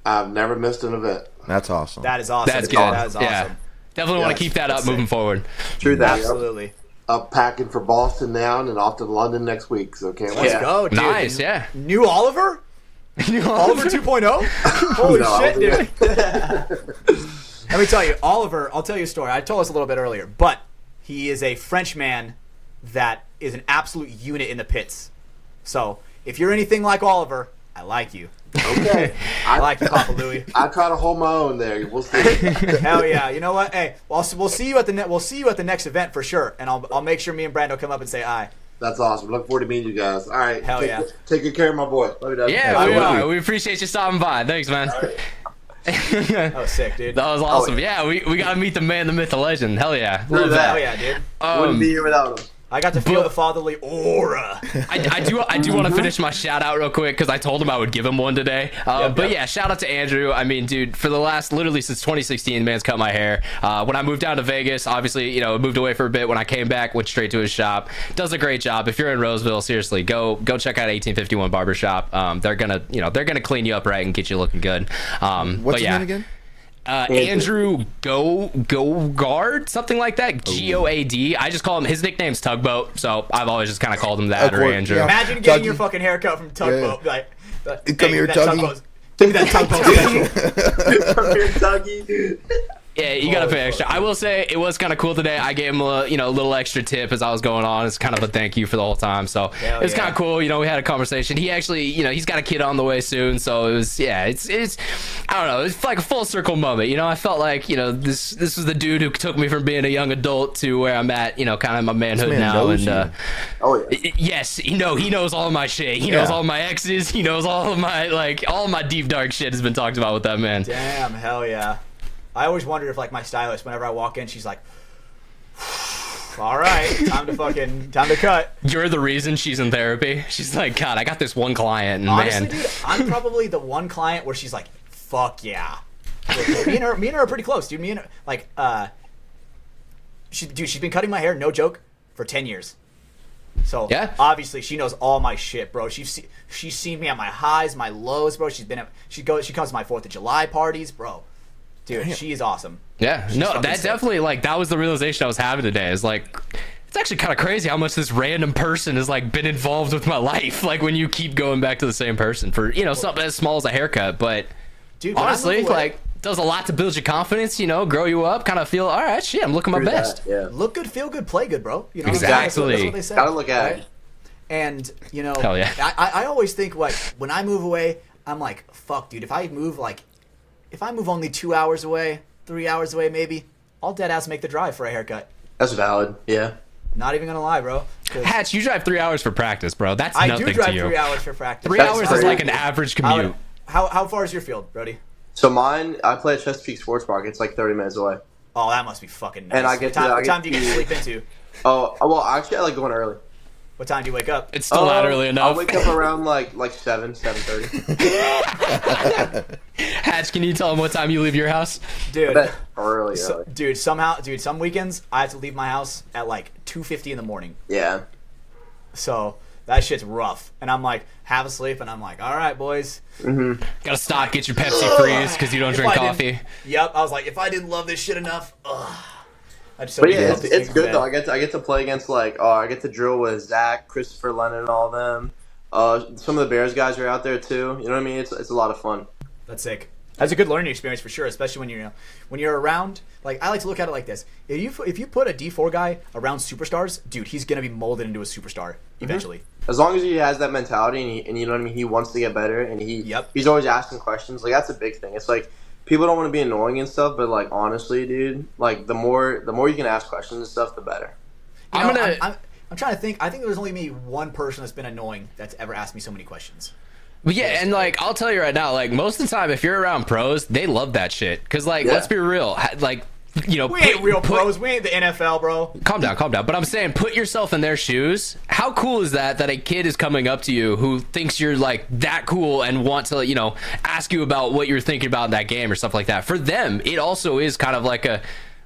[SPEAKER 5] I've never missed an event.
[SPEAKER 2] That's awesome.
[SPEAKER 3] That is awesome.
[SPEAKER 1] That's good.
[SPEAKER 3] That is awesome.
[SPEAKER 1] Yeah. Definitely want
[SPEAKER 5] Yes,
[SPEAKER 1] to keep that up
[SPEAKER 3] that's
[SPEAKER 1] moving
[SPEAKER 3] sick.
[SPEAKER 1] forward.
[SPEAKER 4] True that.
[SPEAKER 3] Absolutely.
[SPEAKER 5] Up packing for Boston now and off to London next week. So can't wait.
[SPEAKER 3] Let's go, dude.
[SPEAKER 1] Nice, yeah.
[SPEAKER 3] New Oliver? Oliver 2.0? Holy
[SPEAKER 5] No,
[SPEAKER 3] shit, dude. Let me tell you, Oliver, I'll tell you a story. I told us a little bit earlier, but he is a French man that is an absolute unit in the pits. So, if you're anything like Oliver, I like you.
[SPEAKER 5] Okay.
[SPEAKER 3] I like you, Papa Louie.
[SPEAKER 5] I try to hold my own there. We'll see.
[SPEAKER 3] Hell yeah! You know what? Hey, we'll see you at the next event for sure, and I'll make sure me and Brando come up and say aye.
[SPEAKER 5] That's awesome. Look forward to meeting you guys. All right.
[SPEAKER 3] Hell yeah.
[SPEAKER 5] Take good care of my boy.
[SPEAKER 4] Love you, Dad.
[SPEAKER 1] Yeah, we are. We appreciate you stopping by. Thanks, man.
[SPEAKER 3] That was sick, dude.
[SPEAKER 1] That was awesome. Yeah, we got to meet the man, the myth, the legend. Hell yeah.
[SPEAKER 4] True
[SPEAKER 1] Love
[SPEAKER 4] that.
[SPEAKER 1] that.
[SPEAKER 3] Hell yeah, dude.
[SPEAKER 4] Wouldn't be here without him.
[SPEAKER 3] I got to feel the fatherly aura.
[SPEAKER 1] I do want to finish my shout out real quick because I told him I would give him one today. But yeah, shout out to Andrew. I mean, dude, for the last literally since 2016, man's cut my hair. When I moved down to Vegas, obviously, moved away for a bit. When I came back, went straight to his shop. Does a great job. If you're in Roseville, seriously, go check out 1851 Barbershop. They're gonna clean you up right and get you looking good.
[SPEAKER 2] What's his name again?
[SPEAKER 1] Andrew Guard, something like that. GOAD. I just call him. His nickname's Tugboat, so I've always just kind of called him that,
[SPEAKER 2] Of
[SPEAKER 1] or
[SPEAKER 2] course,
[SPEAKER 1] Andrew.
[SPEAKER 2] yeah.
[SPEAKER 3] Imagine getting
[SPEAKER 2] Tuggy.
[SPEAKER 3] your fucking haircut from Tugboat. Like,
[SPEAKER 2] Come here,
[SPEAKER 3] that
[SPEAKER 2] Tuggy.
[SPEAKER 3] Tugboat. Give me that Tugboat special.
[SPEAKER 4] Come here, Dougie.
[SPEAKER 1] Yeah, you gotta pay extra. I will say it was kind of cool today. I gave him a little extra tip as I was going on. It's kind of a thank you for the whole time. So it's kind of cool. We had a conversation. He actually, he's got a kid on the way soon. So it was, it's I don't know. It's like a full circle moment. I felt like this was the dude who took me from being a young adult to where I'm at. Kind of my manhood
[SPEAKER 2] man
[SPEAKER 1] now.
[SPEAKER 2] knows
[SPEAKER 1] And
[SPEAKER 5] Oh, yeah.
[SPEAKER 1] yes, he knows all my shit. He knows all my exes. He knows all of my all my deep dark shit has been talked about with that man.
[SPEAKER 3] Damn, hell yeah. I always wondered if, like, my stylist, whenever I walk in, she's like, all right, time to cut.
[SPEAKER 1] You're the reason she's in therapy. She's like, God, I got this one client, and
[SPEAKER 3] Honestly,
[SPEAKER 1] man.
[SPEAKER 3] dude, I'm probably the one client where she's like, fuck yeah. Me and her are pretty close, dude. Me and her, like, she's been cutting my hair, no joke, for 10 years. So
[SPEAKER 1] Yeah.
[SPEAKER 3] obviously she knows all my shit, bro. She's seen me at my highs, my lows, bro. She comes to my 4th of July parties, bro. Dude, she is awesome.
[SPEAKER 1] Yeah,
[SPEAKER 3] She's
[SPEAKER 1] no,
[SPEAKER 3] fucking
[SPEAKER 1] that
[SPEAKER 3] sick.
[SPEAKER 1] definitely, that was the realization I was having today. Is like, it's actually kind of crazy how much this random person has been involved with my life. Like when you keep going back to the same person for something as small as a haircut, but
[SPEAKER 3] Dude, when I
[SPEAKER 1] honestly,
[SPEAKER 3] move away-
[SPEAKER 1] does a lot to build your confidence. Grow you up, kind of feel all right. Shit, I'm looking my
[SPEAKER 4] True
[SPEAKER 1] best.
[SPEAKER 4] that, Yeah.
[SPEAKER 3] look good, feel good, play good, bro. You know
[SPEAKER 1] Exactly.
[SPEAKER 3] That's what they say.
[SPEAKER 4] Gotta look at it.
[SPEAKER 3] And
[SPEAKER 1] Hell yeah.
[SPEAKER 3] I always think when I move away, I'm like, fuck, dude. If I move only 2 hours away, 3 hours away, maybe, I'll dead ass make the drive for a haircut.
[SPEAKER 4] That's valid. Yeah.
[SPEAKER 3] Not even gonna lie, bro. 'Cause
[SPEAKER 1] Hatch, you drive 3 hours for practice, bro. That's
[SPEAKER 3] I
[SPEAKER 1] nothing
[SPEAKER 3] do drive
[SPEAKER 1] to you.
[SPEAKER 3] 3 hours for practice.
[SPEAKER 1] 3
[SPEAKER 4] That's
[SPEAKER 1] hours is
[SPEAKER 4] crazy.
[SPEAKER 1] like an average commute.
[SPEAKER 3] How far is your field, Brody?
[SPEAKER 4] So mine, I play at Chesapeake Sports Park. It's like 30 minutes away.
[SPEAKER 3] Oh, that must be fucking nice.
[SPEAKER 4] And I get
[SPEAKER 3] what
[SPEAKER 4] to-
[SPEAKER 3] time do you get to sleep into?
[SPEAKER 4] Oh, well, actually, I like going early.
[SPEAKER 3] What time do you wake up?
[SPEAKER 1] It's still not early
[SPEAKER 4] I
[SPEAKER 1] enough.
[SPEAKER 4] wake up around like 7:30.
[SPEAKER 1] Hatch, can you tell him what time you leave your house?
[SPEAKER 3] Dude.
[SPEAKER 4] But early.
[SPEAKER 3] Some weekends I have to leave my house at 2:50 in the morning.
[SPEAKER 4] Yeah.
[SPEAKER 3] So that shit's rough. And I'm like, have a sleep, and I'm like, all right, boys.
[SPEAKER 1] Gotta stop, get your Pepsi freeze because you don't
[SPEAKER 3] If
[SPEAKER 1] drink
[SPEAKER 3] I didn't-
[SPEAKER 1] coffee.
[SPEAKER 3] Yep. I was like, if I didn't love this shit enough, I just.
[SPEAKER 4] But yeah, it's good though. I get to play against I get to drill with Zach, Christopher Lennon, and all them. Some of the Bears guys are out there too. You know what I mean? It's a lot of fun.
[SPEAKER 3] That's sick. That's a good learning experience for sure, especially when you're around. I like to look at it like this: if you put a D4 guy around superstars, dude, he's gonna be molded into a superstar eventually.
[SPEAKER 4] As long as he has that mentality and you know what I mean, he wants to get better and he's always asking questions. That's a big thing. It's people don't want to be annoying and stuff, but honestly, dude, the more you can ask questions and stuff, the better.
[SPEAKER 3] I'm trying to think. I think there's only maybe one person that's been annoying that's ever asked me so many questions.
[SPEAKER 1] But yeah, and like I'll tell you right now, like most of the time, if you're around pros, they love that shit. Cause like, let's be real, like
[SPEAKER 3] we ain't real pros. We ain't the NFL, bro.
[SPEAKER 1] Calm down. But I'm saying, put yourself in their shoes. How cool is that a kid is coming up to you who thinks you're like that cool and want to, ask you about what you're thinking about in that game or stuff like that. For them, it also is kind of like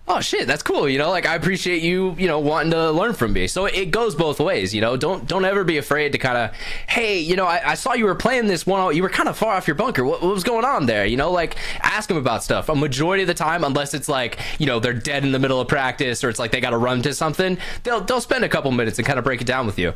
[SPEAKER 1] oh shit, that's cool. Like I appreciate you, wanting to learn from me. So it goes both ways. Don't ever be afraid to kind of, hey, I saw you were playing this one. You were kind of far off your bunker. What was going on there? Like ask them about stuff. A majority of the time, unless it's like, they're dead in the middle of practice or it's like they got to run to something, they'll spend a couple minutes and kind of break it down with you.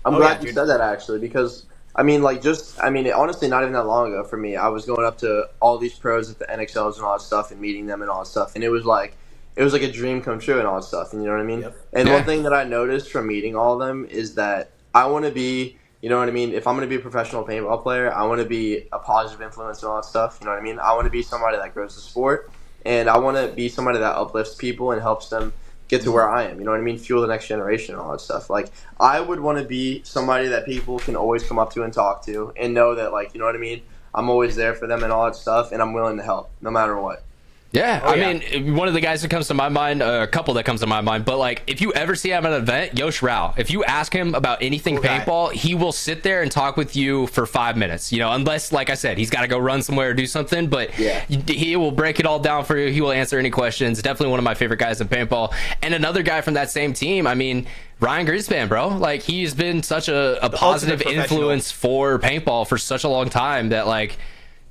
[SPEAKER 4] I'm glad you said that actually, because honestly, not even that long ago for me, I was going up to all these pros at the NXLs and all that stuff and meeting them and all that stuff, and it was like a dream come true and all that stuff, and you know what I mean? Yep. And one thing that I noticed from meeting all of them is that I want to be, you know what I mean? If I'm going to be a professional paintball player, I want to be a positive influence and all that stuff, you know what I mean? I want to be somebody that grows the sport, and I want to be somebody that uplifts people and helps them get to where I am, you know what I mean? Fuel the next generation and all that stuff. Like, I would want to be somebody that people can always come up to and talk to and know that, like, you know what I mean? I'm always there for them and all that stuff, and I'm willing to help no matter what.
[SPEAKER 1] Yeah, I mean, one of the guys that comes to my mind, a couple that comes to my mind, but like if you ever see him at an event, Yosh Rao, if you ask him about anything paintball, he will sit there and talk with you for 5 minutes, unless, like I said, he's got to go run somewhere or do something, but he will break it all down for you. He will answer any questions. Definitely one of my favorite guys in paintball. And another guy from that same team, I mean, Ryan Greenspan, bro, like he's been such a positive influence for paintball for such a long time that like,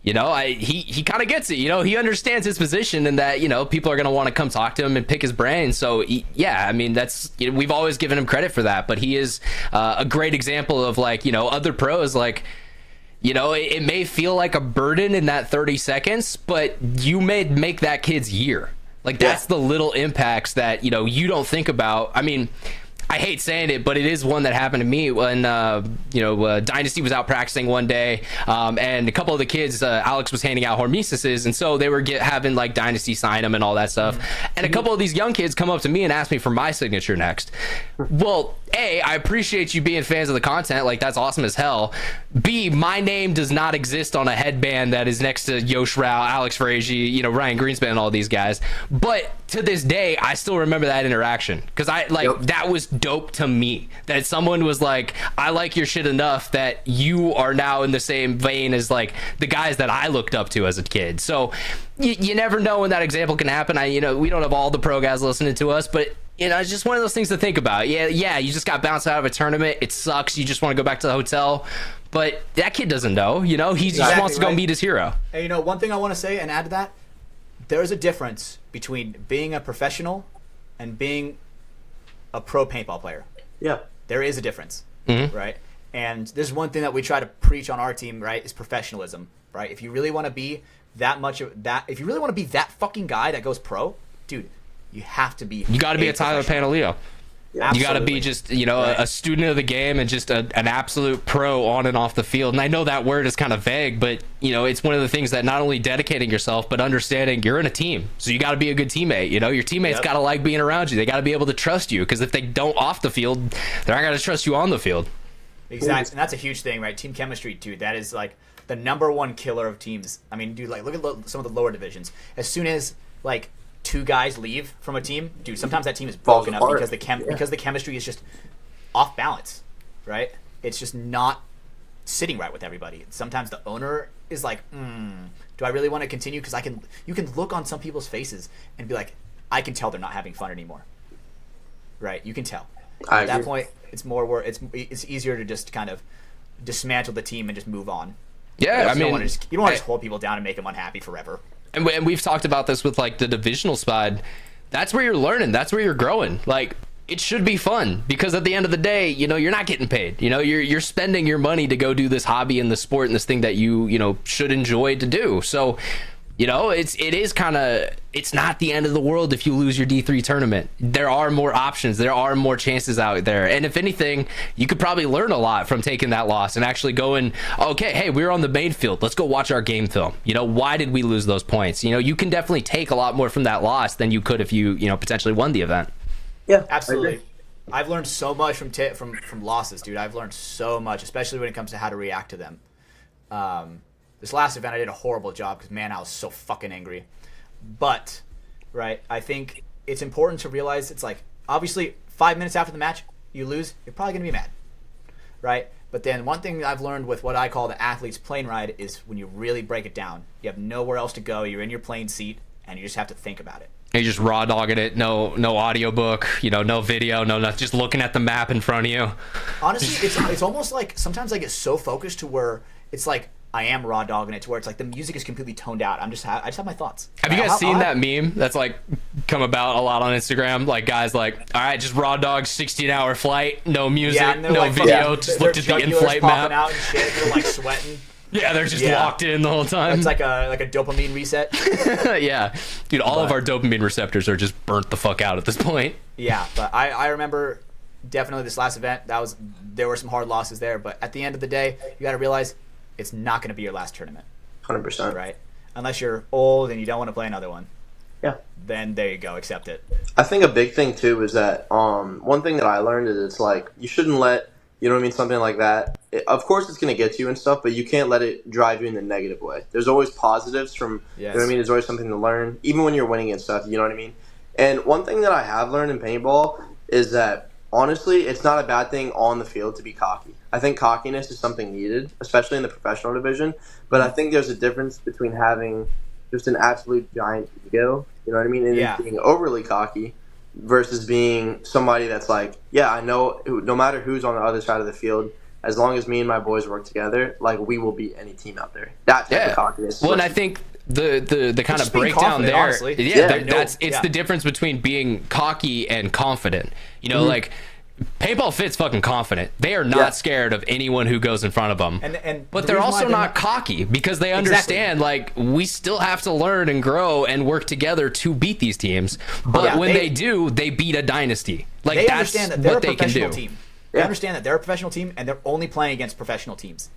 [SPEAKER 1] he kind of gets it. He understands his position and that, people are going to want to come talk to him and pick his brain. So, I mean, that's, we've always given him credit for that. But he is a great example of like, other pros, like, it may feel like a burden in that 30 seconds, but you may make that kid's year. Like, that's the little impacts that, you don't think about. I mean, I hate saying it, but it is one that happened to me when, Dynasty was out practicing one day, and a couple of the kids, Alex was handing out hormesis, and so they were having like Dynasty sign them and all that stuff. And a couple of these young kids come up to me and ask me for my signature next. Well, A, I appreciate you being fans of the content, like that's awesome as hell. B, my name does not exist on a headband that is next to Yosh Rao, Alex Faraji, Ryan Greenspan, and all these guys. But to this day, I still remember that interaction because that was dope to me, that someone was like, I like your shit enough that you are now in the same vein as like the guys that I looked up to as a kid. So you never know when that example can happen. We don't have all the pro guys listening to us, but it's just one of those things to think about. Yeah, you just got bounced out of a tournament. It sucks. You just want to go back to the hotel. But that kid doesn't know. He just wants to go meet his hero.
[SPEAKER 3] And one thing I want to say and add to that, there's a difference between being a professional and being a pro paintball player. Yeah. There is a difference, right? And there's one thing that we try to preach on our team, right, is professionalism, right? If you really want to be if you really want to be that fucking guy that goes pro, dude, you have to be.
[SPEAKER 1] You got to be a Tyler Pantaleo.
[SPEAKER 3] Yeah,
[SPEAKER 1] you got to be just, a student of the game and just an absolute pro on and off the field. And I know that word is kind of vague, but, it's one of the things that not only dedicating yourself, but understanding you're in a team. So you got to be a good teammate. Your teammates got to like being around you. They got to be able to trust you, because if they don't off the field, they're not going to trust you on the field.
[SPEAKER 3] Exactly. And that's a huge thing, right? Team chemistry, dude. That is like the number one killer of teams. I mean, dude, like look at some of the lower divisions. As soon as like 2 guys leave from a team, dude, sometimes that team is broken up because the chemistry is just off balance, right? It's just not sitting right with everybody. Sometimes the owner is like, do I really want to continue? Because you can look on some people's faces and be like, I can tell they're not having fun anymore, right? You can tell. At that point, it's more it's easier to just kind of dismantle the team and just move on.
[SPEAKER 1] Yeah,
[SPEAKER 3] you don't want to just hold people down and make them unhappy forever.
[SPEAKER 1] And we've talked about this with like the divisional side. That's where you're learning. That's where you're growing. Like, it should be fun, because at the end of the day, you're not getting paid. You're spending your money to go do this hobby and the sport and this thing that you should enjoy to do. So, it's not the end of the world if you lose your D3 tournament. There are more options. There are more chances out there. And if anything, you could probably learn a lot from taking that loss and actually going, okay, hey, we're on the main field. Let's go watch our game film. Why did we lose those points? You can definitely take a lot more from that loss than you could if you, potentially won the event.
[SPEAKER 3] Yeah, absolutely. I've learned so much from losses, dude. I've learned so much, especially when it comes to how to react to them. This last event, I did a horrible job because, man, I was so fucking angry. But, right, I think it's important to realize it's like, obviously, 5 minutes after the match, you lose, you're probably going to be mad, right? But then one thing I've learned with what I call the athlete's plane ride is when you really break it down, you have nowhere else to go, you're in your plane seat, and you just have to think about it.
[SPEAKER 1] You just raw dogging it, no audiobook, no video, no nothing, just looking at the map in front of you.
[SPEAKER 3] Honestly, it's almost like sometimes I get so focused to where it's like I am raw dogging it to where it's like the music is completely toned out. I just have my thoughts.
[SPEAKER 1] Have you guys seen that meme that's like come about a lot on Instagram? Like guys like, all right, just raw dog 16-hour flight, no music, no like, video, just looked at the in-flight map.
[SPEAKER 3] Out and shit, they're like sweating.
[SPEAKER 1] Yeah, they're just locked in the whole time.
[SPEAKER 3] It's like a dopamine reset.
[SPEAKER 1] Yeah, dude, all of our dopamine receptors are just burnt the fuck out at this point.
[SPEAKER 3] Yeah, but I remember definitely this last event. There were some hard losses there, but at the end of the day, you got to realize it's not going to be your last tournament.
[SPEAKER 4] 100%.
[SPEAKER 3] Right? Unless you're old and you don't want to play another one.
[SPEAKER 4] Yeah.
[SPEAKER 3] Then there you go, accept it.
[SPEAKER 4] I think a big thing too is that one thing that I learned is it's like you shouldn't let, you know what I mean, something like that. Of course it's going to get you and stuff, but you can't let it drive you in the negative way. There's always positives from, you know what I mean, there's always something to learn, even when you're winning and stuff, you know what I mean? And one thing that I have learned in paintball is that, honestly, it's not a bad thing on the field to be cocky. I think cockiness is something needed, especially in the professional division, but I think there's a difference between having just an absolute giant ego, you know what I mean, and being overly cocky versus being somebody that's like, yeah, I know no matter who's on the other side of the field, as long as me and my boys work together, like we will beat any team out there. That type of cockiness.
[SPEAKER 1] Well, and I think the kind of breakdown there,
[SPEAKER 3] honestly.
[SPEAKER 1] It's the difference between being cocky and confident. You know, like paintball fit's fucking confident. They are not scared of anyone who goes in front of them. But they're also not cocky because they understand like we still have to learn and grow and work together to beat these teams. But when they do, they beat a dynasty. Like
[SPEAKER 3] they
[SPEAKER 1] that's
[SPEAKER 3] understand that they're
[SPEAKER 1] what
[SPEAKER 3] a
[SPEAKER 1] they can
[SPEAKER 3] professional
[SPEAKER 1] do.
[SPEAKER 3] team. They understand that they're a professional team and they're only playing against professional teams.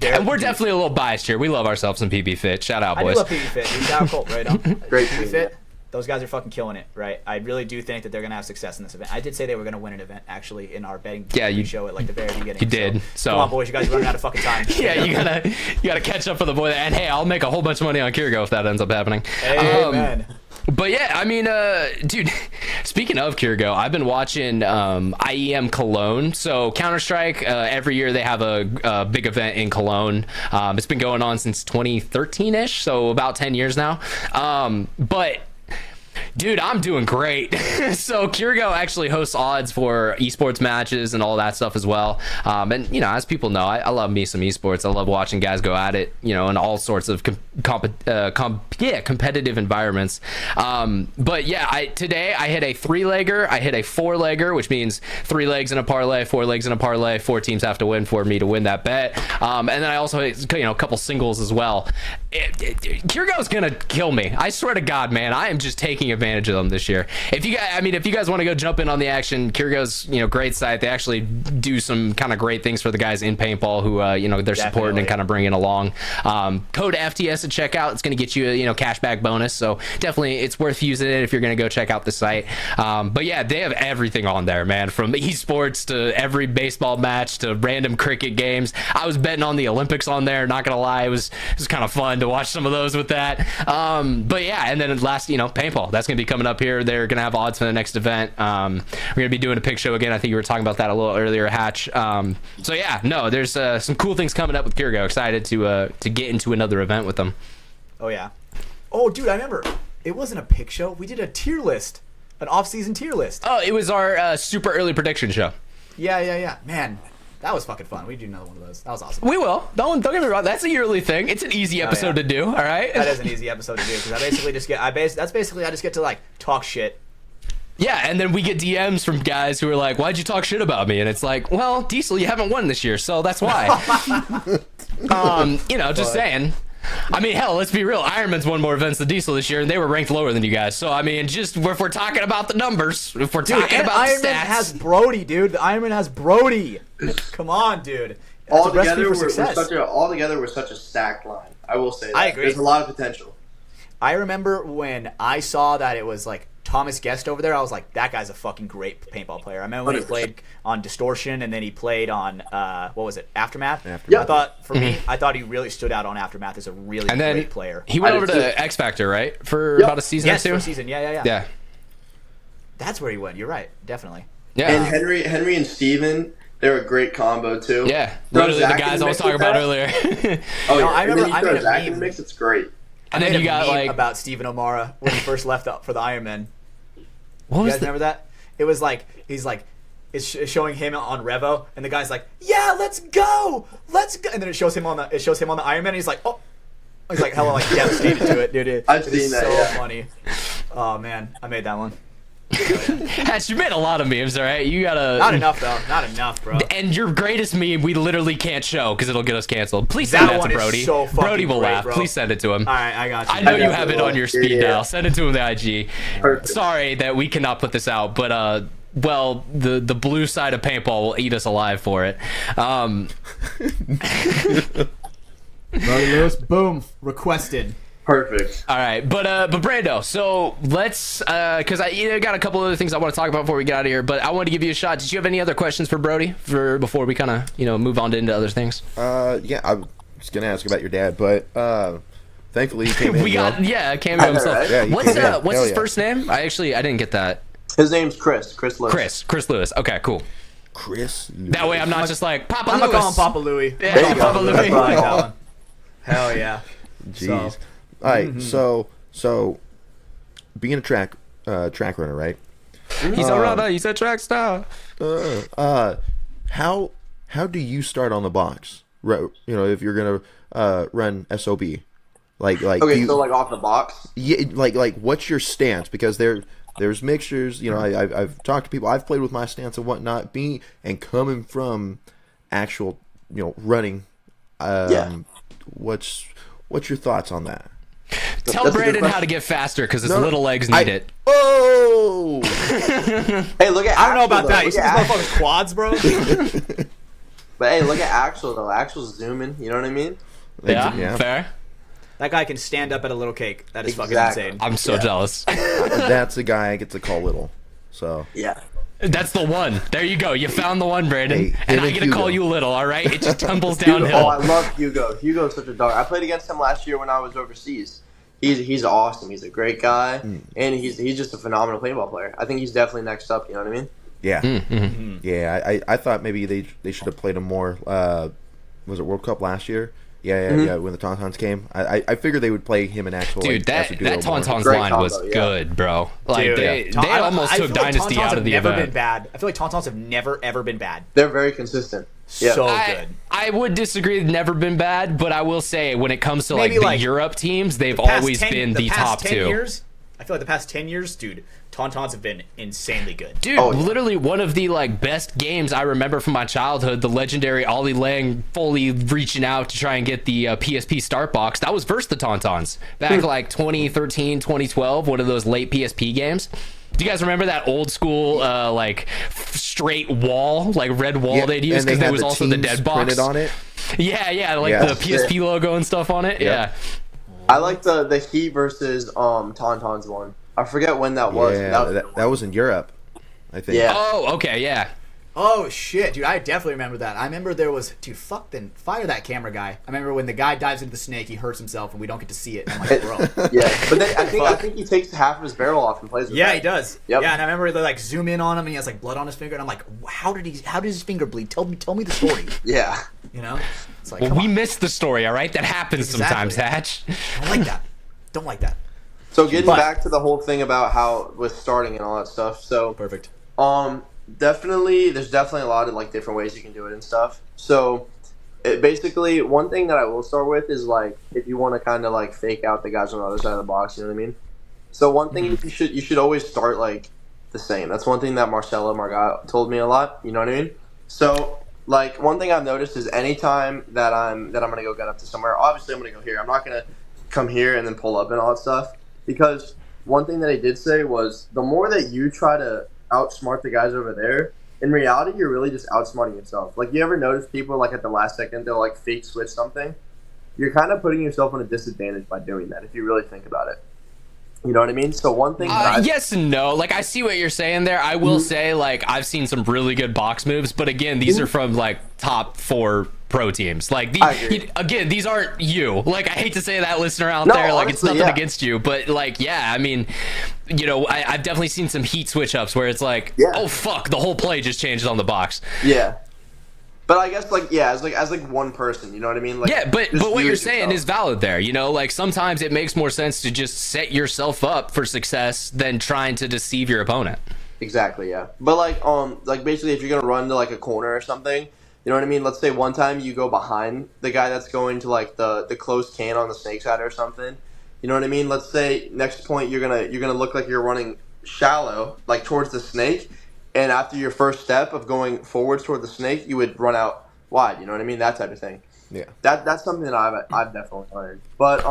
[SPEAKER 1] And we're definitely a little biased here. We love ourselves in PB Fit. Shout out, boys.
[SPEAKER 3] I do love PB Fit. Dude, shout out Colt, right on.
[SPEAKER 4] Great
[SPEAKER 3] PB Fit. Those guys are fucking killing it, right? I really do think that they're gonna have success in this event. I did say they were gonna win an event actually in our betting show at like the very beginning.
[SPEAKER 1] You did. So
[SPEAKER 3] come on, boys, you guys are running out of fucking time.
[SPEAKER 1] Yeah, you gotta catch up for the boy. And hey, I'll make a whole bunch of money on Kirgo if that ends up happening.
[SPEAKER 3] Amen.
[SPEAKER 1] But yeah, I mean, dude, speaking of Kirgo, I've been watching IEM Cologne. So Counter-Strike, every year they have a big event in Cologne. It's been going on since 2013-ish, so about 10 years now. But dude, I'm doing great. So Kirgo actually hosts odds for esports matches and all that stuff as well. And you know, as people know, I love me some esports. I love watching guys go at it, you know, in all sorts of competitive environments. But yeah, today I hit a 3-legger, I hit a 4-legger, which means 3 legs in a parlay, 4 legs in a parlay. 4 teams have to win for me to win that bet. And then I also hit, you know, a couple singles as well. Kirgo's gonna kill me. I swear to God, man. I am just taking advantage of them this year. If you guys want to go jump in on the action, Kirgo's, you know, great site. They actually do some kind of great things for the guys in paintball who you know, they're supporting and kind of bringing along. Code FTS at checkout. It's going to get you a, you know, cashback bonus. So definitely it's worth using it if you're going to go check out the site. But yeah, they have everything on there, man, from esports to every baseball match to random cricket games. I was betting on the Olympics on there, not gonna lie. It was kind of fun to watch some of those with that. But yeah, and then last, you know, paintball, that's gonna be coming up here. They're gonna have odds for the next event. We're gonna be doing a pick show again. I think you were talking about that a little earlier, Hatch. So yeah, no, there's some cool things coming up with Kirgo. Excited to get into another event with them.
[SPEAKER 3] Oh yeah. Oh dude, I remember it wasn't a pick show. We did a tier list, an off-season tier list.
[SPEAKER 1] Oh, it was our super early prediction show.
[SPEAKER 3] Yeah. Man, that was fucking fun. We do another one of those. That was awesome.
[SPEAKER 1] We will. Don't get me wrong. That's a yearly thing. It's an easy episode to do. All right.
[SPEAKER 3] That is an easy episode to do because I basically just get. I just get to like talk shit.
[SPEAKER 1] Yeah, and then we get DMs from guys who are like, "Why'd you talk shit about me?" And it's like, "Well, Diesel, you haven't won this year, so that's why." You know, just saying. I mean, hell, let's be real. Ironman's won more events than Diesel this year, and they were ranked lower than you guys. So, I mean, just if we're talking about the numbers, if we're talking about the stats.
[SPEAKER 3] Ironman has Brody, dude. The Ironman has Brody. Come on, dude.
[SPEAKER 4] All together, we're such a stacked line. I will say that.
[SPEAKER 3] I agree.
[SPEAKER 4] There's a lot of potential.
[SPEAKER 3] I remember when I saw that it was like Thomas Guest over there, I was like, that guy's a fucking great paintball player. I remember when he played on Distortion, and then he played on what was it, Aftermath?
[SPEAKER 2] Aftermath.
[SPEAKER 3] I thought I thought he really stood out on Aftermath as a really great player.
[SPEAKER 1] He went over to X Factor, right, for about a season or two.
[SPEAKER 3] For a season, yeah.
[SPEAKER 1] Yeah,
[SPEAKER 3] that's where he went. You're right, definitely.
[SPEAKER 1] yeah.
[SPEAKER 4] And Henry and Steven, they're a great combo too.
[SPEAKER 1] Yeah,
[SPEAKER 4] Throw
[SPEAKER 1] literally the
[SPEAKER 4] Zach in
[SPEAKER 1] guys I was
[SPEAKER 4] mix
[SPEAKER 1] talking
[SPEAKER 4] with
[SPEAKER 1] about
[SPEAKER 4] that.
[SPEAKER 1] earlier.
[SPEAKER 4] Oh yeah,
[SPEAKER 3] I remember
[SPEAKER 4] and then you
[SPEAKER 3] I
[SPEAKER 4] throw
[SPEAKER 3] made a
[SPEAKER 4] Zach in
[SPEAKER 3] meme.
[SPEAKER 4] the mix, it's great.
[SPEAKER 1] And then you got like
[SPEAKER 3] about Steven O'Mara when he first left up for the Ironman.
[SPEAKER 1] what
[SPEAKER 3] You
[SPEAKER 1] was
[SPEAKER 3] guys remember that? It was like it's showing him on Revo, and the guy's like, "Yeah, let's go," and then it shows him on the Ironman, and he's like, "Oh," he's like hella like devastated to it, dude.
[SPEAKER 4] I've
[SPEAKER 3] It is
[SPEAKER 4] seen that,
[SPEAKER 3] so
[SPEAKER 4] yeah.
[SPEAKER 3] funny. Oh man, I made that one.
[SPEAKER 1] Hatch, you made a lot of memes, all right? You gotta
[SPEAKER 3] Not enough though. Not enough, bro.
[SPEAKER 1] And your greatest meme, we literally can't show because it'll get us canceled. Please send
[SPEAKER 3] That
[SPEAKER 1] that
[SPEAKER 3] one
[SPEAKER 1] to
[SPEAKER 3] is
[SPEAKER 1] Brody.
[SPEAKER 3] so fucking
[SPEAKER 1] Brody will
[SPEAKER 3] great,
[SPEAKER 1] laugh.
[SPEAKER 3] bro.
[SPEAKER 1] Please send it to him.
[SPEAKER 3] All right, I got you.
[SPEAKER 1] I know
[SPEAKER 4] I
[SPEAKER 1] you
[SPEAKER 4] got
[SPEAKER 1] have
[SPEAKER 4] you.
[SPEAKER 1] it on your speed
[SPEAKER 4] Yeah.
[SPEAKER 1] dial. Send it to him the IG.
[SPEAKER 4] Perfect.
[SPEAKER 1] Sorry that we cannot put this out, but well, the blue side of paintball will eat us alive for it.
[SPEAKER 3] Brody Lewis, boom, requested.
[SPEAKER 4] Perfect.
[SPEAKER 1] All right, but Brando, so let's because I got a couple other things I want to talk about before we get out of here. But I wanted to give you a shot. Did you have any other questions for Brody before we kind of move on into other things?
[SPEAKER 2] Yeah, I was gonna ask about your dad, but thankfully he came in.
[SPEAKER 1] We got cameo
[SPEAKER 4] I know,
[SPEAKER 1] himself.
[SPEAKER 4] right?
[SPEAKER 2] Yeah, he
[SPEAKER 1] What's
[SPEAKER 2] came in.
[SPEAKER 1] what's
[SPEAKER 2] Hell
[SPEAKER 1] his
[SPEAKER 2] yeah.
[SPEAKER 1] first name? I didn't get that.
[SPEAKER 4] His name's Chris Lewis.
[SPEAKER 1] Chris Lewis. Okay, cool.
[SPEAKER 2] Chris.
[SPEAKER 1] That way I'm not just like Papa
[SPEAKER 3] I'm
[SPEAKER 1] Lewis.
[SPEAKER 3] gonna call him Papa Louie.
[SPEAKER 1] Yeah,
[SPEAKER 4] There you go.
[SPEAKER 1] Papa
[SPEAKER 4] That's
[SPEAKER 1] Louis.
[SPEAKER 3] I like that one. Hell yeah.
[SPEAKER 2] Jeez.
[SPEAKER 3] So-
[SPEAKER 2] All right, so being a track runner, right?
[SPEAKER 1] He's a runner. He's a track star.
[SPEAKER 2] How do you start on the box? If you're gonna run SOB, like
[SPEAKER 4] Okay,
[SPEAKER 2] do you,
[SPEAKER 4] so like off the box.
[SPEAKER 2] yeah, like what's your stance? Because there's mixtures. I've talked to people. I've played with my stance and whatnot. Coming from actual running.
[SPEAKER 4] Yeah.
[SPEAKER 2] What's your thoughts on that?
[SPEAKER 1] Tell
[SPEAKER 4] That's a good
[SPEAKER 1] Brandon how
[SPEAKER 4] question.
[SPEAKER 1] to get faster because his
[SPEAKER 2] No,
[SPEAKER 1] little legs need it.
[SPEAKER 2] Oh.
[SPEAKER 4] Hey, look at
[SPEAKER 3] I don't know
[SPEAKER 4] Axel,
[SPEAKER 3] about
[SPEAKER 4] though.
[SPEAKER 3] that. You
[SPEAKER 4] Look
[SPEAKER 3] see these
[SPEAKER 4] at Axel.
[SPEAKER 3] motherfuckers quads, bro?
[SPEAKER 4] But hey, look at Axel though. Axel's zooming. You know what I mean?
[SPEAKER 1] Yeah, fair.
[SPEAKER 3] That guy can stand up at a little cake. That is
[SPEAKER 4] Exactly.
[SPEAKER 3] fucking insane.
[SPEAKER 1] I'm so jealous.
[SPEAKER 2] That's the guy I get to call little. So
[SPEAKER 4] Yeah.
[SPEAKER 1] That's the one. There you go. You found the one, Brandon.
[SPEAKER 2] Hey,
[SPEAKER 1] and
[SPEAKER 2] him
[SPEAKER 1] I
[SPEAKER 2] and
[SPEAKER 1] get to call
[SPEAKER 2] Hugo.
[SPEAKER 1] you little. All right, it just tumbles
[SPEAKER 4] Oh, I
[SPEAKER 1] downhill.
[SPEAKER 4] love Hugo. Hugo's such a dog. I played against him last year when I was overseas. He's awesome. He's a great guy, and he's just a phenomenal paintball player. I think he's definitely next up. You know what I mean?
[SPEAKER 2] yeah,
[SPEAKER 1] Mm-hmm.
[SPEAKER 2] yeah. I thought maybe they should have played him more. Was it World Cup last year? Yeah. When the Tauntauns came, I figured they would play him and Axel.
[SPEAKER 1] Dude,
[SPEAKER 2] as a duo
[SPEAKER 1] that
[SPEAKER 2] more.
[SPEAKER 1] Tauntauns
[SPEAKER 4] Great
[SPEAKER 1] line was
[SPEAKER 4] combo, yeah.
[SPEAKER 1] good, bro. Like
[SPEAKER 3] Dude.
[SPEAKER 1] they
[SPEAKER 3] I
[SPEAKER 1] almost
[SPEAKER 3] feel
[SPEAKER 1] took
[SPEAKER 3] like
[SPEAKER 1] Dynasty
[SPEAKER 3] Tauntauns
[SPEAKER 1] out of
[SPEAKER 3] have
[SPEAKER 1] the
[SPEAKER 3] never
[SPEAKER 1] event.
[SPEAKER 3] been bad. I feel like Tauntauns have never ever been bad.
[SPEAKER 4] They're very consistent. Yeah.
[SPEAKER 3] So good.
[SPEAKER 1] I would disagree. They've never been bad, but I will say when it comes to
[SPEAKER 3] Maybe,
[SPEAKER 1] the
[SPEAKER 3] like,
[SPEAKER 1] Europe teams, they've
[SPEAKER 3] Past
[SPEAKER 1] always
[SPEAKER 3] 10
[SPEAKER 1] been the
[SPEAKER 3] past
[SPEAKER 1] top
[SPEAKER 3] 10
[SPEAKER 1] two.
[SPEAKER 3] Years, I feel like the past 10 years, dude, Tauntauns have been insanely good.
[SPEAKER 1] Dude,
[SPEAKER 4] Oh, yeah.
[SPEAKER 1] literally one of the best games I remember from my childhood, the legendary Ollie Lang fully reaching out to try and get the PSP start box. That was versus the Tauntauns back 2013, 2012, one of those late PSP games. Do you guys remember that old school straight wall, red wall
[SPEAKER 2] Yeah,
[SPEAKER 1] they'd use
[SPEAKER 2] and they
[SPEAKER 1] because there
[SPEAKER 2] had
[SPEAKER 1] was
[SPEAKER 2] the
[SPEAKER 1] also the
[SPEAKER 2] teams
[SPEAKER 1] dead box
[SPEAKER 2] printed on it.
[SPEAKER 1] Yeah,
[SPEAKER 2] Yeah.
[SPEAKER 1] the PSP logo and stuff on it.
[SPEAKER 2] Yeah.
[SPEAKER 4] I like the Heat versus Tauntauns one. I forget when that was.
[SPEAKER 2] Yeah, that was in Europe, I think.
[SPEAKER 4] Yeah.
[SPEAKER 1] Oh, okay, yeah.
[SPEAKER 3] Oh shit, dude! I definitely remember that. I remember there was, dude. Fire that camera guy. I remember when the guy dives into the snake, he hurts himself, and we don't get to see it. And I'm like, bro.
[SPEAKER 4] Yeah, but then I think he takes half of his barrel off and plays with
[SPEAKER 3] Yeah,
[SPEAKER 4] that.
[SPEAKER 3] he does.
[SPEAKER 4] Yep.
[SPEAKER 3] Yeah, and I remember they zoom in on him, and he has blood on his finger, and I'm like, how did his finger bleed? Tell me the story.
[SPEAKER 4] Yeah.
[SPEAKER 3] You know? It's like,
[SPEAKER 1] Well,
[SPEAKER 3] come
[SPEAKER 1] we
[SPEAKER 3] on.
[SPEAKER 1] missed the story, all right? That happens sometimes, Hatch.
[SPEAKER 3] I don't like that. Don't like that.
[SPEAKER 4] So getting
[SPEAKER 3] But-
[SPEAKER 4] back to the whole thing about how with starting and all that stuff. So
[SPEAKER 3] Perfect.
[SPEAKER 4] there's definitely a lot of different ways you can do it and stuff. So basically one thing that I will start with is if you want to kind of fake out the guys on the other side of the box, you know what I mean? So one thing you should always start the same. That's one thing that Marcelo Margot told me a lot, you know what I mean? So one thing I've noticed is anytime that I'm gonna go get up to somewhere, obviously I'm gonna go here. I'm not gonna come here and then pull up and all that stuff, because one thing that he did say was the more that you try to outsmart the guys over there, in reality you're really just outsmarting yourself. You ever notice people at the last second they'll fake switch something? You're kind of putting yourself on a disadvantage by doing that if you really think about it. You know what I mean? So one thing
[SPEAKER 1] yes and no. Like, I see what you're saying there. I will say, like, I've seen some really good box moves, but again, these are from like top 4 pro teams. Like, again, these aren't you. Like, I hate to say that, listener out there. Like, it's nothing against you, but like, yeah, I mean, you know, I've definitely seen some heat switch ups where it's like, oh fuck, the whole play just changes on the box.
[SPEAKER 4] Yeah. But I guess, like, yeah, as one person, you know what I mean? Like,
[SPEAKER 1] yeah, but what you're saying is valid there. You know, like, sometimes it makes more sense to just set yourself up for success than trying to deceive your opponent.
[SPEAKER 4] Exactly, yeah. But like basically, if you're gonna run to like a corner or something, you know what I mean? Let's say one time you go behind the guy that's going to like the closed can on the snake side or something. You know what I mean? Let's say next point you're gonna look like you're running shallow, like towards the snake. And after your first step of going forwards toward the snake, you would run out wide. You know what I mean? That type of thing.
[SPEAKER 2] Yeah.
[SPEAKER 4] That's something that I've definitely learned. But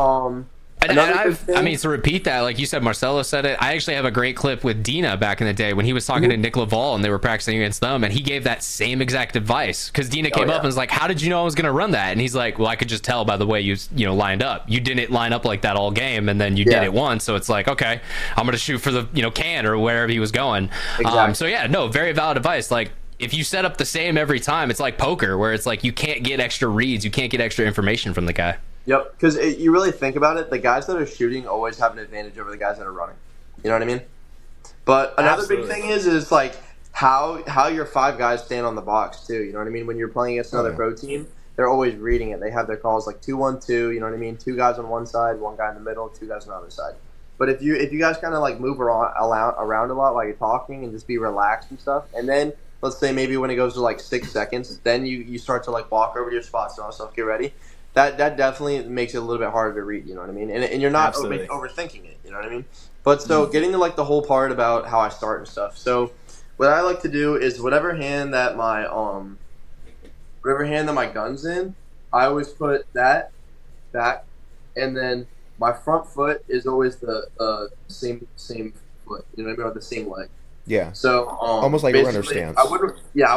[SPEAKER 1] I mean, to repeat that, like you said, Marcelo said it. I actually have a great clip with Dina back in the day when he was talking to Nick Laval and they were practicing against them, and he gave that same exact advice because Dina came up and was like, "How did you know I was going to run that?" And he's like, "Well, I could just tell by the way you lined up. You didn't line up like that all game, and then you did it once, so it's like, okay, I'm going to shoot for the can or wherever he was going." Exactly. So yeah, no, very valid advice. Like, if you set up the same every time, it's like poker where it's like you can't get extra reads, you can't get extra information from the guy.
[SPEAKER 4] Yep, because you really think about it, the guys that are shooting always have an advantage over the guys that are running. You know what I mean? But another big thing is like how your 5 guys stand on the box too. You know what I mean? When you're playing against another pro team, they're always reading it. They have their calls like 2-1-2. You know what I mean? 2 guys on one side, 1 guy in the middle, 2 guys on the other side. But if you guys kind of like move around a lot while you're talking and just be relaxed and stuff, and then let's say maybe when it goes to like 6 seconds, then you start to like walk over to your spots and all stuff, get ready. That definitely makes it a little bit harder to read, you know what I mean? And you're not overthinking it, you know what I mean? But so getting to like the whole part about how I start and stuff. So what I like to do is whatever hand that my gun's in, I always put that back, and then my front foot is always the same foot, you know what I mean, or the same leg.
[SPEAKER 2] Yeah.
[SPEAKER 4] So
[SPEAKER 2] almost like a runner stance.
[SPEAKER 4] I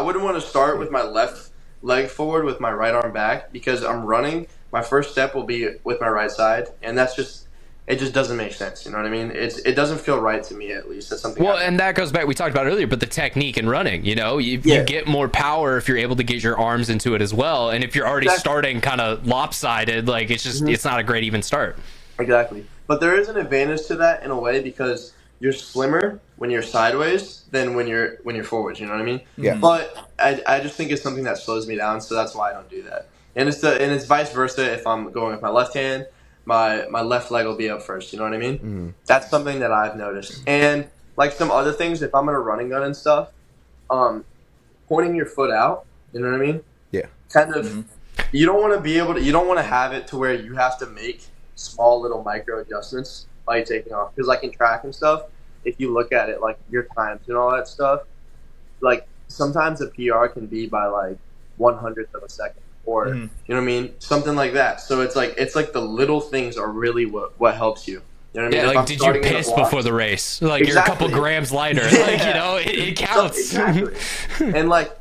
[SPEAKER 4] wouldn't want to start with my left leg forward with my right arm back because I'm running. My first step will be with my right side, and it just doesn't make sense. You know what I mean? It doesn't feel right to me, at least. That's something. Well,
[SPEAKER 1] and that goes back. We talked about earlier, but the technique in running. You know, you get more power if you're able to get your arms into it as well. And if you're already starting kind of lopsided, like it's just it's not a great even start.
[SPEAKER 4] Exactly. But there is an advantage to that in a way because you're slimmer when you're sideways than when you're forwards. You know what I mean?
[SPEAKER 2] Yeah.
[SPEAKER 4] But I just think it's something that slows me down, so that's why I don't do that. And it's vice versa. If I'm going with my left hand, my left leg will be up first. You know what I mean? Mm-hmm. That's something that I've noticed. And like some other things, if I'm in a running gun and stuff, pointing your foot out. You know what I mean?
[SPEAKER 2] Yeah.
[SPEAKER 4] Kind of. You don't want to be able to. You don't want to have it to where you have to make small little micro adjustments while you're taking off. Because like in track and stuff, if you look at it, like your times and all that stuff, like sometimes a PR can be by like 1/100th of a second, or you know what I mean, something like that. So it's like the little things are really what helps you. You know what I mean?
[SPEAKER 1] Yeah, like did you piss before the race? Like you're a couple grams lighter. Yeah. Like, you know, it counts.
[SPEAKER 4] Exactly. And like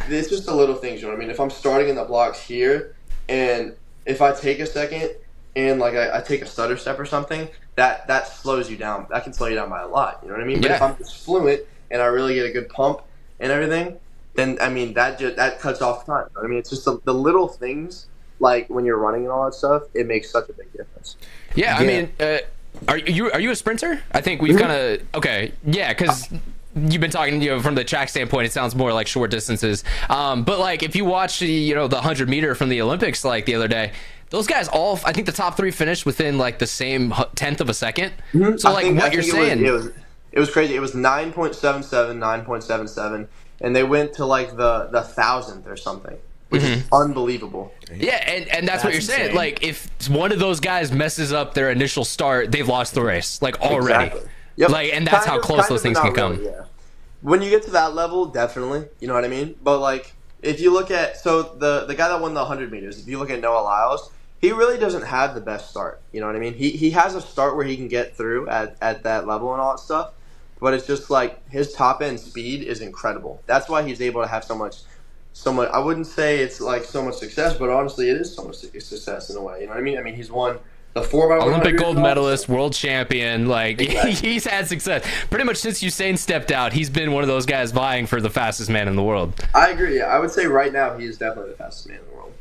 [SPEAKER 4] it's just the little things. You know what I mean? If I'm starting in the blocks here, and if I take a second and like I take a stutter step or something, that slows you down. That can slow you down by a lot. You know what I mean? But if I'm just fluent and I really get a good pump and everything, then I mean that cuts off time. I mean, it's just the little things, like when you're running and all that stuff. It makes such a big difference.
[SPEAKER 1] Yeah, I mean, are you a sprinter? I think we've kind of because you've been talking, you know, from the track standpoint, it sounds more like short distances. But like if you watch the 100 meter from the Olympics like the other day, those guys all, I think the top 3 finished within like the same 1/10 of a second. So like what you're saying,
[SPEAKER 4] it was crazy. It was 9.77, 9.77, and they went to like the 1,000th or something, which is unbelievable.
[SPEAKER 1] Yeah, and that's what you're saying. Insane. Like if one of those guys messes up their initial start, they've lost the race like already.
[SPEAKER 4] Exactly. Yep.
[SPEAKER 1] Like, and that's how close those things can come.
[SPEAKER 4] Really, yeah. When you get to that level, definitely, you know what I mean. But like, if you look at the guy that won the 100 meters, if you look at Noah Lyles, he really doesn't have the best start. You know what I mean? He has a start where he can get through at that level and all that stuff, but it's just like his top end speed is incredible. That's why he's able to have so much. I wouldn't say it's like so much success, but honestly, it is so much success in a way. You know what I mean? I mean, he's won The 4x100
[SPEAKER 1] Olympic gold
[SPEAKER 4] is
[SPEAKER 1] medalist, world champion. Like,
[SPEAKER 4] Exactly.
[SPEAKER 1] he's had success. Pretty much since Usain stepped out, he's been one of those guys vying for the fastest man in the world.
[SPEAKER 4] I agree. I would say right now he is definitely the fastest man in the world.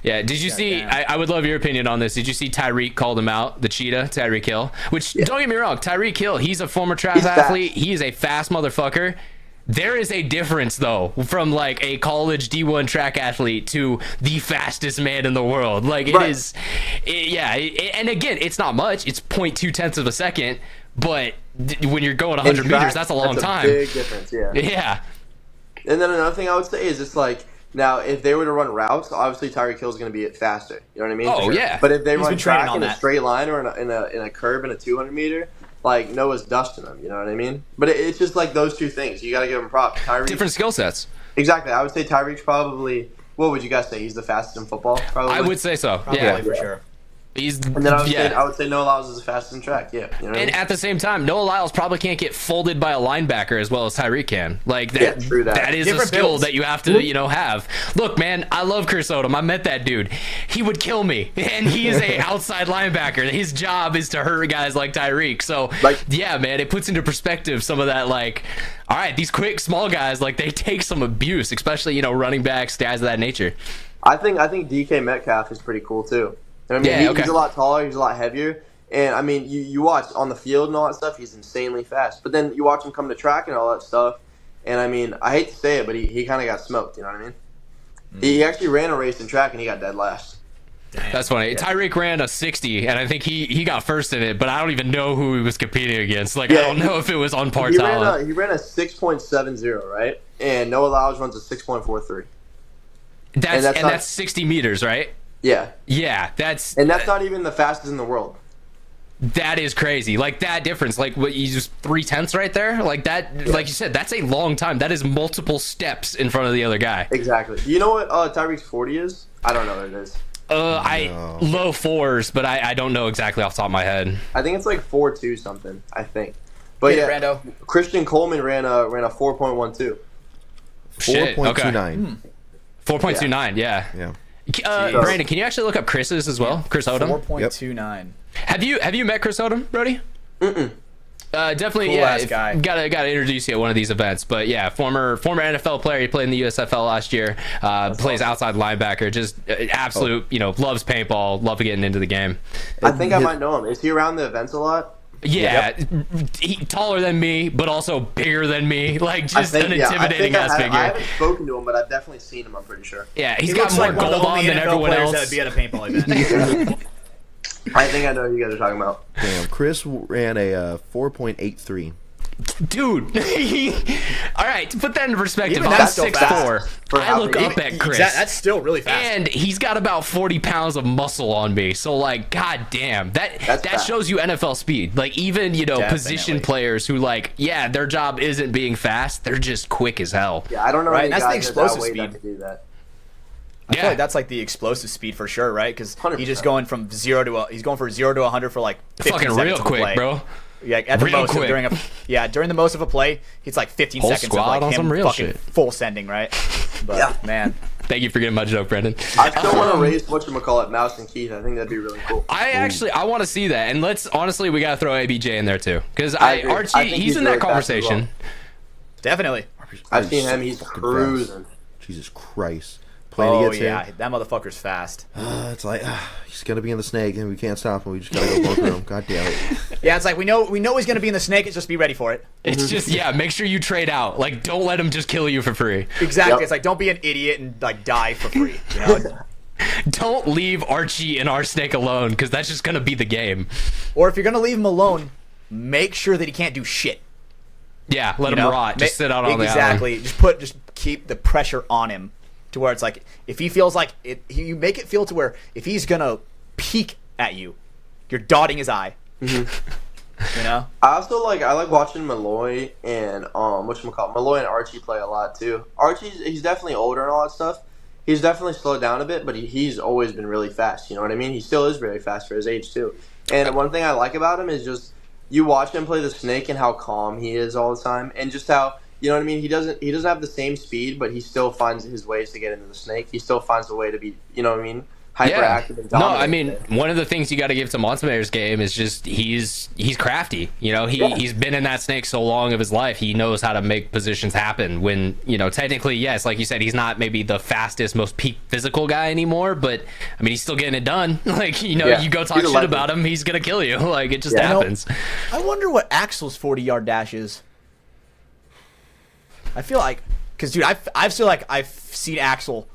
[SPEAKER 1] Yeah, did you see,
[SPEAKER 3] damn.
[SPEAKER 1] I would love your opinion on this. Did you see Tyreek called him out, the cheetah, Tyreek Hill? Which, don't get me wrong, Tyreek Hill, he's a former track
[SPEAKER 4] He's
[SPEAKER 1] athlete.
[SPEAKER 4] fast.
[SPEAKER 1] He is a fast motherfucker. There is a difference, though, from like a college D1 track athlete to the fastest man in the world. Like, it
[SPEAKER 4] Right.
[SPEAKER 1] is, and again, it's not much. It's 0.2 tenths of a second, but when you're going 100
[SPEAKER 4] In track,
[SPEAKER 1] meters, that's a long time.
[SPEAKER 4] Big difference, yeah.
[SPEAKER 1] Yeah.
[SPEAKER 4] And then another thing I would say is it's like, now if they were to run routes, obviously Tyreek Hill is going to be faster. You know what I mean?
[SPEAKER 1] Oh, yeah.
[SPEAKER 4] But if they
[SPEAKER 3] He's
[SPEAKER 4] run
[SPEAKER 3] been training
[SPEAKER 4] track
[SPEAKER 3] on
[SPEAKER 4] in a
[SPEAKER 3] that.
[SPEAKER 4] straight line or in a curve in a 200 meter, like Noah's dusting them. You know what I mean? But it's just like those two things. You got to give him props. Tyreek,
[SPEAKER 1] Different skill sets.
[SPEAKER 4] Exactly. I would say Tyreek's probably. What would you guys say? He's the fastest in football. Probably.
[SPEAKER 1] I would say so.
[SPEAKER 3] Probably
[SPEAKER 1] Yeah.
[SPEAKER 3] for sure.
[SPEAKER 1] He's,
[SPEAKER 4] And then
[SPEAKER 1] yeah.
[SPEAKER 4] I would say Noah Lyles is the fastest in track. Yeah. You know what I
[SPEAKER 1] And
[SPEAKER 4] mean?
[SPEAKER 1] at the same time, Noah Lyles probably can't get folded by a linebacker as well as Tyreek can. Like that,
[SPEAKER 4] Yeah, true that.
[SPEAKER 1] that is a
[SPEAKER 3] Different
[SPEAKER 1] skill
[SPEAKER 3] builds.
[SPEAKER 1] that you have to, have. Look, man, I love Chris Odom. I met that dude. He would kill me, and he is a outside linebacker. His job is to hurt guys like Tyreek. So,
[SPEAKER 4] Like-
[SPEAKER 1] yeah, man, it puts into perspective some of that. Like, all right, these quick, small guys, like they take some abuse, especially running backs, guys of that nature.
[SPEAKER 4] I think DK Metcalf is pretty cool too. You know what I mean?
[SPEAKER 1] Yeah, okay.
[SPEAKER 4] He's a lot taller. He's a lot heavier. And I mean, you watch on the field and all that stuff. He's insanely fast. But then you watch him come to track and all that stuff. And I mean, I hate to say it, but he kind of got smoked. You know what I mean? He actually ran a race in track and he got dead last.
[SPEAKER 1] That's funny. Tyreek ran a 60, and I think he got first in it, but I don't even know who he was competing against. Like, I
[SPEAKER 4] Yeah,
[SPEAKER 1] don't know if it was on par
[SPEAKER 4] He
[SPEAKER 1] talent.
[SPEAKER 4] ran a 6.70, right? And Noah Lyles runs a 6.43.
[SPEAKER 1] That's 60 meters, right?
[SPEAKER 4] Yeah.
[SPEAKER 1] Yeah, that's
[SPEAKER 4] not even the fastest in the world.
[SPEAKER 1] that is crazy. Like that difference, like what you just 3/10 right there, like that. Like you said, that's a long time. That is multiple steps in front of the other guy.
[SPEAKER 4] Exactly. Do you know what Tyreek's 40 is? I don't know what it is.
[SPEAKER 1] I low fours, but I don't know exactly off the top of my head.
[SPEAKER 4] I think it's like 4.2 something. I think. But
[SPEAKER 3] Get it,
[SPEAKER 4] yeah,
[SPEAKER 3] Brando.
[SPEAKER 4] Christian Coleman ran a 4.12.
[SPEAKER 1] Shit. Okay.
[SPEAKER 2] 4.29.
[SPEAKER 1] 4.29. Yeah.
[SPEAKER 2] Yeah.
[SPEAKER 1] Brandon, can you actually look up Chris's as well? Chris Odom.
[SPEAKER 3] 4.29.
[SPEAKER 1] Have you met Chris Odom, Brody? Definitely,
[SPEAKER 3] Cool
[SPEAKER 1] yeah.
[SPEAKER 3] ass guy.
[SPEAKER 1] Gotta introduce you at one of these events. But yeah, former NFL player. He played in the USFL last year. Plays outside linebacker. Just absolute, loves paintball. Love getting into the game.
[SPEAKER 4] I think I might know him. Is he around the events a lot?
[SPEAKER 1] Yeah, he taller than me, but also bigger than me. Like just an intimidating ass figure.
[SPEAKER 4] I haven't spoken to him, but I've definitely seen him. I'm pretty sure.
[SPEAKER 1] Yeah,
[SPEAKER 3] He
[SPEAKER 1] he's got
[SPEAKER 3] looks
[SPEAKER 1] more
[SPEAKER 3] like one of the
[SPEAKER 1] gold on
[SPEAKER 3] only
[SPEAKER 1] than
[SPEAKER 3] NFL
[SPEAKER 1] everyone
[SPEAKER 3] players
[SPEAKER 1] else.
[SPEAKER 3] that'd be at a paintball event.
[SPEAKER 4] I think I know who you guys are talking about.
[SPEAKER 2] Damn, Chris ran a 4.83.
[SPEAKER 1] Dude, all right, to put that in perspective,
[SPEAKER 3] Even
[SPEAKER 1] I'm
[SPEAKER 3] that's still
[SPEAKER 1] 6'4".
[SPEAKER 3] fast.
[SPEAKER 1] I look up at Chris,
[SPEAKER 3] That's still really fast.
[SPEAKER 1] and he's got about 40 pounds of muscle on me. So, like, goddamn, that
[SPEAKER 4] fast.
[SPEAKER 1] shows you NFL speed. Like, even position
[SPEAKER 3] Definitely.
[SPEAKER 1] players who, like, yeah, their job isn't being fast; they're just quick as hell.
[SPEAKER 4] Yeah, I don't know
[SPEAKER 3] Right,
[SPEAKER 4] any
[SPEAKER 3] and that's the
[SPEAKER 4] guys
[SPEAKER 3] explosive
[SPEAKER 4] that weight
[SPEAKER 3] speed.
[SPEAKER 4] that can do that.
[SPEAKER 3] I feel like that's like the explosive speed for sure, right? Because
[SPEAKER 4] 100%.
[SPEAKER 3] he's just going from zero to 100 for like 15
[SPEAKER 1] Fucking
[SPEAKER 3] seconds
[SPEAKER 1] real
[SPEAKER 3] of a
[SPEAKER 1] quick,
[SPEAKER 3] play.
[SPEAKER 1] bro.
[SPEAKER 3] Yeah, at the
[SPEAKER 1] Real
[SPEAKER 3] most
[SPEAKER 1] quick.
[SPEAKER 3] during the most of a play, it's like 15
[SPEAKER 1] Whole
[SPEAKER 3] seconds of
[SPEAKER 1] squad
[SPEAKER 3] like
[SPEAKER 1] on
[SPEAKER 3] him
[SPEAKER 1] some real
[SPEAKER 3] fucking
[SPEAKER 1] shit.
[SPEAKER 3] full sending, right? But
[SPEAKER 4] Yeah.
[SPEAKER 3] man,
[SPEAKER 1] Thank you for getting my joke, Brendan.
[SPEAKER 4] I still want to raise whatchamacallit, Mouse and Keith. I think that'd be really cool.
[SPEAKER 1] I want to see that, and honestly, we gotta throw ABJ in there too, because
[SPEAKER 4] I agree.
[SPEAKER 1] Archie,
[SPEAKER 4] I think
[SPEAKER 1] he's
[SPEAKER 4] he's
[SPEAKER 1] in that
[SPEAKER 4] really fast as
[SPEAKER 1] conversation.
[SPEAKER 3] definitely.
[SPEAKER 4] I've seen him.
[SPEAKER 2] So
[SPEAKER 4] He's
[SPEAKER 2] fucking
[SPEAKER 4] cruising.
[SPEAKER 2] fast. Jesus Christ. Playing
[SPEAKER 3] Oh
[SPEAKER 2] against
[SPEAKER 3] yeah,
[SPEAKER 2] him.
[SPEAKER 3] that motherfucker's fast.
[SPEAKER 2] It's like, he's going to be in the snake, and we can't stop him. We just got to go bunker him. God damn it.
[SPEAKER 3] Yeah, it's like we know he's gonna be in the snake. It's just be ready for it.
[SPEAKER 1] It's just make sure you trade out. Like, don't let him just kill you for free.
[SPEAKER 3] Exactly.
[SPEAKER 4] Yep.
[SPEAKER 3] It's like don't be an idiot and like die for free. You know?
[SPEAKER 1] Don't leave Archie and our snake alone, because that's just gonna be the game.
[SPEAKER 3] Or if you're gonna leave him alone, make sure that he can't do shit.
[SPEAKER 1] Yeah, let
[SPEAKER 3] You
[SPEAKER 1] him
[SPEAKER 3] know?
[SPEAKER 1] rot. Just sit out on the island.
[SPEAKER 3] Exactly. Just keep the pressure on him to where it's like if he feels like it, you make it feel to where if he's gonna peek at you, you're dotting his eye. You know.
[SPEAKER 4] I also like watching Malloy and Malloy and Archie play a lot too. He's definitely older and all that stuff. He's definitely slowed down a bit, but he's always been really fast. You know what I mean? He still is really fast for his age too. And one thing I like about him is just you watch him play the snake and how calm he is all the time, and just how you know what I mean. He doesn't have the same speed, but he still finds his ways to get into the snake. He still finds a way to be, you know what I mean, hyperactive and dominant.
[SPEAKER 1] No, I mean, one of the things you got to give to Monson game is just he's crafty. You know, he's been in that snake so long of his life. He knows how to make positions happen when, you know, technically, yes, like you said, he's not maybe the fastest, most peak physical guy anymore, but I mean, he's still getting it done. Like, you know, you go talk shit about him, he's going to kill you. Like, it just happens.
[SPEAKER 3] You know, I wonder what Axel's 40-yard dash is. I feel like, because, dude, I feel like I've seen Axel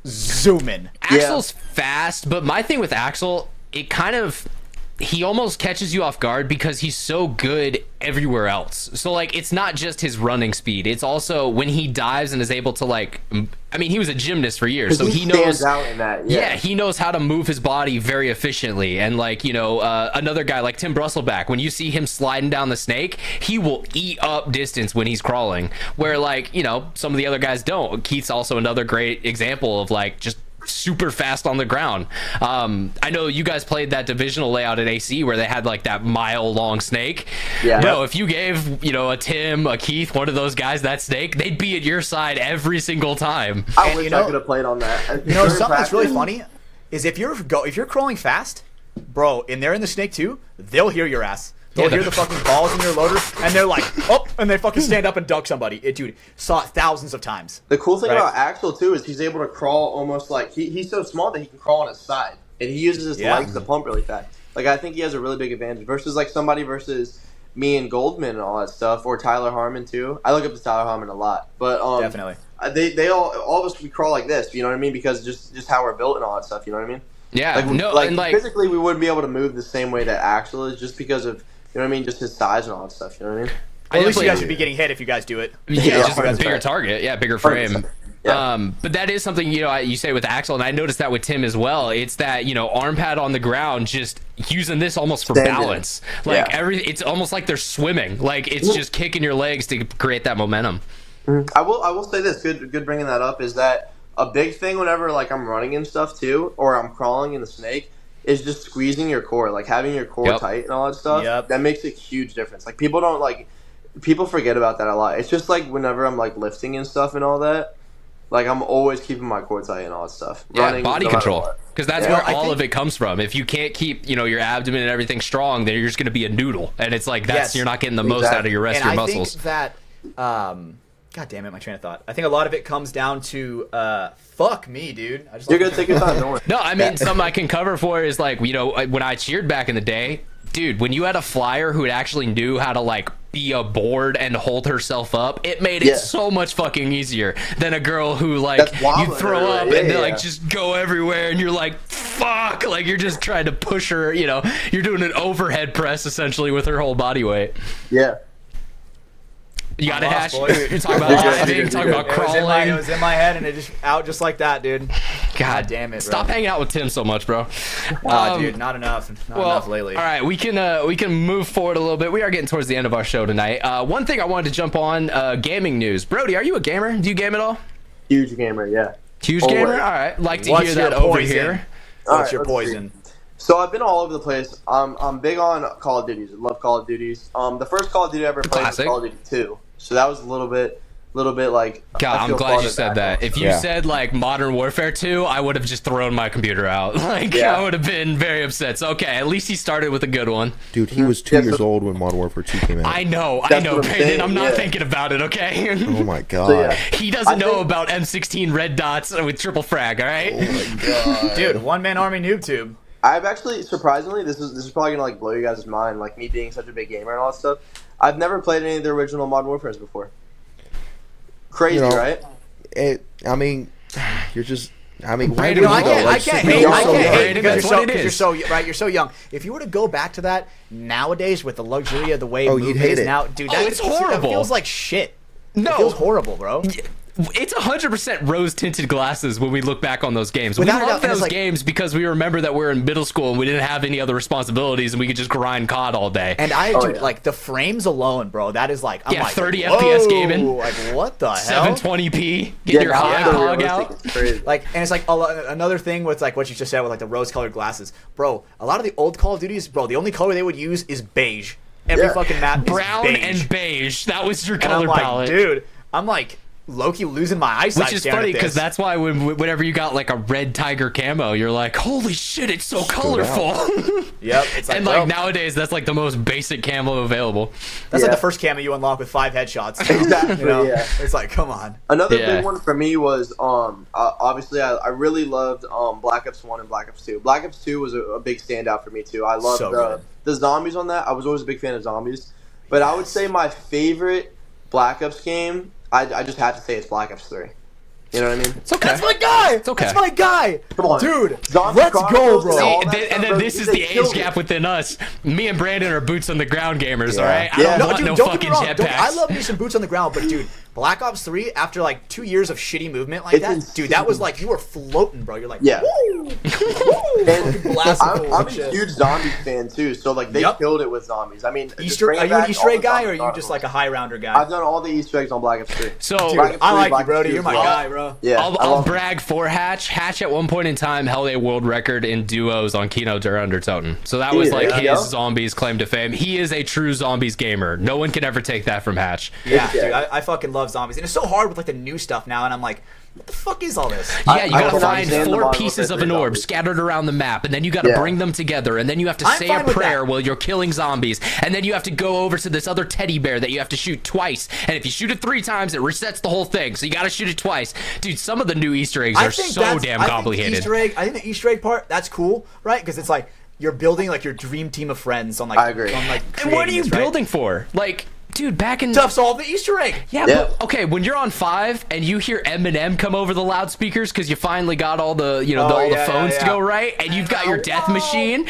[SPEAKER 3] zoom in.
[SPEAKER 1] Axel's fast, but my thing with Axel, it kind of, he almost catches you off guard because he's so good everywhere else. So like, it's not just his running speed, it's also when he dives and is able to, like, I mean, he was a gymnast for years, so he knows
[SPEAKER 4] out in that.
[SPEAKER 1] He knows how to move his body very efficiently. And like, you know, another guy like Tim Brusselback, when you see him sliding down the snake, he will eat up distance when he's crawling, where, like, you know, some of the other guys don't. Keith's also another great example of, like, just super fast on the ground. I know you guys played that divisional layout at AC where they had like that mile-long snake. Yeah. Bro, if you gave, you know, a Tim, a Keith, one of those guys that snake, they'd be at your side every single time.
[SPEAKER 4] I wish I could have played on that.
[SPEAKER 3] You know, something that's really funny is if you're crawling fast, bro, and they're in the snake too, they'll hear your ass. They'll hear the fucking balls in your loader, and they're like, oh, and they fucking stand up and dunk somebody. Dude, saw it thousands of times.
[SPEAKER 4] The cool thing about Axel, too, is he's able to crawl almost like, he's so small that he can crawl on his side, and he uses his legs to pump really fast. Like, I think he has a really big advantage versus, like, somebody versus me and Goldman and all that stuff, or Tyler Harmon, too. I look up to Tyler Harmon a lot. But
[SPEAKER 3] definitely.
[SPEAKER 4] They all of us, we crawl like this, you know what I mean? Because just how we're built and all that stuff, you know what I mean?
[SPEAKER 1] Yeah.
[SPEAKER 4] Like, physically, we wouldn't be able to move the same way that Axel is just because of, you know what I mean? Just his size and all that stuff. You know what I mean?
[SPEAKER 3] Well, at least you guys should be getting hit if you guys do it.
[SPEAKER 1] Yeah, just a bigger target. Yeah, bigger frame.
[SPEAKER 4] Yeah.
[SPEAKER 1] But that is something, you know, you say with Axel, and I noticed that with Tim as well. It's that, you know, arm pad on the ground, just using this almost for balance. Like it's almost like they're swimming. Like it's just kicking your legs to create that momentum.
[SPEAKER 4] I will say this. Good bringing that up is that a big thing whenever like I'm running and stuff too, or I'm crawling in the snake, is just squeezing your core, like having your core tight and all that stuff. That makes a huge difference. Like people forget about that a lot. It's just like whenever I'm like lifting and stuff and all that, like I'm always keeping my core tight and all that stuff.
[SPEAKER 1] Running, body control, because that's where all of it comes from. If you can't keep, you know, your abdomen and everything strong, then you're just going to be a noodle, and it's like you're not getting the most out of your rest of your muscles.
[SPEAKER 3] Think that, God damn it, my train of thought. I think a lot of it comes down to fuck me, dude.
[SPEAKER 4] You're gonna take your time, don't worry.
[SPEAKER 1] No, I mean, something I can cover for is like, you know, when I cheered back in the day, dude, when you had a flyer who actually knew how to like be a board and hold herself up, it made it so much fucking easier than a girl who like you throw up and they like just go everywhere and you're like, fuck, like you're just trying to push her, you know, you're doing an overhead press essentially with her whole body weight.
[SPEAKER 4] Yeah.
[SPEAKER 1] You got it, Hash? You're talking about diving, talking about crawling.
[SPEAKER 3] It was in my head, and it just out just like that, dude.
[SPEAKER 1] God
[SPEAKER 3] damn it, bro.
[SPEAKER 1] Stop hanging out with Tim so much, bro.
[SPEAKER 3] Dude, not enough. Not enough lately.
[SPEAKER 1] All right, we can move forward a little bit. We are getting towards the end of our show tonight. One thing I wanted to jump on, gaming news. Brody, are you a gamer? Do you game at all?
[SPEAKER 4] Huge gamer, yeah.
[SPEAKER 1] Huge gamer? All right. Like to hear that over here.
[SPEAKER 3] What's your poison?
[SPEAKER 4] So I've been all over the place. I'm big on Call of Duties. I love Call of Duties. The first Call of Duty I ever played was Call of Duty 2. So that was a little bit like.
[SPEAKER 1] God, I'm glad you said that. If you said like Modern Warfare 2, I would have just thrown my computer out. Like I would have been very upset. So okay, at least he started with a good one.
[SPEAKER 2] Dude, he was 2 years old when Modern Warfare 2 came out.
[SPEAKER 1] I know, Brandon. I'm not thinking about it. Okay.
[SPEAKER 2] Oh my god.
[SPEAKER 4] So,
[SPEAKER 1] he doesn't know about M16 red dots with triple frag. All right.
[SPEAKER 2] Oh my god.
[SPEAKER 3] Dude, one man army noob tube.
[SPEAKER 4] I've actually, surprisingly, this is probably gonna like blow you guys' mind, like me being such a big gamer and all that stuff. I've never played any of the original Modern Warfares before. Crazy, right?
[SPEAKER 2] I mean, you're just. I mean,
[SPEAKER 3] Brandon, I can't hate because you're so young. If you were to go back to that nowadays with the luxury of the way movement is now, dude,
[SPEAKER 1] it's horrible.
[SPEAKER 3] It feels like shit.
[SPEAKER 1] No,
[SPEAKER 3] it feels horrible, bro.
[SPEAKER 1] It's 100% rose-tinted glasses when we look back on those games. We love those games because we remember that we're in middle school and we didn't have any other responsibilities and we could just grind COD all day.
[SPEAKER 3] And like the frames alone, bro. That is like, I'm like
[SPEAKER 1] 30 FPS gaming.
[SPEAKER 3] Like what the hell?
[SPEAKER 1] 720p. Get your hog out.
[SPEAKER 3] Like, and it's like another thing with like what you just said with like the rose-colored glasses, bro. A lot of the old Call of Duties, bro. The only color they would use is beige. Every fucking map is
[SPEAKER 1] brown
[SPEAKER 3] beige.
[SPEAKER 1] and beige. That was your
[SPEAKER 3] And
[SPEAKER 1] color
[SPEAKER 3] I'm like,
[SPEAKER 1] palette,
[SPEAKER 3] dude. I'm like, low-key losing my eyesight.
[SPEAKER 1] Which is
[SPEAKER 3] staring
[SPEAKER 1] funny
[SPEAKER 3] at this.
[SPEAKER 1] because that's why whenever you got like a red tiger camo, you're like, holy shit, it's so colorful.
[SPEAKER 3] Yep. It's
[SPEAKER 1] And like nowadays, that's like the most basic camo available.
[SPEAKER 3] that's like
[SPEAKER 4] Yeah.
[SPEAKER 3] the first camo you unlock with 5 headshots.
[SPEAKER 4] Exactly, yeah.
[SPEAKER 3] It's like, come on.
[SPEAKER 4] Another
[SPEAKER 1] Yeah.
[SPEAKER 4] big one for me was obviously I really loved Black Ops 1 and Black Ops 2. Black Ops 2 was a big standout for me too. I loved
[SPEAKER 3] So good.
[SPEAKER 4] the zombies on that. I was always a big fan of zombies, but I would say my favorite Black Ops game, I just have to say it's Black Ops 3. You know what I mean?
[SPEAKER 1] It's okay.
[SPEAKER 3] That's my guy.
[SPEAKER 1] It's okay.
[SPEAKER 3] That's my guy.
[SPEAKER 4] Come on,
[SPEAKER 3] Dude.
[SPEAKER 4] Zombie
[SPEAKER 3] Let's go,
[SPEAKER 4] Chronicles
[SPEAKER 3] bro.
[SPEAKER 4] and all
[SPEAKER 1] See,
[SPEAKER 4] that
[SPEAKER 1] and
[SPEAKER 4] stuff,
[SPEAKER 1] then
[SPEAKER 4] bro,
[SPEAKER 1] this is
[SPEAKER 4] they
[SPEAKER 1] the age
[SPEAKER 4] killed
[SPEAKER 1] gap
[SPEAKER 4] it.
[SPEAKER 1] within us. Me and Brandon are boots on the ground gamers,
[SPEAKER 2] Yeah.
[SPEAKER 1] all right? I
[SPEAKER 4] Yeah.
[SPEAKER 1] don't
[SPEAKER 4] No,
[SPEAKER 1] want
[SPEAKER 3] dude,
[SPEAKER 1] no
[SPEAKER 3] don't get
[SPEAKER 1] fucking
[SPEAKER 3] me wrong. I
[SPEAKER 1] jetpacks.
[SPEAKER 3] love me some boots on the ground, but dude, Black Ops 3, after like 2 years of shitty movement like
[SPEAKER 4] It's
[SPEAKER 3] that,
[SPEAKER 4] insane.
[SPEAKER 3] dude, that was like you were floating, bro. You're like,
[SPEAKER 4] Yeah.
[SPEAKER 3] woo, woo,
[SPEAKER 4] And
[SPEAKER 3] blasting
[SPEAKER 4] I'm
[SPEAKER 3] forward
[SPEAKER 4] a
[SPEAKER 3] shit.
[SPEAKER 4] huge zombies fan too, so like they
[SPEAKER 3] Yep.
[SPEAKER 4] killed it with zombies. I mean, just
[SPEAKER 3] Easter,
[SPEAKER 4] bringing
[SPEAKER 3] are you an
[SPEAKER 4] back
[SPEAKER 3] Easter
[SPEAKER 4] all
[SPEAKER 3] egg
[SPEAKER 4] the
[SPEAKER 3] guy,
[SPEAKER 4] zombie
[SPEAKER 3] or are you just
[SPEAKER 4] chronicles.
[SPEAKER 3] like a high rounder guy?
[SPEAKER 4] I've done all the Easter eggs on Black Ops 3.
[SPEAKER 1] So,
[SPEAKER 3] Dude,
[SPEAKER 4] Black Ops
[SPEAKER 3] I
[SPEAKER 4] 3,
[SPEAKER 3] like
[SPEAKER 4] Black
[SPEAKER 3] you, Brody.
[SPEAKER 4] Ops 2
[SPEAKER 3] You're my
[SPEAKER 4] as well.
[SPEAKER 3] guy, bro.
[SPEAKER 4] Yeah,
[SPEAKER 1] I'll,
[SPEAKER 4] I
[SPEAKER 1] I'll
[SPEAKER 4] love it.
[SPEAKER 1] brag for Hatch. Hatch at one point in time held a world record in duos on Kino der Undertoten. So that was
[SPEAKER 4] Yeah,
[SPEAKER 1] like
[SPEAKER 4] yeah.
[SPEAKER 1] his zombies claim to fame. He is a true zombies gamer. No one can ever take that from Hatch.
[SPEAKER 3] Yeah,
[SPEAKER 4] Yeah.
[SPEAKER 3] dude, I fucking love zombies, and it's so hard with like the new stuff now, and I'm like, what the fuck is all this?
[SPEAKER 1] Yeah, you
[SPEAKER 4] I
[SPEAKER 1] gotta
[SPEAKER 4] can
[SPEAKER 1] find
[SPEAKER 4] understand the
[SPEAKER 1] 4
[SPEAKER 4] Modern
[SPEAKER 1] pieces
[SPEAKER 4] Warfare
[SPEAKER 1] of an
[SPEAKER 4] 3
[SPEAKER 1] orb
[SPEAKER 4] zombies.
[SPEAKER 1] scattered around the map, and then you gotta
[SPEAKER 4] Yeah.
[SPEAKER 1] bring them together, and then you have to
[SPEAKER 3] I'm
[SPEAKER 1] say
[SPEAKER 3] fine
[SPEAKER 1] a
[SPEAKER 3] with
[SPEAKER 1] prayer
[SPEAKER 3] that.
[SPEAKER 1] while you're killing zombies, and then you have to go over to this other teddy bear that you have to shoot twice, and if you shoot it 3 times, it resets the whole thing, so you gotta shoot it twice. Dude, some of the new Easter eggs are so damn complicated.
[SPEAKER 3] I think the Easter egg part, that's cool, right? Because it's like you're building like your dream team of friends on like.
[SPEAKER 4] I agree.
[SPEAKER 3] On, like,
[SPEAKER 1] And what are
[SPEAKER 3] creating
[SPEAKER 1] you
[SPEAKER 3] this, right?
[SPEAKER 1] building for? Like, dude, back in...
[SPEAKER 3] To solve the Easter egg.
[SPEAKER 1] Yeah,
[SPEAKER 4] Yeah.
[SPEAKER 1] but okay, when you're on 5 and you hear Eminem come over the loudspeakers because you finally got all the, you know,
[SPEAKER 3] Oh,
[SPEAKER 1] all
[SPEAKER 3] yeah,
[SPEAKER 1] the phones
[SPEAKER 3] yeah,
[SPEAKER 1] to
[SPEAKER 3] yeah.
[SPEAKER 1] go right, and you've got your death
[SPEAKER 3] Whoa,
[SPEAKER 1] machine.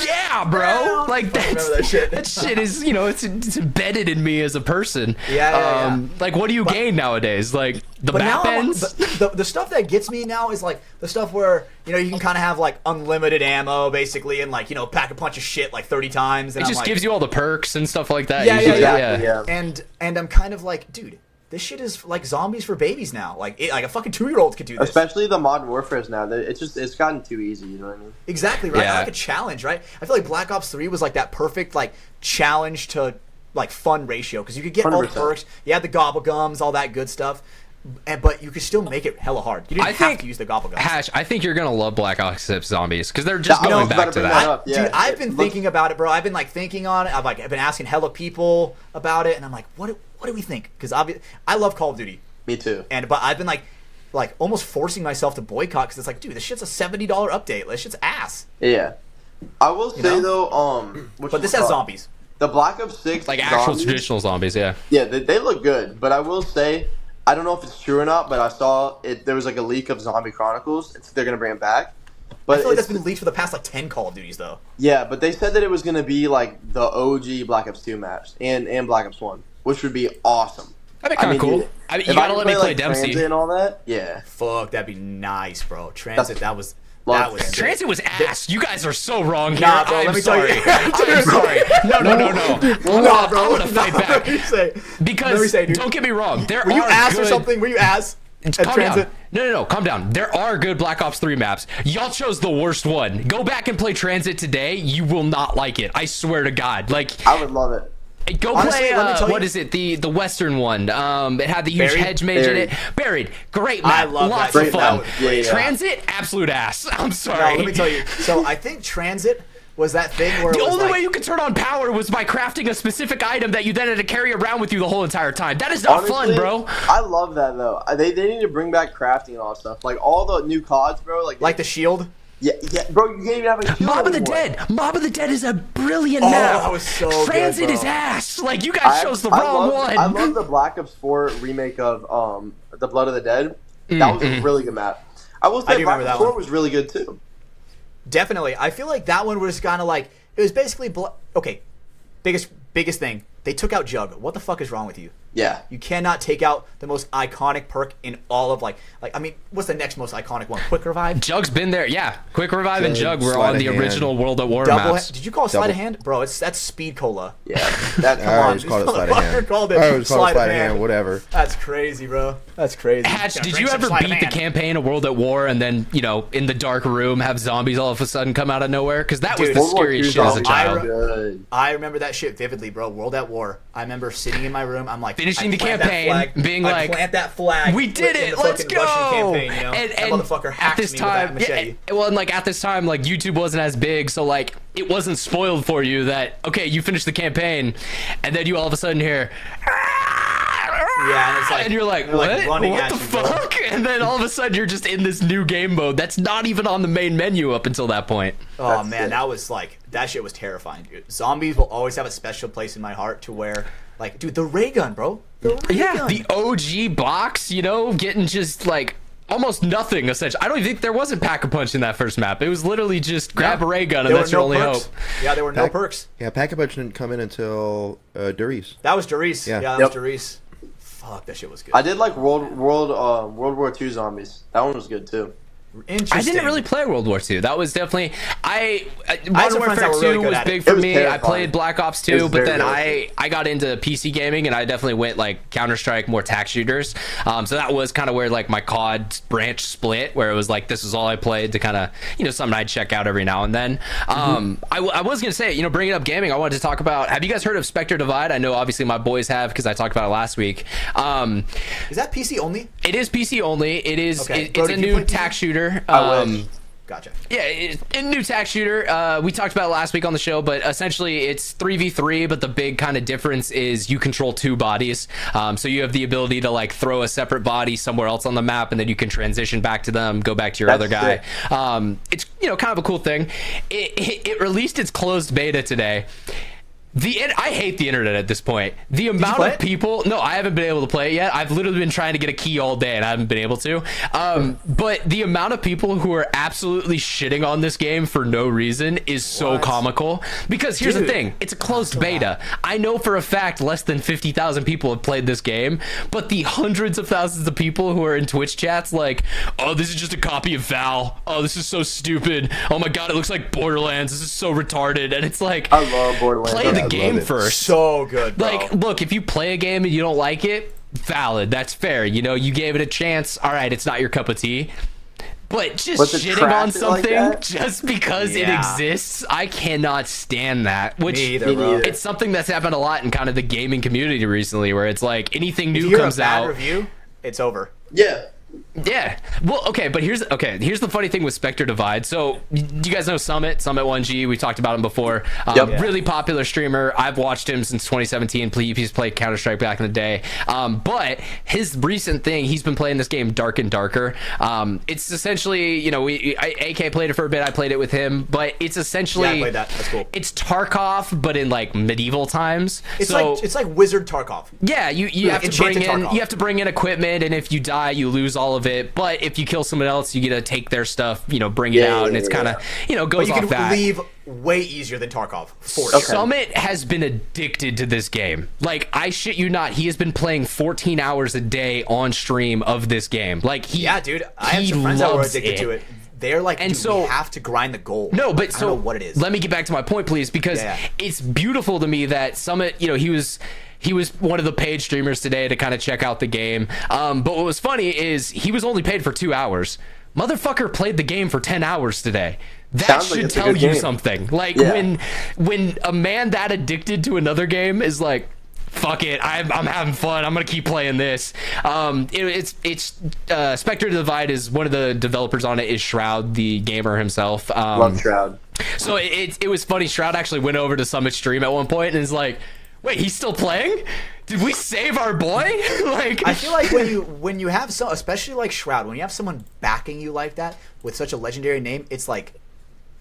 [SPEAKER 1] Yeah, bro.
[SPEAKER 3] man.
[SPEAKER 1] Like
[SPEAKER 3] I remember
[SPEAKER 1] that's,
[SPEAKER 3] that shit.
[SPEAKER 1] shit is, you know, it's embedded in me as a person.
[SPEAKER 3] Yeah.
[SPEAKER 1] Like, what do you gain nowadays? Like the
[SPEAKER 3] But now
[SPEAKER 1] map ends.
[SPEAKER 3] the stuff that gets me now is like the stuff where you know you can kind of have like unlimited ammo basically, and like you know pack a punch of shit like 30 times. And
[SPEAKER 1] It
[SPEAKER 3] I'm
[SPEAKER 1] just
[SPEAKER 3] like,
[SPEAKER 1] gives you all the perks and stuff like that.
[SPEAKER 3] Yeah,
[SPEAKER 1] usually.
[SPEAKER 3] yeah.
[SPEAKER 4] Yeah.
[SPEAKER 3] And I'm kind of like, dude, this shit is like zombies for babies now. Like like a fucking 2-year-old could do this.
[SPEAKER 4] Especially the Modern Warfare's now. It's gotten too easy. You know what I mean?
[SPEAKER 3] Exactly right.
[SPEAKER 1] Yeah.
[SPEAKER 3] Like a challenge, right? I feel like Black Ops 3 was like that perfect like challenge to like fun ratio because you could get all the
[SPEAKER 4] 100%.
[SPEAKER 3] perks, you had the gobble gums, all that good stuff, but you could still make it hella hard. You didn't
[SPEAKER 1] I
[SPEAKER 3] have
[SPEAKER 1] think
[SPEAKER 3] to use the gobble gums.
[SPEAKER 1] Hatch, I think you're gonna love Black Ops 6 Zombies because they're just
[SPEAKER 4] Yeah, I
[SPEAKER 1] going
[SPEAKER 4] was about
[SPEAKER 1] back
[SPEAKER 4] to
[SPEAKER 1] to
[SPEAKER 4] bring
[SPEAKER 1] that.
[SPEAKER 4] that up. Yeah,
[SPEAKER 3] Dude, I've
[SPEAKER 4] it
[SPEAKER 3] been
[SPEAKER 4] looks-
[SPEAKER 3] thinking about it, bro. I've been like thinking on it. I've been asking hella people about it, and I'm like, what do we think? Because I love Call of Duty,
[SPEAKER 4] Me too.
[SPEAKER 3] but I've been like almost forcing myself to boycott because it's like, dude, this shit's a $70 update. This shit's ass.
[SPEAKER 4] Yeah. I will say
[SPEAKER 3] know?
[SPEAKER 4] though,
[SPEAKER 3] But this has zombies.
[SPEAKER 4] The Black Ops 6
[SPEAKER 1] Like actual
[SPEAKER 4] zombies,
[SPEAKER 1] traditional zombies, yeah.
[SPEAKER 4] Yeah, they look good. But I will say, I don't know if it's true or not, but I saw it. There was like a leak of Zombie Chronicles. They're gonna bring it back. But
[SPEAKER 3] I feel like
[SPEAKER 4] it's-
[SPEAKER 3] that's been leaked for the past like 10 Call of Duties though.
[SPEAKER 4] yeah, but they said that it was gonna be like the OG Black Ops 2 maps and Black Ops 1, which would be awesome.
[SPEAKER 1] That'd be kind of cool.
[SPEAKER 4] dude,
[SPEAKER 1] I mean,
[SPEAKER 4] if
[SPEAKER 1] you gotta
[SPEAKER 4] could
[SPEAKER 1] let me play
[SPEAKER 4] like,
[SPEAKER 1] Dempsey.
[SPEAKER 4] Transit and all that. Yeah.
[SPEAKER 3] Fuck, that'd be nice, bro. Transit, that was
[SPEAKER 4] Love
[SPEAKER 3] sick.
[SPEAKER 1] Transit was ass. You guys are so wrong here.
[SPEAKER 3] Nah, bro,
[SPEAKER 1] I'm
[SPEAKER 3] let me tell
[SPEAKER 1] sorry.
[SPEAKER 3] you.
[SPEAKER 1] I'm sorry. No.
[SPEAKER 3] Nah, bro.
[SPEAKER 1] I'm gonna fight back.
[SPEAKER 3] Let me say,
[SPEAKER 1] Because
[SPEAKER 3] dude.
[SPEAKER 1] don't get me wrong, there
[SPEAKER 3] Were you
[SPEAKER 1] are
[SPEAKER 3] ass
[SPEAKER 1] good...
[SPEAKER 3] or something? Were you ass at
[SPEAKER 1] Calm
[SPEAKER 3] Transit?
[SPEAKER 1] down. No, calm down. There are good Black Ops 3 maps. Y'all chose the worst one. Go back and play Transit today. You will not like it. I swear to God. Like,
[SPEAKER 4] I would love it.
[SPEAKER 1] go
[SPEAKER 3] Honestly,
[SPEAKER 1] play,
[SPEAKER 3] let me tell
[SPEAKER 1] what
[SPEAKER 3] you-
[SPEAKER 1] is it? The Western one. It had the huge
[SPEAKER 3] Buried?
[SPEAKER 1] hedge mage in
[SPEAKER 4] Buried.
[SPEAKER 1] it. Buried. Great
[SPEAKER 3] I
[SPEAKER 1] map.
[SPEAKER 3] love
[SPEAKER 1] Lots
[SPEAKER 3] that
[SPEAKER 1] of
[SPEAKER 3] shit.
[SPEAKER 1] fun.
[SPEAKER 3] That was
[SPEAKER 4] great. Yeah.
[SPEAKER 1] Transit, absolute ass. I'm
[SPEAKER 3] No,
[SPEAKER 1] sorry.
[SPEAKER 3] let me tell you. So I think Transit was that thing where
[SPEAKER 1] The
[SPEAKER 3] it was
[SPEAKER 1] only
[SPEAKER 3] like,
[SPEAKER 1] way you could turn on power was by crafting a specific item that you then had to carry around with you the whole entire time. That is not fun,
[SPEAKER 4] Honestly,
[SPEAKER 1] bro.
[SPEAKER 4] I love that though. They need to bring back crafting and all that stuff. Like all the new CODs, bro. Like
[SPEAKER 3] the shield.
[SPEAKER 4] yeah, bro. You can't even have a shield
[SPEAKER 1] Mob of the
[SPEAKER 4] anymore.
[SPEAKER 1] Dead. Mob of the Dead is a brilliant
[SPEAKER 3] Oh,
[SPEAKER 1] map.
[SPEAKER 3] that was so good,
[SPEAKER 1] Transit
[SPEAKER 3] bro.
[SPEAKER 1] is ass. Like, you guys chose the wrong one.
[SPEAKER 4] I love the Black Ops 4 remake of the Blood of the Dead. That was a really good map. I will
[SPEAKER 3] I
[SPEAKER 4] say
[SPEAKER 3] do
[SPEAKER 4] Black
[SPEAKER 3] remember
[SPEAKER 4] Ops
[SPEAKER 3] that
[SPEAKER 4] 4
[SPEAKER 3] one.
[SPEAKER 4] was really good too.
[SPEAKER 3] Definitely. I feel like that one was kind of like it was basically okay. Biggest thing. They took out Jug. What the fuck is wrong with you?
[SPEAKER 4] Yeah.
[SPEAKER 3] You cannot take out the most iconic perk in all of like I mean, what's the next most iconic one? Quick Revive?
[SPEAKER 1] Jug's been there. Yeah. Quick Revive and
[SPEAKER 2] Jug,
[SPEAKER 1] Jug were
[SPEAKER 2] Sleight
[SPEAKER 1] on
[SPEAKER 2] of
[SPEAKER 1] the
[SPEAKER 2] Hand.
[SPEAKER 1] original World at War
[SPEAKER 3] Double
[SPEAKER 1] maps.
[SPEAKER 3] Did you call it sleight of
[SPEAKER 2] Double-
[SPEAKER 3] hand? Bro, that's Speed Cola.
[SPEAKER 4] Yeah. That
[SPEAKER 2] I always called it sleight of hand.
[SPEAKER 3] Called it
[SPEAKER 2] I always called it
[SPEAKER 3] sleight of
[SPEAKER 2] sleight of hand.
[SPEAKER 3] hand.
[SPEAKER 2] Whatever.
[SPEAKER 3] That's crazy, bro. That's crazy.
[SPEAKER 1] Hatch,
[SPEAKER 3] Gotta
[SPEAKER 1] did
[SPEAKER 3] drink
[SPEAKER 1] you
[SPEAKER 3] some
[SPEAKER 1] ever
[SPEAKER 3] sleight of
[SPEAKER 1] beat the
[SPEAKER 3] hand.
[SPEAKER 1] campaign of World at War and then, you know, in the dark room have zombies all of a sudden come out of nowhere? Because that was
[SPEAKER 3] Dude,
[SPEAKER 1] the
[SPEAKER 4] World War
[SPEAKER 1] scariest
[SPEAKER 4] II
[SPEAKER 1] shit as a
[SPEAKER 4] zombies
[SPEAKER 1] child.
[SPEAKER 4] are good.
[SPEAKER 3] I remember that shit vividly, bro. World at War. I remember sitting in my room. I'm like
[SPEAKER 1] finishing the
[SPEAKER 3] plant that
[SPEAKER 1] campaign,
[SPEAKER 3] flag.
[SPEAKER 1] being
[SPEAKER 3] I
[SPEAKER 1] like,
[SPEAKER 3] plant that flag.
[SPEAKER 1] we did
[SPEAKER 3] in
[SPEAKER 1] it,
[SPEAKER 3] the
[SPEAKER 1] let's
[SPEAKER 3] fucking
[SPEAKER 1] go.
[SPEAKER 3] Russian campaign, you know?
[SPEAKER 1] And
[SPEAKER 3] that motherfucker
[SPEAKER 1] at
[SPEAKER 3] hacked
[SPEAKER 1] this
[SPEAKER 3] me with that
[SPEAKER 1] time,
[SPEAKER 3] machete.
[SPEAKER 1] well, and like at this time, like YouTube wasn't as big, so like it wasn't spoiled for you that okay, you finished the campaign, and then you all of a sudden hear.
[SPEAKER 3] Yeah, and it's like,
[SPEAKER 1] and you're like, what?
[SPEAKER 3] like running
[SPEAKER 1] What
[SPEAKER 3] at
[SPEAKER 1] the
[SPEAKER 3] you, bro.
[SPEAKER 1] fuck? And then all of a sudden, you're just in this new game mode that's not even on the main menu up until that point.
[SPEAKER 3] Oh
[SPEAKER 4] That's
[SPEAKER 3] man,
[SPEAKER 4] it.
[SPEAKER 3] that was like that shit was terrifying, dude. Zombies will always have a special place in my heart to where, like, dude, the ray gun, bro. The ray gun.
[SPEAKER 1] The OG box, you know, getting just like almost nothing essentially. I don't even think there wasn't Pack-a-Punch in that first map. It was literally just grab a ray gun and
[SPEAKER 3] There
[SPEAKER 1] that's
[SPEAKER 3] were
[SPEAKER 1] your
[SPEAKER 3] no
[SPEAKER 1] only
[SPEAKER 3] perks.
[SPEAKER 1] hope.
[SPEAKER 3] Yeah, there were no perks.
[SPEAKER 2] Yeah, Pack-a-Punch didn't come in until Durice.
[SPEAKER 3] That was Darius.
[SPEAKER 2] Yeah.
[SPEAKER 3] Yeah, that
[SPEAKER 4] Yep.
[SPEAKER 3] was Darius. Fuck, that shit was good.
[SPEAKER 4] I did like World War II zombies. That one was good too.
[SPEAKER 3] Interesting.
[SPEAKER 1] I didn't really play World War II. That was definitely
[SPEAKER 3] some
[SPEAKER 1] Modern
[SPEAKER 3] friends that
[SPEAKER 1] Warfare
[SPEAKER 3] were
[SPEAKER 1] 2
[SPEAKER 3] really good
[SPEAKER 1] was
[SPEAKER 3] at it.
[SPEAKER 1] big
[SPEAKER 4] It
[SPEAKER 1] for
[SPEAKER 4] was
[SPEAKER 1] me. I
[SPEAKER 4] terrifying.
[SPEAKER 1] played Black Ops
[SPEAKER 4] It
[SPEAKER 1] 2,
[SPEAKER 4] was
[SPEAKER 1] but
[SPEAKER 4] very
[SPEAKER 1] then
[SPEAKER 4] realistic.
[SPEAKER 1] I got into PC gaming and I definitely went like Counter-Strike, more tac shooters. So that was kind of where like my COD branch split, where it was like this is all I played to kind of, you know, something I'd check out every now and then. I was gonna say, you know, bringing up gaming, I wanted to talk about. Have you guys heard of Spectre Divide? I know obviously my boys have because I talked about it last week.
[SPEAKER 3] Is that PC only?
[SPEAKER 1] It is PC only. It is.
[SPEAKER 3] Okay.
[SPEAKER 1] It's
[SPEAKER 3] Brody,
[SPEAKER 1] a
[SPEAKER 3] do you
[SPEAKER 1] new
[SPEAKER 3] play PC?
[SPEAKER 1] tac shooter.
[SPEAKER 4] I wish.
[SPEAKER 3] Gotcha.
[SPEAKER 1] Yeah, it's a new tac shooter. We talked about it last week on the show, but essentially it's 3v3, but the big kind of difference is you control two bodies. So you have the ability to like throw a separate body somewhere else on the map, and then you can transition back to them, go back to your
[SPEAKER 4] That's
[SPEAKER 1] other guy.
[SPEAKER 4] sick.
[SPEAKER 1] It's, you know, kind of a cool thing. It released its closed beta today. I hate the internet at this point. The amount
[SPEAKER 3] play
[SPEAKER 1] of
[SPEAKER 3] it?
[SPEAKER 1] people. No, I haven't been able to play it yet. I've literally been trying to get a key all day and I haven't been able to. But the amount of people who are absolutely shitting on this game for no reason is so
[SPEAKER 3] What?
[SPEAKER 1] comical. Because here's
[SPEAKER 3] Dude,
[SPEAKER 1] the thing: it's a closed beta. I know for a fact less than 50,000 people have played this game, but the hundreds of thousands of people who are in Twitch chats like, "Oh, this is just a copy of Val. Oh, this is so stupid. Oh my god, it looks like Borderlands. This is so retarded." And it's like,
[SPEAKER 4] I love Borderlands.
[SPEAKER 1] play the
[SPEAKER 2] I
[SPEAKER 1] game
[SPEAKER 2] love it.
[SPEAKER 1] first.
[SPEAKER 3] So good, bro.
[SPEAKER 1] Like, look, if you play a game and you don't like it, valid. That's fair. You know, you gave it a chance. All right, it's not your cup of tea. But just
[SPEAKER 4] But to
[SPEAKER 1] shitting
[SPEAKER 4] trash
[SPEAKER 1] on
[SPEAKER 4] it like
[SPEAKER 1] something
[SPEAKER 4] that?
[SPEAKER 1] just because it
[SPEAKER 3] Yeah.
[SPEAKER 1] exists, I cannot stand that. Which
[SPEAKER 3] Me either,
[SPEAKER 4] Me
[SPEAKER 3] bro.
[SPEAKER 4] neither.
[SPEAKER 1] it's something that's happened a lot in kind of the gaming community recently, where it's like anything
[SPEAKER 3] If
[SPEAKER 1] new
[SPEAKER 3] you hear a
[SPEAKER 1] comes
[SPEAKER 3] bad
[SPEAKER 1] out.
[SPEAKER 3] review, it's over.
[SPEAKER 4] Yeah.
[SPEAKER 1] Yeah. Well, okay, but here's the funny thing with Spectre Divide. So, you guys know Summit 1G. We talked about him before.
[SPEAKER 4] Yep. Yeah.
[SPEAKER 1] Really popular streamer. I've watched him since 2017. He's played Counter-Strike back in the day. But his recent thing, he's been playing this game Dark and Darker. It's essentially, you know, AK played it for a bit. I played it with him, but it's essentially
[SPEAKER 3] Yeah, I played that. That's cool.
[SPEAKER 1] It's Tarkov, but in like medieval times.
[SPEAKER 3] It's
[SPEAKER 1] so,
[SPEAKER 3] like Wizard Tarkov.
[SPEAKER 1] yeah, you have to bring
[SPEAKER 3] Enchanted
[SPEAKER 1] in
[SPEAKER 3] Tarkov.
[SPEAKER 1] equipment, and if you die, you lose all of it. But if you kill someone else, you get to take their stuff, you know, bring it
[SPEAKER 4] Yeah,
[SPEAKER 1] out,
[SPEAKER 4] yeah,
[SPEAKER 1] and it's
[SPEAKER 4] yeah.
[SPEAKER 1] kind of, you know,
[SPEAKER 3] But
[SPEAKER 1] goes
[SPEAKER 3] you
[SPEAKER 1] off
[SPEAKER 3] can
[SPEAKER 1] that.
[SPEAKER 3] leave way easier than Tarkov. For
[SPEAKER 4] Okay.
[SPEAKER 3] sure.
[SPEAKER 1] Summit has been addicted to this game. Like, I shit you not, he has been playing 14 hours a day on stream of this game. Like,
[SPEAKER 3] Yeah, dude. I have some friends that were addicted to it. They're like,
[SPEAKER 1] And
[SPEAKER 3] dude,
[SPEAKER 1] so-
[SPEAKER 3] we have to grind the gold.
[SPEAKER 1] No, but
[SPEAKER 3] I
[SPEAKER 1] so
[SPEAKER 3] don't know what it is.
[SPEAKER 1] let me get back to my point, please, because
[SPEAKER 3] Yeah.
[SPEAKER 1] it's beautiful to me that Summit, you know, he was one of the paid streamers today to kind of check out the game. But what was funny is he was only paid for 2 hours. Motherfucker played the game for 10 hours today. That
[SPEAKER 4] Sounds like
[SPEAKER 1] should
[SPEAKER 4] it's a
[SPEAKER 1] tell
[SPEAKER 4] good
[SPEAKER 1] you
[SPEAKER 4] game.
[SPEAKER 1] something. Like
[SPEAKER 4] Yeah.
[SPEAKER 1] when a man that addicted to another game is like, fuck it, I'm having fun, I'm gonna keep playing this. It's Spectre Divide is one of the developers on it is Shroud, the gamer himself.
[SPEAKER 4] Love Shroud.
[SPEAKER 1] So it was funny. Shroud actually went over to Summit stream at one point and is like, "Wait, he's still playing? Did we save our boy?" Like,
[SPEAKER 3] I feel like when you have some, especially like Shroud, when you have someone backing you like that with such a legendary name, it's like,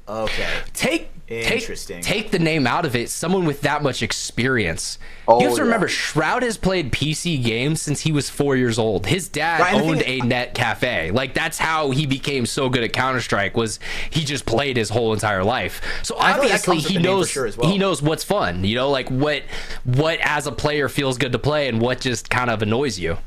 [SPEAKER 3] okay, Interesting.
[SPEAKER 1] Take the name out of it. Someone with that much experience.
[SPEAKER 4] Oh,
[SPEAKER 1] You have to
[SPEAKER 4] yeah.
[SPEAKER 1] remember, Shroud has played PC games since he was 4 years old. His dad
[SPEAKER 3] Right, and the
[SPEAKER 1] owned
[SPEAKER 3] thing
[SPEAKER 1] a net cafe. Like, that's how he became so good at Counter-Strike, was he just played his whole entire life. So
[SPEAKER 3] I feel like that
[SPEAKER 1] obviously
[SPEAKER 3] comes with
[SPEAKER 1] he
[SPEAKER 3] the name for
[SPEAKER 1] knows
[SPEAKER 3] sure as well.
[SPEAKER 1] he knows what's fun. You know, like what as a player feels good to play and what just kind of annoys you.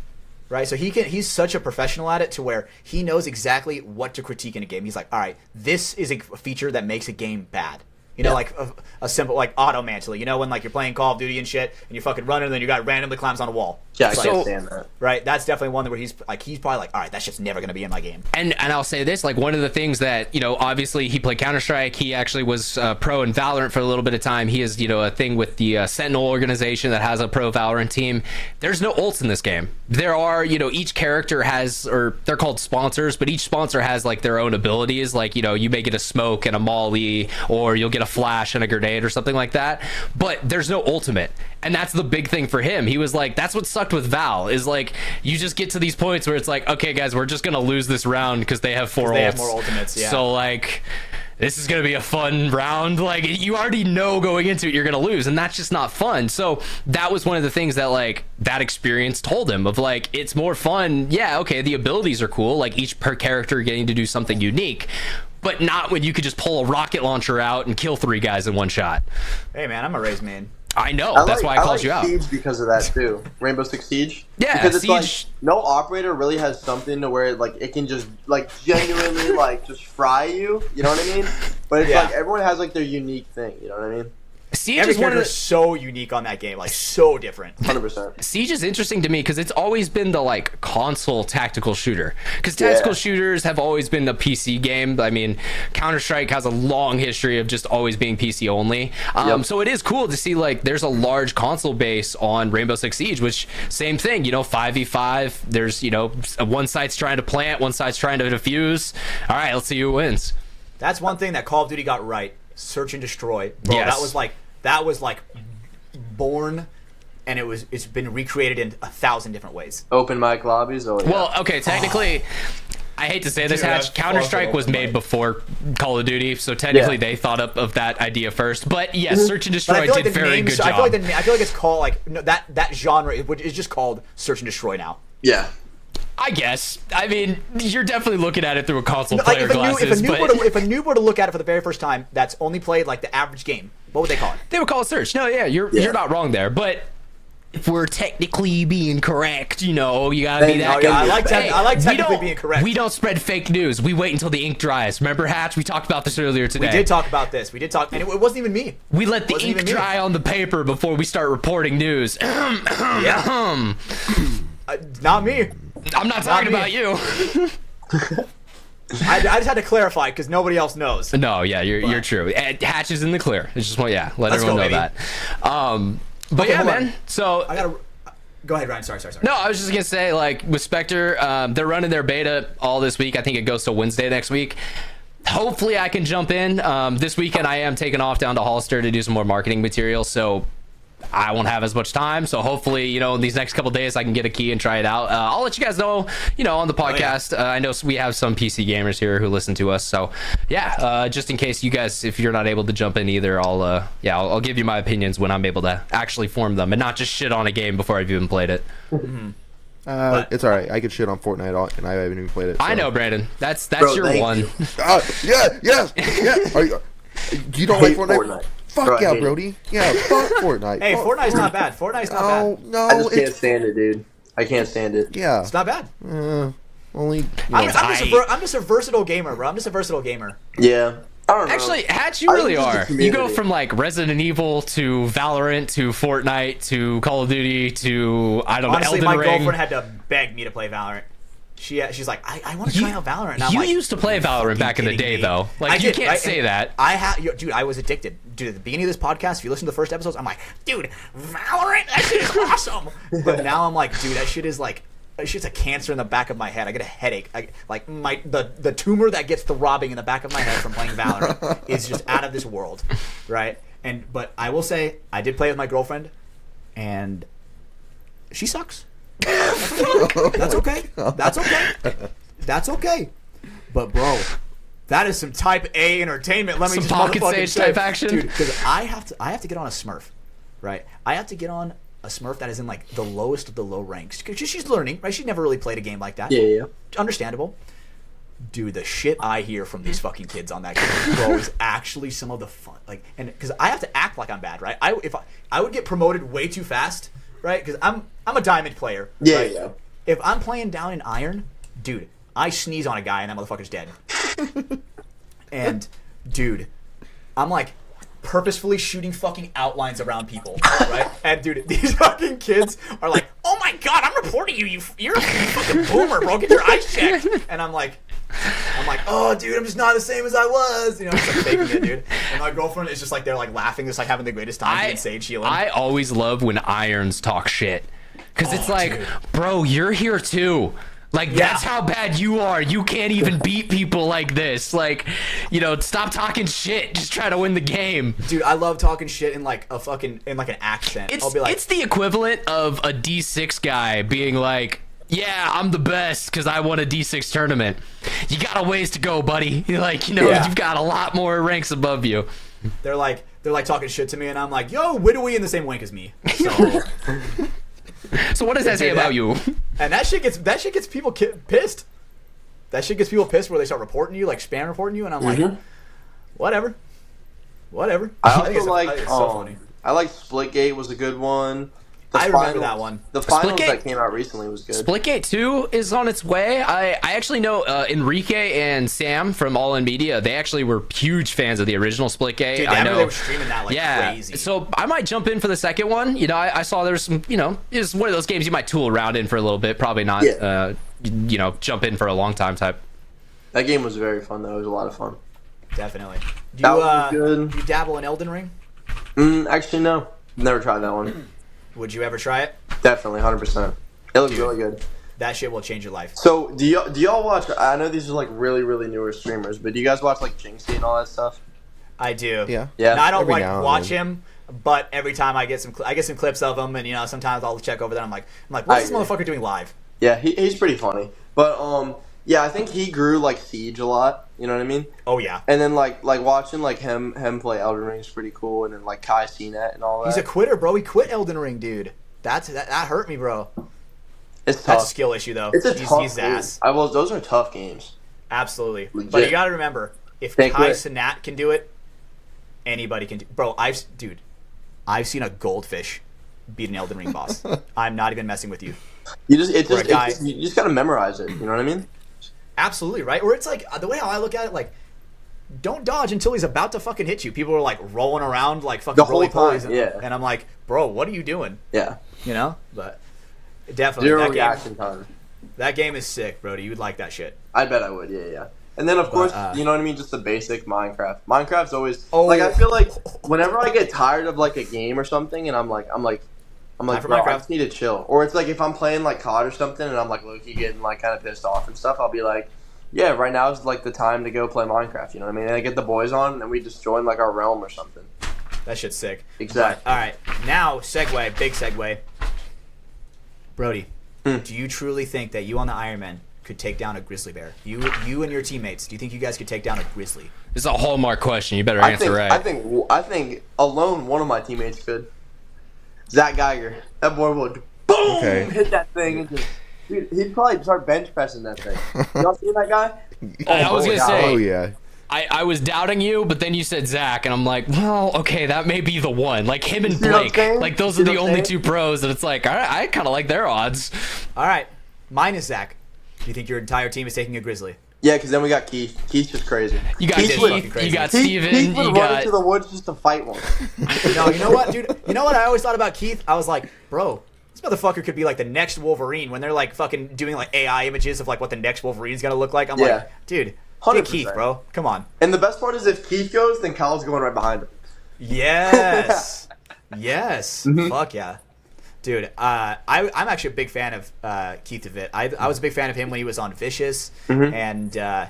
[SPEAKER 3] right? So he's such a professional at it to where he knows exactly what to critique in a game. He's like, all right, this is a feature that makes a game bad. You know, like a simple like auto mantle. You know, when like you're playing Call of Duty and shit, and you're fucking running, and then you got randomly climbs on a wall.
[SPEAKER 4] Yeah, I
[SPEAKER 3] It's
[SPEAKER 4] can't
[SPEAKER 3] like,
[SPEAKER 4] stand that.
[SPEAKER 3] right. That's definitely one where he's probably like, all right, that shit's never gonna be in my game.
[SPEAKER 1] And I'll say this, like one of the things that, you know, obviously he played Counter-Strike. He actually was pro in Valorant for a little bit of time. He is, you know, a thing with the Sentinel organization that has a pro Valorant team. There's no ults in this game. There are, you know, each character has, or they're called sponsors, but each sponsor has like their own abilities. Like, you know, you may get a smoke and a molly, or you'll get a flash and a grenade or something like that. But there's no ultimate. And that's the big thing for him. He was like, that's what sucked with Val, is like, you just get to these points where it's like, okay, guys, we're just going to lose this round because they have 4 ults.
[SPEAKER 3] They have more ultimates, yeah.
[SPEAKER 1] So, like, this is going to be a fun round. Like, you already know going into it you're going to lose, and that's just not fun. So that was one of the things that, like, that experience told him of, like, it's more fun. Yeah, okay, the abilities are cool, like each per character getting to do something unique, but not when you could just pull a rocket launcher out and kill 3 guys in one shot.
[SPEAKER 3] Hey, man, I'm a Raze main.
[SPEAKER 1] I know. That's why I called you out.
[SPEAKER 4] Siege because of that too. Rainbow Six Siege.
[SPEAKER 1] Yeah,
[SPEAKER 4] because it's
[SPEAKER 1] Siege.
[SPEAKER 4] like no operator really has something to where like it can just like genuinely like just fry you. You know what I mean? But it's like everyone has like their unique thing. You know what I mean?
[SPEAKER 1] Siege
[SPEAKER 3] Every
[SPEAKER 1] is one of
[SPEAKER 3] character
[SPEAKER 1] the,
[SPEAKER 3] is so unique on that game, like so different.
[SPEAKER 4] 100%.
[SPEAKER 1] Siege is interesting to me because it's always been the like console tactical shooter, because tactical shooters have always been a PC game. I mean, Counter-Strike has a long history of just always being PC only. So it is cool to see like there's a large console base on Rainbow Six Siege, which same thing, you know, 5v5. There's, you know, one side's trying to plant, one side's trying to defuse. All right, let's see who wins.
[SPEAKER 3] That's one thing that Call of Duty got right. Search and destroy. Bro,
[SPEAKER 1] Yes.
[SPEAKER 3] that was like born, and it's been recreated in 1,000 different ways.
[SPEAKER 4] Open mic lobbies. Oh yeah.
[SPEAKER 1] Well, okay, technically, I hate to say this,
[SPEAKER 3] Dude,
[SPEAKER 1] Hatch,
[SPEAKER 3] that's
[SPEAKER 1] Counter-Strike
[SPEAKER 3] fucking
[SPEAKER 1] was made before Call of Duty, so technically they thought up of that idea first. But yes, Search and
[SPEAKER 3] But I
[SPEAKER 1] Destroy
[SPEAKER 3] feel like
[SPEAKER 1] did
[SPEAKER 3] the
[SPEAKER 1] very
[SPEAKER 3] names,
[SPEAKER 1] good job.
[SPEAKER 3] I feel like it's called like no, that genre is just called Search and Destroy now.
[SPEAKER 4] yeah.
[SPEAKER 1] I guess. I mean, you're definitely looking at it through a console
[SPEAKER 3] Like
[SPEAKER 1] player
[SPEAKER 3] if a
[SPEAKER 1] glasses, but
[SPEAKER 3] noob were to look at it for the very first time, that's only played like the average game. What would they call it?
[SPEAKER 1] they would call it Search. No, yeah, you're not wrong there. But if we're technically being correct, you know, you gotta be that
[SPEAKER 3] yeah,
[SPEAKER 1] guy.
[SPEAKER 3] I like technically
[SPEAKER 1] we
[SPEAKER 3] being correct.
[SPEAKER 1] We don't spread fake news. We wait until the ink dries. Remember, Hatch? We talked about this earlier today.
[SPEAKER 3] We did talk about this. We did talk, and it wasn't even me.
[SPEAKER 1] We let the
[SPEAKER 3] Wasn't
[SPEAKER 1] ink
[SPEAKER 3] even me.
[SPEAKER 1] dry on the paper before we start reporting news.
[SPEAKER 3] Yeah. Not me.
[SPEAKER 1] I'm not talking
[SPEAKER 3] me.
[SPEAKER 1] about you.
[SPEAKER 3] I just had to clarify because nobody else knows.
[SPEAKER 1] No, yeah, you're true. And Hatch is in the clear. It's just let
[SPEAKER 3] Let's
[SPEAKER 1] everyone
[SPEAKER 3] go,
[SPEAKER 1] know
[SPEAKER 3] baby.
[SPEAKER 1] that. But
[SPEAKER 3] Okay,
[SPEAKER 1] yeah,
[SPEAKER 3] hold on.
[SPEAKER 1] man. So
[SPEAKER 3] I gotta go ahead, Ryan. Sorry.
[SPEAKER 1] no, I was just gonna say, like with Spectre, they're running their beta all this week. I think it goes till Wednesday next week. Hopefully, I can jump in this weekend. I am taking off down to Hollister to do some more marketing material, so I won't have as much time. So hopefully, you know, in these next couple days, I can get a key and try it out. I'll let you guys know, you know, on the podcast. I know we have some PC gamers here who listen to us. So yeah, just in case you guys, if you're not able to jump in either, I'll give you my opinions when I'm able to actually form them and not just shit on a game before I've even played it.
[SPEAKER 2] It's all right. I could shit on Fortnite, and I haven't even played it. So.
[SPEAKER 1] I know, Brandon. That's
[SPEAKER 4] Bro,
[SPEAKER 1] your
[SPEAKER 4] thank
[SPEAKER 1] one.
[SPEAKER 4] you.
[SPEAKER 2] Yeah. You don't like
[SPEAKER 4] hate
[SPEAKER 2] Fortnite? Fuck
[SPEAKER 4] Bro, I
[SPEAKER 2] yeah,
[SPEAKER 4] hate
[SPEAKER 2] Brody. Yeah, fuck Fortnite.
[SPEAKER 3] Hey,
[SPEAKER 2] Fuck
[SPEAKER 3] Fortnite's not bad. Fortnite's not bad.
[SPEAKER 2] No,
[SPEAKER 4] I just can't
[SPEAKER 2] it's
[SPEAKER 4] stand it, dude. I can't stand it.
[SPEAKER 2] yeah.
[SPEAKER 3] It's not bad.
[SPEAKER 2] Only
[SPEAKER 3] I'm just a versatile gamer, bro. I'm just a versatile gamer.
[SPEAKER 4] Yeah. I don't know.
[SPEAKER 1] Actually, Hatch, you
[SPEAKER 4] I
[SPEAKER 1] really
[SPEAKER 4] think it's
[SPEAKER 1] are.
[SPEAKER 4] the
[SPEAKER 1] You go
[SPEAKER 4] community.
[SPEAKER 1] from like Resident Evil to Valorant to Fortnite to Call of Duty to
[SPEAKER 3] Honestly,
[SPEAKER 1] Elden
[SPEAKER 3] my
[SPEAKER 1] Ring.
[SPEAKER 3] girlfriend had to beg me to play Valorant. She's like, I want to try out Valorant. And I'm
[SPEAKER 1] You
[SPEAKER 3] like,
[SPEAKER 1] used to play
[SPEAKER 3] "Are you
[SPEAKER 1] Valorant
[SPEAKER 3] fucking
[SPEAKER 1] back in the
[SPEAKER 3] kidding
[SPEAKER 1] day,
[SPEAKER 3] me?"
[SPEAKER 1] though. Like,
[SPEAKER 3] I
[SPEAKER 1] you
[SPEAKER 3] did,
[SPEAKER 1] can't
[SPEAKER 3] right?
[SPEAKER 1] say
[SPEAKER 3] And
[SPEAKER 1] that.
[SPEAKER 3] Dude, I was addicted. Dude, at the beginning of this podcast, if you listen to the first episodes, I'm like, dude, Valorant, that shit is awesome. But now I'm like, dude, that shit's a cancer in the back of my head. I get a headache. The tumor that gets throbbing in the back of my head from playing Valorant is just out of this world, right? But I will say, I did play with my girlfriend, and she sucks. That's okay. That's okay. But bro, that is some type A entertainment. Let me
[SPEAKER 1] Some
[SPEAKER 3] just
[SPEAKER 1] pocket
[SPEAKER 3] motherfucking
[SPEAKER 1] stage
[SPEAKER 3] say,
[SPEAKER 1] type action?
[SPEAKER 3] dude. Because I have to get on a Smurf, right? I have to get on a Smurf that is in like the lowest of the low ranks. Because she's learning, right? She's never really played a game like that.
[SPEAKER 4] Yeah.
[SPEAKER 3] Understandable. Dude, the shit I hear from these fucking kids on that game, bro, is actually some of the fun. Like, and because I have to act like I'm bad, right? If I would get promoted way too fast, right? Because I'm a diamond player.
[SPEAKER 4] Yeah,
[SPEAKER 3] right?
[SPEAKER 4] yeah.
[SPEAKER 3] If I'm playing down in iron, dude, I sneeze on a guy and that motherfucker's dead. And dude, I'm like, purposefully shooting fucking outlines around people, right? And dude, these fucking kids are like, "Oh my god, I'm reporting you. You're a fucking boomer, bro. Get your eyes checked." And I'm like, "Oh, dude, I'm just not the same as I was." You know, I'm just like faking it, dude. And my girlfriend is just like, they're like laughing, just like having the greatest time being Sage healing.
[SPEAKER 1] I always love when irons talk shit, because it's like,
[SPEAKER 3] dude.
[SPEAKER 1] bro, you're here too. Like, that's how bad you are. You can't even beat people like this. Like, you know, stop talking shit. Just try to win the game.
[SPEAKER 3] Dude, I love talking shit in like a fucking, in like an accent. I'll be like,
[SPEAKER 1] It's the equivalent of a D6 guy being like, yeah, I'm the best because I won a D6 tournament. You got a ways to go, buddy. Like, you know, you've got a lot more ranks above you.
[SPEAKER 3] they're like talking shit to me, and I'm like, yo, Widowy in the same rank as me. So,
[SPEAKER 1] So what does that say about you?
[SPEAKER 3] and that shit gets people pissed. That shit gets people pissed where they start reporting you, like spam reporting you, and I'm like, whatever.
[SPEAKER 4] I
[SPEAKER 3] think
[SPEAKER 4] also
[SPEAKER 3] it's so funny.
[SPEAKER 4] I like Splitgate was a good one.
[SPEAKER 3] I remember that one.
[SPEAKER 4] The finals
[SPEAKER 1] Splitgate?
[SPEAKER 4] that came out recently was good.
[SPEAKER 1] Splitgate 2 is on its way. I actually know Enrique and Sam from All In Media. They actually were huge fans of the original Splitgate.
[SPEAKER 3] Dude,
[SPEAKER 1] I know
[SPEAKER 3] they were streaming that like crazy.
[SPEAKER 1] So I might jump in for the second one. You know, I saw there's some, you know, it's one of those games you might tool around in for a little bit. Probably not, you know, jump in for a long time type.
[SPEAKER 4] That game was very fun though. It was a lot of fun.
[SPEAKER 3] Definitely. Do
[SPEAKER 4] That was good.
[SPEAKER 3] you dabble in Elden Ring?
[SPEAKER 4] Actually, no. Never tried that one.
[SPEAKER 3] Would you ever try it?
[SPEAKER 4] Definitely, 100%. It looks really good.
[SPEAKER 3] That shit will change your life.
[SPEAKER 4] So, do y'all watch? I know these are like really, really newer streamers, but do you guys watch like Jinxie and all that stuff?
[SPEAKER 3] I do.
[SPEAKER 2] Yeah.
[SPEAKER 4] Yeah.
[SPEAKER 3] Now, I don't
[SPEAKER 2] Every
[SPEAKER 3] like
[SPEAKER 2] now and
[SPEAKER 3] watch
[SPEAKER 2] then.
[SPEAKER 3] him, but every time I get some clips of him, and you know, sometimes I'll check over that. I'm like, what's this
[SPEAKER 4] agree.
[SPEAKER 3] motherfucker doing live?
[SPEAKER 4] Yeah, he's pretty funny. But yeah, I think he grew like Siege a lot. You know what I mean?
[SPEAKER 3] Oh yeah.
[SPEAKER 4] And then like watching like him play Elden Ring is pretty cool, and then like Kai CNET and all that.
[SPEAKER 3] He's a quitter, bro. He quit Elden Ring, dude. That hurt me, bro.
[SPEAKER 4] It's tough.
[SPEAKER 3] That's a skill issue, though.
[SPEAKER 4] It's a tough
[SPEAKER 3] he's
[SPEAKER 4] game.
[SPEAKER 3] ass.
[SPEAKER 4] Those are tough games.
[SPEAKER 3] Absolutely.
[SPEAKER 4] Legit.
[SPEAKER 3] But you got to remember, if
[SPEAKER 4] Can't
[SPEAKER 3] Kai
[SPEAKER 4] quit.
[SPEAKER 3] CNET can do it, anybody can do. Bro, I've seen a goldfish beat an Elden Ring boss. I'm not even messing with you.
[SPEAKER 4] You just
[SPEAKER 3] guy-
[SPEAKER 4] you just gotta memorize it. You know what I mean?
[SPEAKER 3] Absolutely, right? Or it's like, the way how I look at it, like, don't dodge until he's about to fucking hit you. People are like rolling around like fucking
[SPEAKER 4] The whole
[SPEAKER 3] roly-polies,
[SPEAKER 4] time, yeah.
[SPEAKER 3] and I'm like, bro, what are you doing?
[SPEAKER 4] Yeah.
[SPEAKER 3] You know? But definitely,
[SPEAKER 4] Zero
[SPEAKER 3] that
[SPEAKER 4] reaction time.
[SPEAKER 3] game is sick, Brody. You would like that shit.
[SPEAKER 4] I bet I would. Yeah. And then of course, you know what I mean? Just the basic Minecraft. Minecraft's always like I feel like whenever I get tired of like a game or something, and I'm like,
[SPEAKER 3] for
[SPEAKER 4] bro, I
[SPEAKER 3] Minecraft.
[SPEAKER 4] just need to chill. Or it's like if I'm playing like COD or something, and I'm like low-key getting like kind of pissed off and stuff, I'll be like, yeah, right now is like the time to go play Minecraft. You know what I mean? And I get the boys on, and then we just join like our realm or something.
[SPEAKER 3] That shit's sick.
[SPEAKER 4] Exactly.
[SPEAKER 3] All right, now big segue. Brody, do you truly think that you on the Iron Man could take down a grizzly bear? You and your teammates. Do you think you guys could take down a grizzly?
[SPEAKER 1] This is a hallmark question. You better answer right.
[SPEAKER 4] I think alone one of my teammates could. Zach Geiger. That boy would boom hit that thing and just. Dude, he'd probably start bench pressing that thing. Y'all seen that guy?
[SPEAKER 1] I was gonna say.
[SPEAKER 2] Oh yeah.
[SPEAKER 1] I was doubting you, but then you said Zach, and I'm like, well, okay, that may be the one. Like him and
[SPEAKER 4] See what I'm
[SPEAKER 1] Blake,
[SPEAKER 4] saying?
[SPEAKER 1] like those
[SPEAKER 4] See
[SPEAKER 1] are the
[SPEAKER 4] what I'm
[SPEAKER 1] only
[SPEAKER 4] saying?
[SPEAKER 1] two pros, and it's like, all right, I kind of like their odds.
[SPEAKER 3] All right, mine is Zach. Do you think your entire team is taking a grizzly?
[SPEAKER 4] Yeah, because then we got Keith. Keith's just crazy.
[SPEAKER 1] You got
[SPEAKER 3] Keith is fucking
[SPEAKER 1] Keith,
[SPEAKER 3] crazy.
[SPEAKER 1] you got
[SPEAKER 4] Keith
[SPEAKER 1] Steven,
[SPEAKER 4] would
[SPEAKER 1] you
[SPEAKER 4] run into
[SPEAKER 1] got.
[SPEAKER 4] the woods just to fight one.
[SPEAKER 3] No, you know what, dude? You know what I always thought about Keith? I was like, bro, this motherfucker could be like the next Wolverine when they're like fucking doing like AI images of like what the next Wolverine's gonna look like. I'm
[SPEAKER 4] Yeah.
[SPEAKER 3] like, dude,
[SPEAKER 4] 100%.
[SPEAKER 3] get Keith, bro. Come on.
[SPEAKER 4] And the best part is if Keith goes, then Kyle's going right behind him.
[SPEAKER 3] Yes. Yes. Fuck yeah. Dude, I'm actually a big fan of Keith DeVitt. I was a big fan of him when he was on Vicious, and I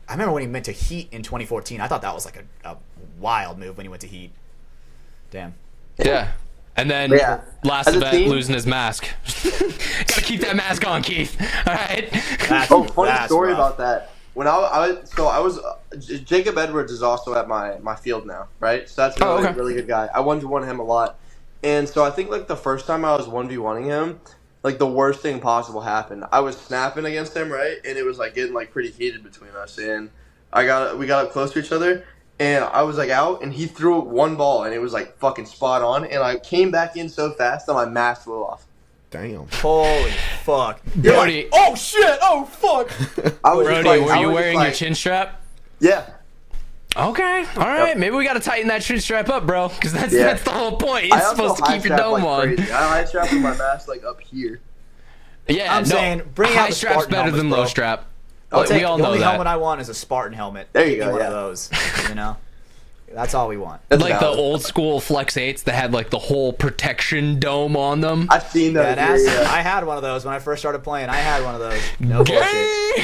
[SPEAKER 3] remember when he went to Heat in 2014. I thought that was like a wild move when he went to Heat. Damn.
[SPEAKER 1] Yeah. And then
[SPEAKER 4] Yeah.
[SPEAKER 1] last
[SPEAKER 4] As a
[SPEAKER 1] event,
[SPEAKER 4] team-
[SPEAKER 1] losing his mask. Gotta keep that mask on, Keith. All right.
[SPEAKER 4] Oh, funny
[SPEAKER 3] That's
[SPEAKER 4] story
[SPEAKER 3] rough.
[SPEAKER 4] about that. When I was Jacob Edwards is also at my field now, right? So that's a really,
[SPEAKER 1] okay.
[SPEAKER 4] really good guy. I 1v1 him a lot, and so I think like the first time I was 1v1ing him, like the worst thing possible happened. I was snapping against him, right, and it was like getting like pretty heated between us, and we got up close to each other, and I was like out, and he threw one ball, and it was like fucking spot on, and I came back in so fast that my mask flew off.
[SPEAKER 2] Damn.
[SPEAKER 3] Holy fuck.
[SPEAKER 1] Brody,
[SPEAKER 3] Oh shit! Oh fuck!
[SPEAKER 4] I was
[SPEAKER 1] Brody,
[SPEAKER 4] just like,
[SPEAKER 1] were
[SPEAKER 4] I
[SPEAKER 1] you
[SPEAKER 4] was just
[SPEAKER 1] wearing
[SPEAKER 4] like,
[SPEAKER 1] your chin strap?
[SPEAKER 4] Yeah.
[SPEAKER 1] Okay, all right. Maybe we got to tighten that shoe strap up, bro, because that's
[SPEAKER 4] Yeah.
[SPEAKER 1] that's the whole point. It's
[SPEAKER 4] I also
[SPEAKER 1] supposed to keep your
[SPEAKER 4] high strap
[SPEAKER 1] dome
[SPEAKER 4] like
[SPEAKER 1] on.
[SPEAKER 4] crazy. I high strap with my mask like up here.
[SPEAKER 1] Yeah,
[SPEAKER 3] I'm saying, bring out
[SPEAKER 1] high
[SPEAKER 3] the
[SPEAKER 1] strap's
[SPEAKER 3] Spartan
[SPEAKER 1] better
[SPEAKER 3] helmets,
[SPEAKER 1] than
[SPEAKER 3] bro.
[SPEAKER 1] low strap.
[SPEAKER 3] I'll take
[SPEAKER 1] We all
[SPEAKER 3] the
[SPEAKER 1] know
[SPEAKER 3] only
[SPEAKER 1] that.
[SPEAKER 3] helmet I want is a Spartan helmet.
[SPEAKER 4] There you
[SPEAKER 3] Give me
[SPEAKER 4] go,
[SPEAKER 3] one
[SPEAKER 4] yeah.
[SPEAKER 3] of those. You know, that's all we want.
[SPEAKER 4] That's
[SPEAKER 1] Like the
[SPEAKER 4] valid.
[SPEAKER 1] old school Flex 8s that had like the whole protection dome on them.
[SPEAKER 4] I've seen those.
[SPEAKER 3] Badass.
[SPEAKER 4] Yeah.
[SPEAKER 3] I had one of those when I first started playing. I had one of those. No bullshit.
[SPEAKER 1] Gay!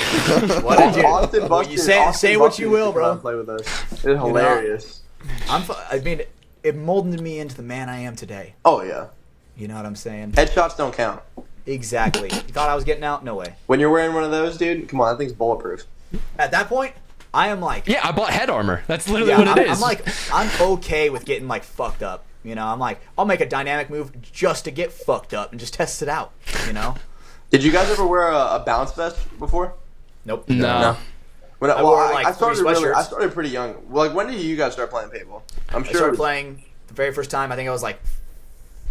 [SPEAKER 3] What did you?
[SPEAKER 4] Austin
[SPEAKER 3] Well,
[SPEAKER 4] Buster,
[SPEAKER 3] you say
[SPEAKER 4] Austin
[SPEAKER 3] what
[SPEAKER 4] Buster
[SPEAKER 3] you
[SPEAKER 4] used to
[SPEAKER 3] will,
[SPEAKER 4] come out and
[SPEAKER 3] bro.
[SPEAKER 4] Play with us. It's hilarious.
[SPEAKER 3] I mean, it molded me into the man I am today.
[SPEAKER 4] Oh yeah.
[SPEAKER 3] You know what I'm saying?
[SPEAKER 4] Headshots don't count.
[SPEAKER 3] Exactly. You thought I was getting out? No way.
[SPEAKER 4] When you're wearing one of those, dude, come on, that thing's bulletproof.
[SPEAKER 3] At that point, I am like,
[SPEAKER 1] Yeah, I bought head armor. That's literally
[SPEAKER 3] yeah,
[SPEAKER 1] what it is.
[SPEAKER 3] I'm like, I'm okay with getting like fucked up. You know, I'm like, I'll make a dynamic move just to get fucked up and just test it out. You know?
[SPEAKER 4] Did you guys ever wear a bounce vest before?
[SPEAKER 3] Nope.
[SPEAKER 1] no.
[SPEAKER 4] When
[SPEAKER 3] I wore, like,
[SPEAKER 4] I started
[SPEAKER 3] 3
[SPEAKER 4] I
[SPEAKER 3] sweatshirts.
[SPEAKER 4] started pretty young. Well, like when did you guys start playing paintball? I'm
[SPEAKER 3] I
[SPEAKER 4] sure.
[SPEAKER 3] started playing the very first time. I think I was like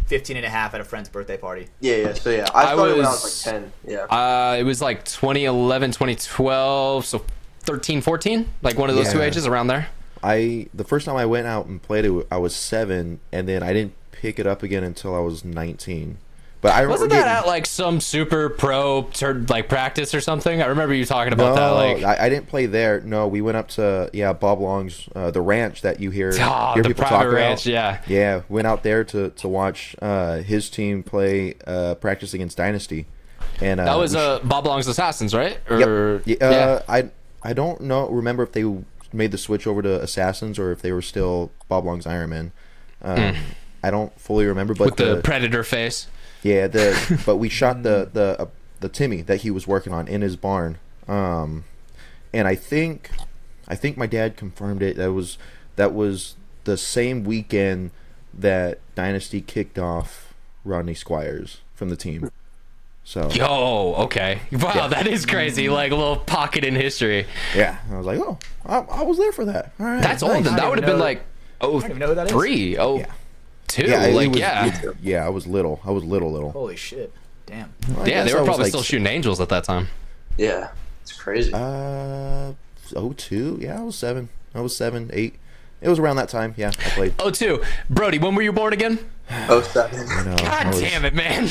[SPEAKER 3] 15 and a half at a friend's birthday party.
[SPEAKER 4] Yeah. So yeah, I started when I was
[SPEAKER 1] was-
[SPEAKER 4] like 10. Yeah.
[SPEAKER 1] It was like 2011, 2012, so 13, 14, like one of those two
[SPEAKER 2] Yeah.
[SPEAKER 1] ages around there.
[SPEAKER 2] The first time I went out and played it, I was 7, and then I didn't pick it up again until I was 19. But I
[SPEAKER 1] Wasn't
[SPEAKER 2] remember
[SPEAKER 1] that at like some super pro like practice or something? I remember you talking about
[SPEAKER 2] no,
[SPEAKER 1] that. Like,
[SPEAKER 2] I didn't play there. No, we went up to Bob Long's, the ranch that you hear
[SPEAKER 1] the
[SPEAKER 2] people talk
[SPEAKER 1] private
[SPEAKER 2] about.
[SPEAKER 1] ranch, yeah.
[SPEAKER 2] Yeah, went out there to watch his team play practice against Dynasty, and
[SPEAKER 1] That was
[SPEAKER 2] we
[SPEAKER 1] Bob Long's Assassins, right?
[SPEAKER 2] Yep.
[SPEAKER 1] Or,
[SPEAKER 2] Yeah, I don't remember if they made the switch over to Assassins or if they were still Bob Long's Iron Man. I don't fully remember, but
[SPEAKER 1] with the Predator face.
[SPEAKER 2] yeah, but we shot the Timmy that he was working on in his barn, and I think my dad confirmed it. That was the same weekend that Dynasty kicked off Rodney Squires from the team. So
[SPEAKER 1] Yo, okay. Wow,
[SPEAKER 2] Yeah.
[SPEAKER 1] that is crazy. Like a little pocket in history.
[SPEAKER 2] yeah, I was like, oh, I was there for that. All right,
[SPEAKER 1] That's
[SPEAKER 2] nice.
[SPEAKER 1] old. Then that
[SPEAKER 3] don't
[SPEAKER 1] would have
[SPEAKER 3] even
[SPEAKER 1] been
[SPEAKER 3] know-
[SPEAKER 1] like
[SPEAKER 3] I don't even know who that is.
[SPEAKER 1] 03, oh
[SPEAKER 2] Yeah.
[SPEAKER 1] 2.
[SPEAKER 2] Yeah, it
[SPEAKER 1] like
[SPEAKER 2] was-
[SPEAKER 1] yeah.
[SPEAKER 2] I was little. Little.
[SPEAKER 3] Holy shit. Damn.
[SPEAKER 2] Well, I
[SPEAKER 1] Yeah,
[SPEAKER 2] guess
[SPEAKER 1] they
[SPEAKER 2] I
[SPEAKER 1] were
[SPEAKER 2] was
[SPEAKER 1] probably
[SPEAKER 2] like
[SPEAKER 1] still shooting angels at that time.
[SPEAKER 4] Yeah. It's crazy.
[SPEAKER 2] 02. Yeah, I was 7. I was 7, 8. It was around that time. Yeah, I played.
[SPEAKER 1] 02. Brody, when were you born again?
[SPEAKER 4] 07.
[SPEAKER 2] You know,
[SPEAKER 1] God
[SPEAKER 2] I was
[SPEAKER 1] damn it, man.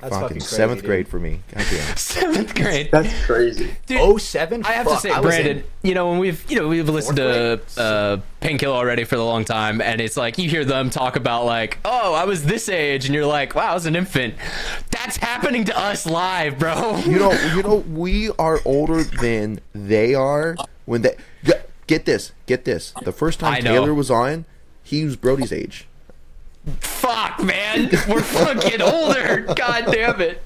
[SPEAKER 3] That's fucking crazy,
[SPEAKER 2] 7th
[SPEAKER 3] dude.
[SPEAKER 2] grade for me. God damn.
[SPEAKER 1] 7th grade.
[SPEAKER 4] That's crazy.
[SPEAKER 1] Dude,
[SPEAKER 3] 07?
[SPEAKER 1] I have to
[SPEAKER 3] Fuck,
[SPEAKER 1] say,
[SPEAKER 3] I was in-
[SPEAKER 1] Brandon, when we've listened to
[SPEAKER 3] grade?
[SPEAKER 1] Painkiller already for a long time, and it's like you hear them talk about like, oh, I was this age, and you're like, wow, I was an infant. That's happening to us live, bro.
[SPEAKER 2] You know, we are older than they are. When they get this. The first
[SPEAKER 1] I
[SPEAKER 2] time
[SPEAKER 1] know.
[SPEAKER 2] Taylor was on, he was Brody's age.
[SPEAKER 1] Fuck, man, we're fucking older. God damn it.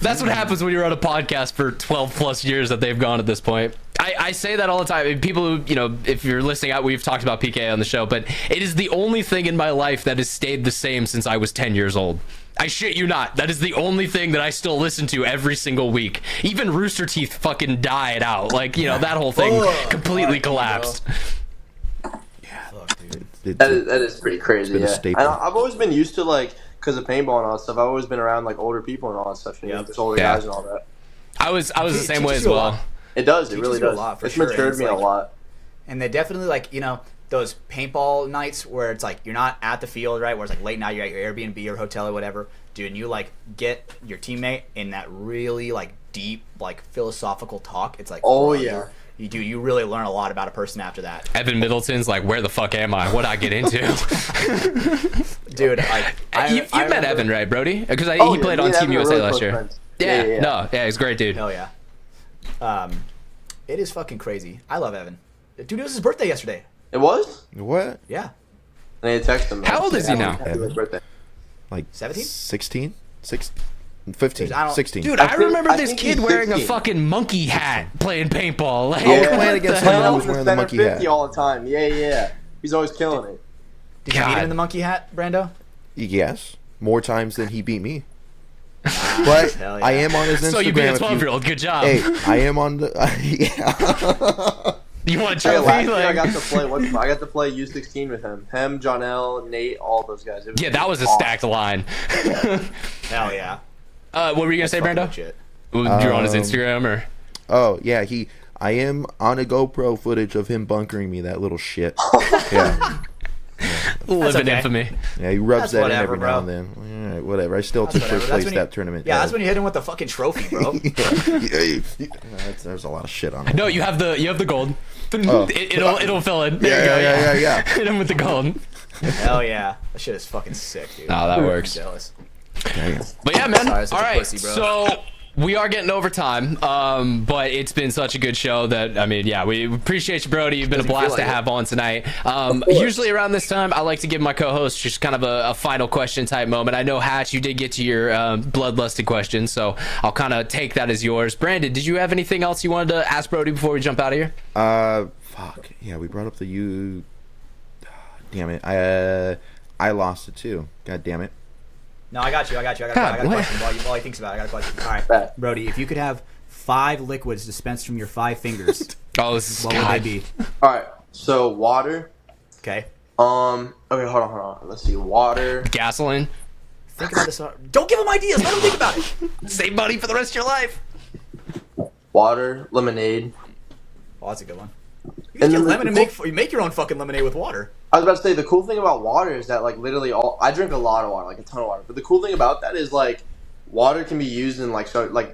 [SPEAKER 1] That's what happens when you're on a podcast for 12 plus years that they've gone at this point. I say that all the time. People who, if you're listening out, we've talked about PK on the show, but it is the only thing in my life that has stayed the same since I was 10 years old. I shit you not. That is the only thing that I still listen to every single week. Even Rooster Teeth fucking died out. Like, that whole thing completely collapsed.
[SPEAKER 3] Fuck, dude.
[SPEAKER 4] That is pretty crazy.
[SPEAKER 2] been a
[SPEAKER 4] Yeah.
[SPEAKER 2] staple.
[SPEAKER 4] And I've always been used to because of paintball and all that stuff. I've always been around like older people and all that stuff.
[SPEAKER 3] Yep.
[SPEAKER 4] Just older
[SPEAKER 1] Yeah.
[SPEAKER 4] guys and all that.
[SPEAKER 1] I was the
[SPEAKER 3] It
[SPEAKER 1] same way
[SPEAKER 3] teaches
[SPEAKER 1] as
[SPEAKER 3] you a
[SPEAKER 1] well.
[SPEAKER 3] lot.
[SPEAKER 4] It does. It
[SPEAKER 3] Teaches
[SPEAKER 4] really
[SPEAKER 3] you a
[SPEAKER 4] does.
[SPEAKER 3] lot, for
[SPEAKER 4] It's
[SPEAKER 3] sure,
[SPEAKER 4] matured
[SPEAKER 3] and
[SPEAKER 4] me
[SPEAKER 3] it's
[SPEAKER 4] a
[SPEAKER 3] like-
[SPEAKER 4] lot.
[SPEAKER 3] And they definitely those paintball nights where it's like you're not at the field, right? Where it's like late night, you're at your Airbnb or hotel or whatever, dude. And you get your teammate in that really deep philosophical talk. It's like,
[SPEAKER 4] Oh,
[SPEAKER 3] bro,
[SPEAKER 4] yeah.
[SPEAKER 3] you really learn a lot about a person after that,
[SPEAKER 1] Evan Middleton's like, where the fuck am I? What'd I get into?
[SPEAKER 3] dude.
[SPEAKER 1] You met
[SPEAKER 3] remember-
[SPEAKER 1] Evan, right, Brody? Because
[SPEAKER 4] Oh,
[SPEAKER 1] he
[SPEAKER 4] yeah,
[SPEAKER 1] played
[SPEAKER 4] me
[SPEAKER 1] on
[SPEAKER 4] and
[SPEAKER 1] Team
[SPEAKER 4] Evan are
[SPEAKER 1] USA
[SPEAKER 4] really
[SPEAKER 1] last
[SPEAKER 4] close
[SPEAKER 1] year.
[SPEAKER 4] friends.
[SPEAKER 1] Yeah, no, yeah, he's a great dude.
[SPEAKER 3] Hell yeah. It is fucking crazy. I love Evan. Dude, it was his birthday yesterday.
[SPEAKER 4] It was?
[SPEAKER 2] What?
[SPEAKER 3] Yeah.
[SPEAKER 4] I need to text him.
[SPEAKER 1] How old is he now?
[SPEAKER 4] Happy birthday.
[SPEAKER 2] Like
[SPEAKER 3] 17?
[SPEAKER 2] 16? 15,
[SPEAKER 3] Dude, I don't-
[SPEAKER 2] 16.
[SPEAKER 1] Dude,
[SPEAKER 4] I
[SPEAKER 1] I
[SPEAKER 4] think-
[SPEAKER 1] remember
[SPEAKER 4] I
[SPEAKER 1] this
[SPEAKER 4] think
[SPEAKER 1] kid
[SPEAKER 4] he's
[SPEAKER 1] wearing a
[SPEAKER 4] 16.
[SPEAKER 1] fucking monkey hat playing paintball. Like,
[SPEAKER 2] Yeah.
[SPEAKER 1] what
[SPEAKER 2] Playing against
[SPEAKER 1] the
[SPEAKER 2] him, I
[SPEAKER 1] hell?
[SPEAKER 2] was wearing the monkey hat.
[SPEAKER 4] 50 all the time. Yeah. He's always killing it.
[SPEAKER 3] Did you meet
[SPEAKER 1] God.
[SPEAKER 3] him in the monkey hat, Brando?
[SPEAKER 2] Yes, more times than he beat me. But
[SPEAKER 3] Hell yeah.
[SPEAKER 2] I am on his Instagram.
[SPEAKER 1] So you beat a
[SPEAKER 2] if
[SPEAKER 1] 12-year-old. Good job.
[SPEAKER 2] Hey, I am on the. Yeah.
[SPEAKER 1] You want a
[SPEAKER 4] Hey,
[SPEAKER 1] trophy?
[SPEAKER 4] last year I
[SPEAKER 1] Like,
[SPEAKER 4] got to play. I got to play U16 with him. Him, Jonell, Nate, all those guys. It was
[SPEAKER 1] yeah, that was a
[SPEAKER 4] awesome.
[SPEAKER 1] stacked line.
[SPEAKER 3] Hell yeah.
[SPEAKER 1] What were you gonna say,
[SPEAKER 3] Fucking
[SPEAKER 1] Brando?
[SPEAKER 3] legit.
[SPEAKER 1] You're on his Instagram or?
[SPEAKER 2] Oh yeah, he. I am on a GoPro footage of him bunkering me, that little shit. Yeah.
[SPEAKER 1] Live in
[SPEAKER 3] okay.
[SPEAKER 1] infamy.
[SPEAKER 2] Yeah, he rubs
[SPEAKER 3] That's
[SPEAKER 2] that
[SPEAKER 3] whatever,
[SPEAKER 2] in every
[SPEAKER 3] bro.
[SPEAKER 2] now and then. All right, whatever. I still took
[SPEAKER 3] Whatever.
[SPEAKER 2] first
[SPEAKER 3] That's
[SPEAKER 2] place
[SPEAKER 3] when
[SPEAKER 2] that tournament.
[SPEAKER 3] Yeah, that's when you hit him with the fucking trophy, bro.
[SPEAKER 2] There's a lot of shit on it.
[SPEAKER 1] No, you have the gold.
[SPEAKER 2] Oh.
[SPEAKER 1] It'll fill in. There you go.
[SPEAKER 2] Yeah.
[SPEAKER 1] Hit him with the gold.
[SPEAKER 3] Hell yeah. That shit is fucking sick, dude.
[SPEAKER 1] Nah, that works.
[SPEAKER 3] I'm jealous.
[SPEAKER 1] But yeah, man.
[SPEAKER 3] Sorry, I'm such
[SPEAKER 1] All
[SPEAKER 3] a
[SPEAKER 1] right.
[SPEAKER 3] pussy, bro.
[SPEAKER 1] So we are getting overtime, but it's been such a good show that, I mean, yeah, we appreciate you, Brody. You've been a blast
[SPEAKER 3] like
[SPEAKER 1] to
[SPEAKER 3] it.
[SPEAKER 1] have on tonight. Usually around this time, I like to give my co-host just kind of a final question type moment. I know, Hatch, you did get to your bloodlusted question, so I'll kind of take that as yours. Brandon, did you have anything else you wanted to ask Brody before we jump out of here?
[SPEAKER 2] Fuck. Yeah, we brought up the U. Damn it. I lost it too. God damn it.
[SPEAKER 3] No, I got you. I got a question while he thinks about it. I got a question. All right, Brody, if you could have 5 liquids dispensed from your 5 fingers,
[SPEAKER 1] Oh, this is
[SPEAKER 3] what would they be?
[SPEAKER 4] All right. So water.
[SPEAKER 3] Okay.
[SPEAKER 4] Okay, hold on. Let's see. Water.
[SPEAKER 1] gasoline.
[SPEAKER 3] Think about this. Don't give him ideas. Let him think about it.
[SPEAKER 1] Save money for the rest of your life.
[SPEAKER 4] Water. Lemonade.
[SPEAKER 3] Oh, that's a good one. You can get lemon and make your own fucking lemonade with water.
[SPEAKER 4] I was about to say the cool thing about water is that like literally I drink a lot of water, like a ton of water. But the cool thing about that is like water can be used in like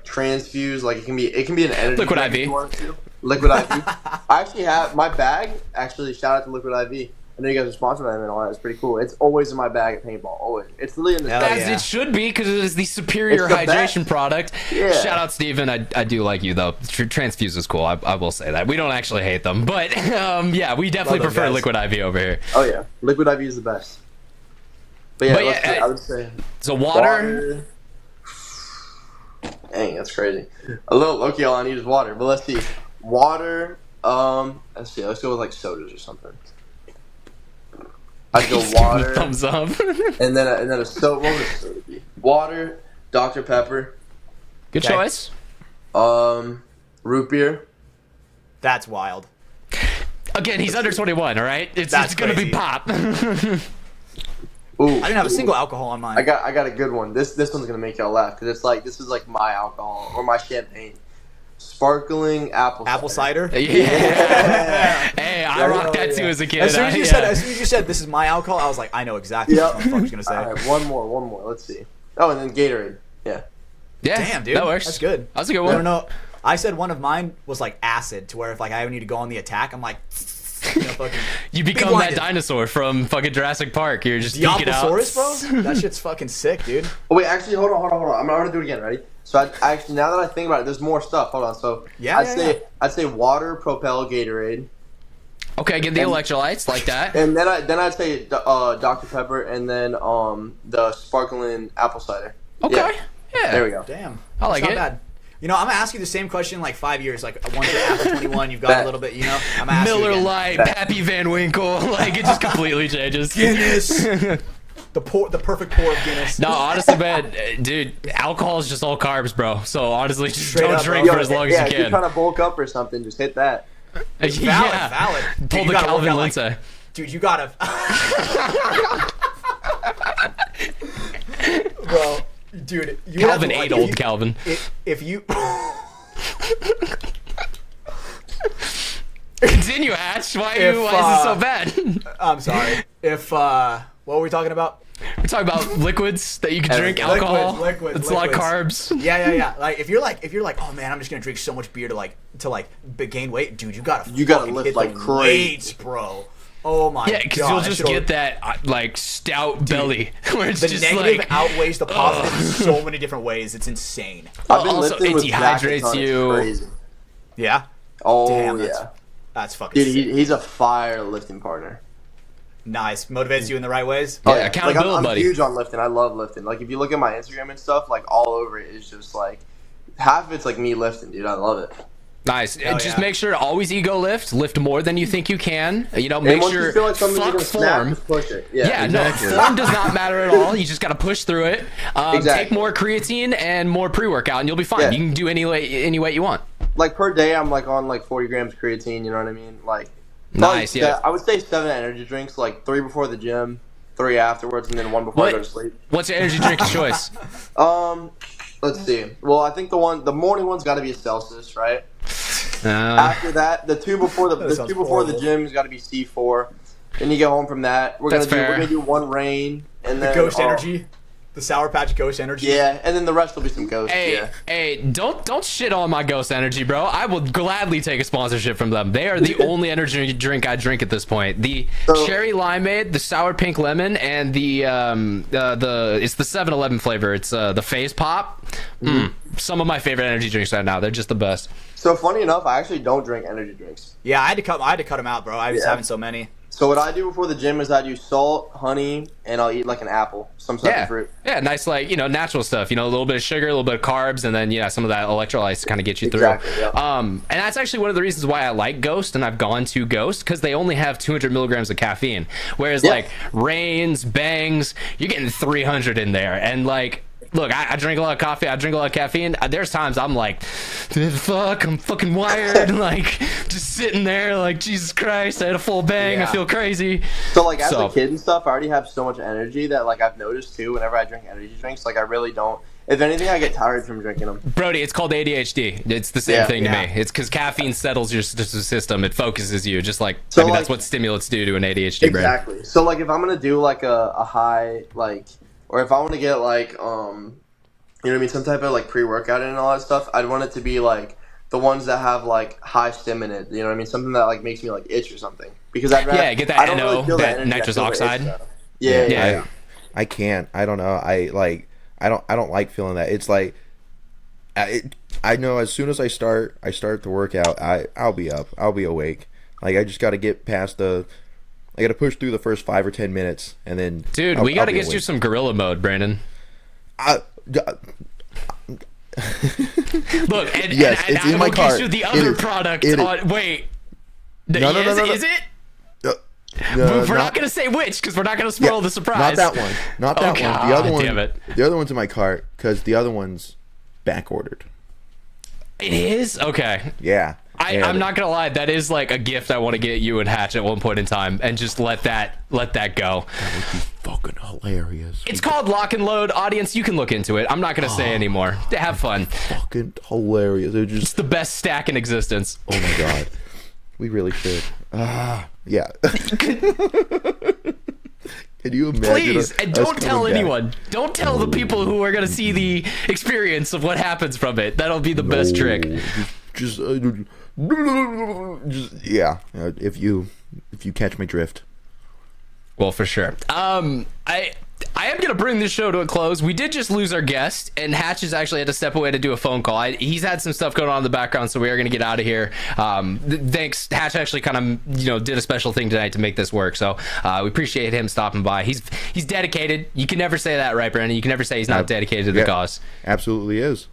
[SPEAKER 4] transfuse, like it can be an energy
[SPEAKER 1] Liquid
[SPEAKER 4] drink if
[SPEAKER 1] IV.
[SPEAKER 4] you want to. Liquid IV. I actually have my bag. Actually, shout out to Liquid IV. I know you guys are sponsored by them and all that. It's pretty cool. It's always in my bag at paintball. Always. It's literally in the
[SPEAKER 3] Hell
[SPEAKER 4] bag.
[SPEAKER 1] As
[SPEAKER 3] yeah.
[SPEAKER 1] it should be, because it is the superior
[SPEAKER 4] It's the
[SPEAKER 1] hydration
[SPEAKER 4] best.
[SPEAKER 1] product.
[SPEAKER 4] Yeah.
[SPEAKER 1] Shout out, Steven. I do like you, though. Transfuse is cool. I will say that. We don't actually hate them. But, yeah, we definitely
[SPEAKER 3] Love those
[SPEAKER 1] prefer
[SPEAKER 3] guys.
[SPEAKER 1] Liquid IV over here.
[SPEAKER 4] Oh yeah, Liquid IV is the best. But yeah, I would say
[SPEAKER 1] So water.
[SPEAKER 4] Dang, that's crazy. A little low-key, all I need is water. But let's see. Water. Let's see. Let's go with like sodas or something. I'd go water,
[SPEAKER 1] Thumbs up.
[SPEAKER 4] and then a soda. What would a soda be? Water, Dr. Pepper,
[SPEAKER 1] Good
[SPEAKER 3] Okay.
[SPEAKER 1] choice.
[SPEAKER 4] root beer.
[SPEAKER 3] That's wild.
[SPEAKER 1] Again, he's under 21, all right? It's going to be
[SPEAKER 3] crazy.
[SPEAKER 1] pop.
[SPEAKER 4] Ooh,
[SPEAKER 3] I didn't have a single alcohol on mine.
[SPEAKER 4] I got a good one. This one's gonna make y'all laugh because it's like this is like my alcohol or my champagne. Sparkling apple
[SPEAKER 3] cider.
[SPEAKER 1] Yeah. Hey, I rocked that too as a kid.
[SPEAKER 3] As soon as you said this is my alcohol, I was like, I know exactly
[SPEAKER 4] Yep.
[SPEAKER 3] what the fuck you're gonna say.
[SPEAKER 4] All right, one more. Let's see. Oh, and then Gatorade. Yeah.
[SPEAKER 1] Yeah,
[SPEAKER 3] Damn, dude,
[SPEAKER 1] that works.
[SPEAKER 3] that's good.
[SPEAKER 1] That's a good
[SPEAKER 3] I
[SPEAKER 1] one.
[SPEAKER 3] don't know. I said one of mine was like acid, to where if like I need to go on the attack, I'm like, fucking.
[SPEAKER 1] You become that
[SPEAKER 3] blinded.
[SPEAKER 1] dinosaur from fucking Jurassic Park. You're just geeking out.
[SPEAKER 3] Dioplosaurus, bro. That shit's fucking sick, dude.
[SPEAKER 4] Oh wait, actually, hold on. I'm gonna do it again. Ready? So I actually, now that I think about it, there's more stuff. Hold on. So I'd say water, Propel, Gatorade,
[SPEAKER 1] Okay, get the electrolytes like that.
[SPEAKER 4] and then I'd say Dr. Pepper, and then the sparkling apple cider.
[SPEAKER 1] Okay. Yeah.
[SPEAKER 4] There we go.
[SPEAKER 3] Damn.
[SPEAKER 1] I like
[SPEAKER 3] That's
[SPEAKER 1] it.
[SPEAKER 3] not bad. You know, I'm gonna ask you the same question in like 5 years. Like once you're after 21, you've got a little bit. You know, I'm gonna ask you
[SPEAKER 1] Miller
[SPEAKER 3] again.
[SPEAKER 1] Lite, Pappy Van Winkle, like it just completely changes.
[SPEAKER 3] Guinness. the perfect pour of Guinness.
[SPEAKER 1] No, honestly, man, dude, alcohol is just all carbs, bro. So honestly, just
[SPEAKER 3] Straight
[SPEAKER 1] don't
[SPEAKER 3] up,
[SPEAKER 1] drink
[SPEAKER 3] bro.
[SPEAKER 1] for as long
[SPEAKER 4] yeah,
[SPEAKER 1] as
[SPEAKER 4] if
[SPEAKER 1] you
[SPEAKER 4] you're
[SPEAKER 1] can.
[SPEAKER 4] trying to bulk up or something, just hit that.
[SPEAKER 3] Valid. Dude,
[SPEAKER 1] Pull
[SPEAKER 3] you
[SPEAKER 1] the
[SPEAKER 3] gotta
[SPEAKER 1] Calvin
[SPEAKER 3] work out,
[SPEAKER 1] Lindsay.
[SPEAKER 3] Dude, you gotta. Bro, dude, you
[SPEAKER 1] Calvin
[SPEAKER 3] have to,
[SPEAKER 1] ate
[SPEAKER 3] like,
[SPEAKER 1] old Calvin.
[SPEAKER 3] If you.
[SPEAKER 1] Continue, Ash. Why is this so bad?
[SPEAKER 3] I'm sorry. If what were we talking about?
[SPEAKER 1] We're talking about liquids that you can drink,
[SPEAKER 4] Liquids,
[SPEAKER 1] alcohol.
[SPEAKER 3] liquids,
[SPEAKER 1] It's a lot of carbs.
[SPEAKER 3] Yeah. Like if you're like, oh man, I'm just gonna drink so much beer to gain weight, dude. You gotta
[SPEAKER 4] lift
[SPEAKER 3] hit
[SPEAKER 4] like
[SPEAKER 3] the
[SPEAKER 4] crazy.
[SPEAKER 3] weights, bro. Oh my god.
[SPEAKER 1] Yeah, because you'll just get that like stout belly where it's
[SPEAKER 3] the
[SPEAKER 1] just
[SPEAKER 3] negative
[SPEAKER 1] like
[SPEAKER 3] outweighs the positive in so many different ways. It's insane.
[SPEAKER 4] I've been
[SPEAKER 1] also,
[SPEAKER 4] lifting
[SPEAKER 1] it
[SPEAKER 4] with Zach a
[SPEAKER 1] dehydrates
[SPEAKER 4] ton. It's
[SPEAKER 1] you.
[SPEAKER 4] Crazy.
[SPEAKER 3] Yeah.
[SPEAKER 4] Oh
[SPEAKER 3] Damn,
[SPEAKER 4] yeah,
[SPEAKER 3] that's fucking
[SPEAKER 4] dude.
[SPEAKER 3] sick.
[SPEAKER 4] He's a fire lifting partner.
[SPEAKER 3] Nice. Motivates you in the right ways.
[SPEAKER 1] Yeah,
[SPEAKER 4] Like,
[SPEAKER 1] accountability,
[SPEAKER 4] I'm
[SPEAKER 1] buddy.
[SPEAKER 4] huge on lifting. I love lifting. Like if you look at my Instagram and stuff, like all over it is just like half of it's like me lifting, dude. I love it.
[SPEAKER 1] Nice. Just
[SPEAKER 3] yeah.
[SPEAKER 1] make sure to always ego lift more than you think you can. You know,
[SPEAKER 4] And
[SPEAKER 1] make
[SPEAKER 4] once
[SPEAKER 1] sure
[SPEAKER 4] you feel like something's
[SPEAKER 1] fuck
[SPEAKER 4] gonna snap,
[SPEAKER 1] form.
[SPEAKER 4] just push it.
[SPEAKER 1] Yeah,
[SPEAKER 2] exactly.
[SPEAKER 1] no, form does not matter at all. You just got to push through it.
[SPEAKER 4] Exactly.
[SPEAKER 1] Take more creatine and more pre-workout, and you'll be fine.
[SPEAKER 4] Yeah.
[SPEAKER 1] You can do any weight you want.
[SPEAKER 4] Like per day, I'm like on like 40 grams creatine. You know what I mean? Like
[SPEAKER 1] Nice,
[SPEAKER 4] probably
[SPEAKER 1] yeah.
[SPEAKER 4] I would say 7 energy drinks, like 3 before the gym, 3 afterwards, and then 1 before I go to sleep.
[SPEAKER 1] What's your energy drink of choice?
[SPEAKER 4] Let's see. Well, I think the morning one's got to be a Celsius, right? After that, the two before the
[SPEAKER 3] That sounds
[SPEAKER 4] two before the
[SPEAKER 3] horrible.
[SPEAKER 4] gym's got to be C4. Then you get home from that. We're
[SPEAKER 1] That's
[SPEAKER 4] gonna
[SPEAKER 1] fair.
[SPEAKER 4] do one rain and then
[SPEAKER 3] Ghost Energy. The Sour Patch Ghost Energy.
[SPEAKER 4] Yeah, and then the rest will be some ghosts.
[SPEAKER 1] Hey,
[SPEAKER 4] Yeah.
[SPEAKER 1] hey, don't shit on my Ghost Energy, bro. I will gladly take a sponsorship from them. They are the only energy drink I drink at this point. The
[SPEAKER 4] So-
[SPEAKER 1] cherry limeade, the sour pink lemon, and the it's the 7-Eleven flavor. It's the Phase Pop. Some of my favorite energy drinks right now. They're just the best.
[SPEAKER 4] So funny enough, I actually don't drink energy drinks.
[SPEAKER 3] Yeah, I had to cut them out, bro. I was
[SPEAKER 4] Yeah.
[SPEAKER 3] having so many.
[SPEAKER 4] So what I do before the gym is I do salt, honey, and I'll eat like an apple, some type of fruit.
[SPEAKER 1] Yeah, nice, like, natural stuff, a little bit of sugar, a little bit of carbs, and then some of that electrolytes to kind of get you through.
[SPEAKER 4] Exactly, yeah.
[SPEAKER 1] And that's actually one of the reasons why I like Ghost, and I've gone to Ghost, because they only have 200 milligrams of caffeine, whereas
[SPEAKER 4] Yeah.
[SPEAKER 1] like Reigns, Bangs, you're getting 300 in there. And like, look, I drink a lot of coffee, I drink a lot of caffeine. There's times I'm like, fuck, I'm fucking wired. Like, just sitting there like, Jesus Christ, I had a full bang, I
[SPEAKER 3] Yeah.
[SPEAKER 1] feel crazy.
[SPEAKER 4] So like as a kid and stuff, I already have so much energy that like I've noticed too. Whenever I drink energy drinks, like I really don't. If anything, I get tired from drinking them.
[SPEAKER 1] Brody, it's called ADHD. It's the same
[SPEAKER 4] Yeah.
[SPEAKER 1] thing to
[SPEAKER 3] Yeah.
[SPEAKER 1] me. It's because caffeine settles your system. It focuses you, just like,
[SPEAKER 4] So,
[SPEAKER 1] that's
[SPEAKER 4] like-
[SPEAKER 1] what stimulants do to an ADHD brain.
[SPEAKER 4] Exactly. So like if I'm gonna do like a high like, or if I want to get like you know what I mean, some type of like pre-workout in and all that stuff, I'd want it to be like the ones that have like high stim in it. You know what I mean, something that like makes me like itch or something. Because I'd rather,
[SPEAKER 1] Yeah, get that
[SPEAKER 4] I don't
[SPEAKER 1] NO,
[SPEAKER 4] really feel the
[SPEAKER 1] that
[SPEAKER 4] energy, I
[SPEAKER 1] nitrous
[SPEAKER 4] feel the
[SPEAKER 1] oxide.
[SPEAKER 4] itch, though. Yeah, yeah.
[SPEAKER 1] Yeah.
[SPEAKER 2] I can't. I don't know. I don't like feeling that. It's like I know as soon as I start the workout, I'll be up. I'll be awake. Like I just got to get past I got to push through the first 5 or 10 minutes, and then
[SPEAKER 1] Dude, we got to get you some gorilla mode, Brandon. Look, and,
[SPEAKER 2] Yes,
[SPEAKER 1] and
[SPEAKER 2] it's
[SPEAKER 1] I
[SPEAKER 2] in my
[SPEAKER 1] will
[SPEAKER 2] cart.
[SPEAKER 1] get you the
[SPEAKER 2] It
[SPEAKER 1] other
[SPEAKER 2] is.
[SPEAKER 1] product
[SPEAKER 2] It is.
[SPEAKER 1] on. Wait.
[SPEAKER 2] No.
[SPEAKER 1] Is it? We're not going to say which because we're not going to spoil the surprise.
[SPEAKER 2] Not that one. Not that one.
[SPEAKER 1] God
[SPEAKER 2] The other one.
[SPEAKER 1] damn it.
[SPEAKER 2] The other one's in my cart because the other one's back ordered.
[SPEAKER 1] It is? Okay.
[SPEAKER 2] Yeah.
[SPEAKER 1] I'm not gonna lie, that is like a gift I want to get you and Hatch at one point in time, and just let that go.
[SPEAKER 2] That would be fucking hilarious.
[SPEAKER 1] It's called Lock and Load. Audience, you can look into it. I'm not gonna say anymore. Have fun.
[SPEAKER 2] fucking hilarious. They're
[SPEAKER 1] It's
[SPEAKER 2] just.
[SPEAKER 1] the best stack in existence.
[SPEAKER 2] Oh my god. We really should. Yeah. Can you imagine?
[SPEAKER 1] Please, and
[SPEAKER 2] us
[SPEAKER 1] don't tell
[SPEAKER 2] coming back?
[SPEAKER 1] anyone. Don't tell the people who are gonna see the experience of what happens from it. That'll be the best trick.
[SPEAKER 2] Just yeah. If you catch my drift.
[SPEAKER 1] Well, for sure. I am gonna bring this show to a close. We did just lose our guest, and Hatch has actually had to step away to do a phone call. He's had some stuff going on in the background, so we are gonna get out of here. Thanks, Hatch actually kind of did a special thing tonight to make this work. So we appreciate him stopping by. He's dedicated. You can never say that, right, Brandon? You can never say he's not dedicated to the cause.
[SPEAKER 2] Absolutely is.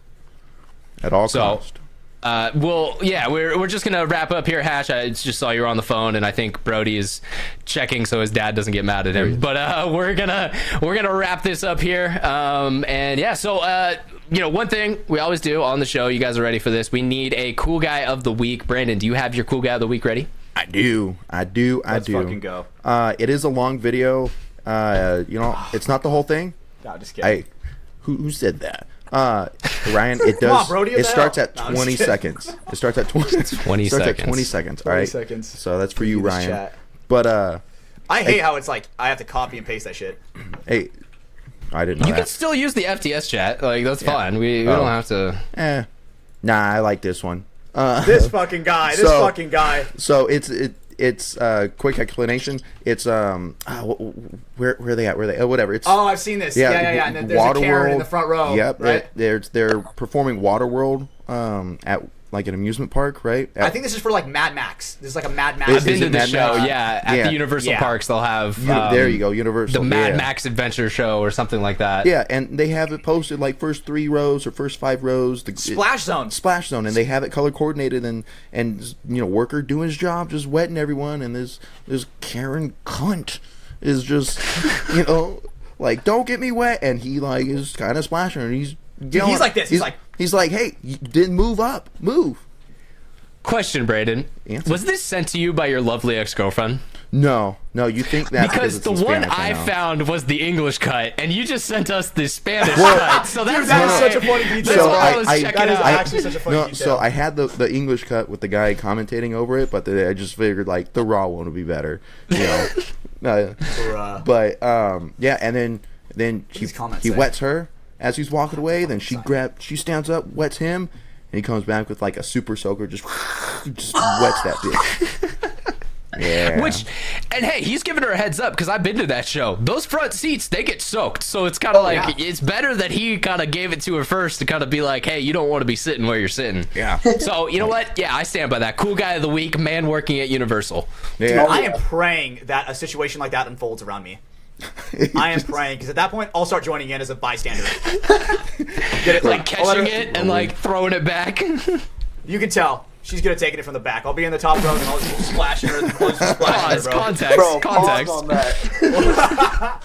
[SPEAKER 2] At all cost.
[SPEAKER 1] Well, yeah, we're just gonna wrap up here, Hatch. I just saw you were on the phone, and I think Brody is checking so his dad doesn't get mad at him. But we're gonna wrap this up here. And yeah, so one thing we always do on the show. You guys are ready for this? We need a cool guy of the week. Brandon, do you have your cool guy of the week ready?
[SPEAKER 2] I do.
[SPEAKER 3] Let's fucking go.
[SPEAKER 2] It is a long video. It's not the whole thing.
[SPEAKER 3] No, just kidding.
[SPEAKER 2] Who said that? Ryan, it
[SPEAKER 3] Come on,
[SPEAKER 2] does.
[SPEAKER 3] Brody, what
[SPEAKER 2] It
[SPEAKER 3] the
[SPEAKER 2] starts
[SPEAKER 3] hell?
[SPEAKER 2] at
[SPEAKER 3] No, I'm
[SPEAKER 2] 20
[SPEAKER 3] just kidding.
[SPEAKER 2] seconds. It starts at 20.
[SPEAKER 1] 20
[SPEAKER 2] starts
[SPEAKER 1] seconds.
[SPEAKER 2] at 20 seconds. All
[SPEAKER 3] 20
[SPEAKER 2] right.
[SPEAKER 3] seconds.
[SPEAKER 2] So that's for you,
[SPEAKER 3] This
[SPEAKER 2] Ryan.
[SPEAKER 3] chat.
[SPEAKER 2] But
[SPEAKER 3] I hate how it's like I have to copy and paste that shit.
[SPEAKER 2] hey, I didn't know
[SPEAKER 1] You can
[SPEAKER 2] that.
[SPEAKER 1] still use the FTS chat. Like that's fine. We don't have to.
[SPEAKER 2] Nah, I like this one.
[SPEAKER 3] This fucking guy.
[SPEAKER 2] So it's quick explanation. It's where are they at? Whatever. It's
[SPEAKER 3] Oh, I've seen this. Yeah. And then there's a Karen in the front row.
[SPEAKER 2] Yep.
[SPEAKER 3] Right.
[SPEAKER 2] They're performing Waterworld at like an amusement park, right?
[SPEAKER 3] I think this is for like Mad Max. This is like a Mad Max.
[SPEAKER 2] Is
[SPEAKER 1] I've been
[SPEAKER 2] it
[SPEAKER 1] to the
[SPEAKER 2] Mad
[SPEAKER 1] show.
[SPEAKER 2] Max?
[SPEAKER 1] Yeah, at
[SPEAKER 2] Yeah.
[SPEAKER 1] the Universal
[SPEAKER 3] Yeah.
[SPEAKER 1] parks they'll have.
[SPEAKER 2] There you go, Universal.
[SPEAKER 1] The Mad
[SPEAKER 2] yeah.
[SPEAKER 1] Max Adventure Show or something like that.
[SPEAKER 2] Yeah, and they have it posted like first 3 rows or first 5 rows.
[SPEAKER 3] Splash Zone.
[SPEAKER 2] Splash Zone, and they have it color coordinated, and worker doing his job, just wetting everyone, and this Karen cunt is just like, don't get me wet, and he like is kind of splashing, and he's yelling.
[SPEAKER 3] he's like this, he's like,
[SPEAKER 2] hey, you didn't move up, move.
[SPEAKER 1] Question, Braden.
[SPEAKER 2] Answer.
[SPEAKER 1] Was this sent to you by your lovely ex-girlfriend?
[SPEAKER 2] No, you think that
[SPEAKER 1] because the
[SPEAKER 2] it's
[SPEAKER 1] one
[SPEAKER 2] Spanish,
[SPEAKER 1] I
[SPEAKER 2] know.
[SPEAKER 1] found was the English cut, and you just sent us the Spanish cut. So that's
[SPEAKER 3] that is
[SPEAKER 1] why-
[SPEAKER 3] such a funny detail.
[SPEAKER 1] That's
[SPEAKER 2] So
[SPEAKER 1] why I was
[SPEAKER 2] I-
[SPEAKER 1] checking
[SPEAKER 3] That is
[SPEAKER 1] out.
[SPEAKER 3] actually such a funny
[SPEAKER 2] No,
[SPEAKER 3] detail.
[SPEAKER 2] so I had the English cut with the guy commentating over it, but I just figured like the raw one would be better, you know. But yeah, and then
[SPEAKER 3] these comments
[SPEAKER 2] he
[SPEAKER 3] say?
[SPEAKER 2] wets her as he's walking away. Then she stands up, wets him, and he comes back with like a super soaker, just wets that bitch. Yeah.
[SPEAKER 1] And hey, he's giving her a heads up because I've been to that show. Those front seats, they get soaked. So it's kind of it's better that he kind of gave it to her first to kind of be like, hey, you don't want to be sitting where you're sitting.
[SPEAKER 2] Yeah.
[SPEAKER 1] So you know what? Yeah, I stand by that. Cool guy of the week, man working at Universal.
[SPEAKER 2] Yeah.
[SPEAKER 3] I am praying that a situation like that unfolds around me. I am praying because at that point I'll start joining in as a bystander. Get it?
[SPEAKER 1] Like catching it and like throwing it back.
[SPEAKER 3] You can tell she's good at taking it from the back. I'll be in the top row and I'll just splash her.
[SPEAKER 1] Pause, context,
[SPEAKER 4] Bro,
[SPEAKER 1] context.
[SPEAKER 4] pause on that.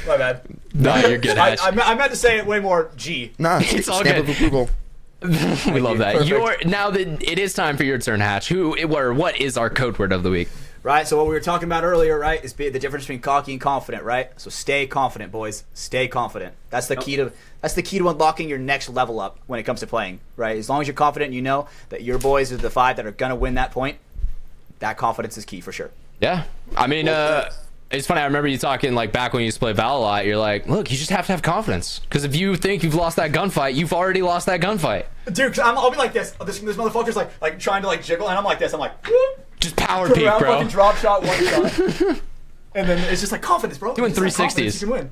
[SPEAKER 3] My bad.
[SPEAKER 1] No, you're good, Hatch.
[SPEAKER 3] I meant to say it way more G.
[SPEAKER 2] Nah,
[SPEAKER 1] It's all
[SPEAKER 2] stamp
[SPEAKER 1] good.
[SPEAKER 2] of approval.
[SPEAKER 1] We love that.
[SPEAKER 3] Perfect.
[SPEAKER 1] Now that it is time for your turn, Hatch. What is our code word of the week?
[SPEAKER 3] Right, so what we were talking about earlier, right, is the difference between cocky and confident, right? So stay confident, boys. Stay confident. That's the key to unlocking your next level up when it comes to playing, right? As long as you're confident, you know that your boys are the 5 that are gonna win that point. That confidence is key for sure.
[SPEAKER 1] Yeah, I mean, it's funny. I remember you talking like back when you used to play Val a lot. You're like, look, you just have to have confidence because if you think you've lost that gunfight, you've already lost that gunfight.
[SPEAKER 3] Dude, cause I'll be like this. This motherfucker's like trying to like jiggle, and I'm like this. I'm like, whoop,
[SPEAKER 1] Just power
[SPEAKER 3] turn
[SPEAKER 1] peak,
[SPEAKER 3] around,
[SPEAKER 1] bro.
[SPEAKER 3] fucking drop shot, one shot, and then it's just like confidence, bro.
[SPEAKER 1] Doing
[SPEAKER 3] Just have confidence,
[SPEAKER 1] 360s.
[SPEAKER 3] You can win.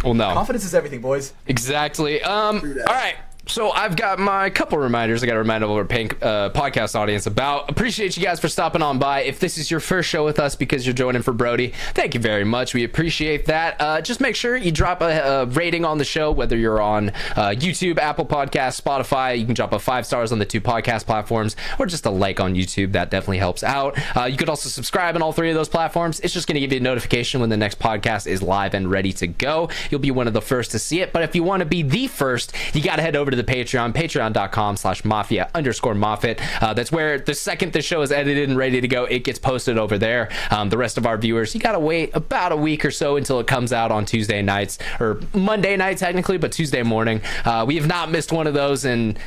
[SPEAKER 1] Well, no.
[SPEAKER 3] Confidence is everything, boys.
[SPEAKER 1] Exactly. All right. So I've got my couple reminders I got to remind all our podcast audience about. Appreciate you guys for stopping on by. If this is your first show with us because you're joining for Brody, thank you very much. We appreciate that. Just make sure you drop a rating on the show, whether you're on YouTube, Apple Podcasts, Spotify. You can drop a 5 stars on the 2 podcast platforms or just a like on YouTube. That definitely helps out. You could also subscribe on all 3 of those platforms. It's just going to give you a notification when the next podcast is live and ready to go. You'll be one of the first to see it. But if you want to be the first, you got to head over to the Patreon, patreon.com/Mafia_Moffitt. That's where the second the show is edited and ready to go, it gets posted over there. The rest of our viewers, you got to wait about a week or so until it comes out on Tuesday nights, or Monday night technically, but Tuesday morning. We have not missed one of those in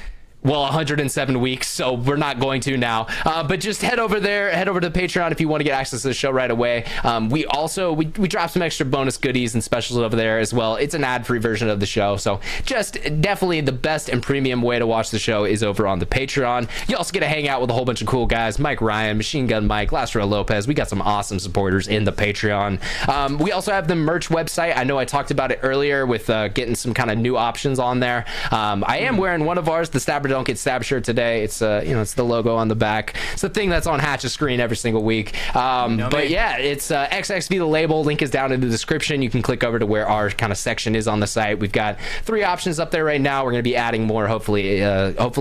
[SPEAKER 1] 107 weeks, so we're not going to now. But just head over there, head over to Patreon if you want to get access to the show right away. We also we drop some extra bonus goodies and specials over there as well. It's an ad-free version of the show, so just definitely the best and premium way to watch the show is over on the Patreon. You also get to hang out with a whole bunch of cool guys: Mike Ryan, Machine Gun Mike, Lastro Lopez. We got some awesome supporters in the Patreon. We also have the merch website. I know I talked about it earlier with getting some kind of new options on there. I am wearing one of ours, the Stabber Don't Get Stabbed shirt today. It's it's the logo on the back. It's the thing that's on Hatch's screen every single week. But yeah, it's XXV the label. Link is down in the description. You can click over to where our kind of section is on the site. We've got 3 options up there right now. We're going to be adding more hopefully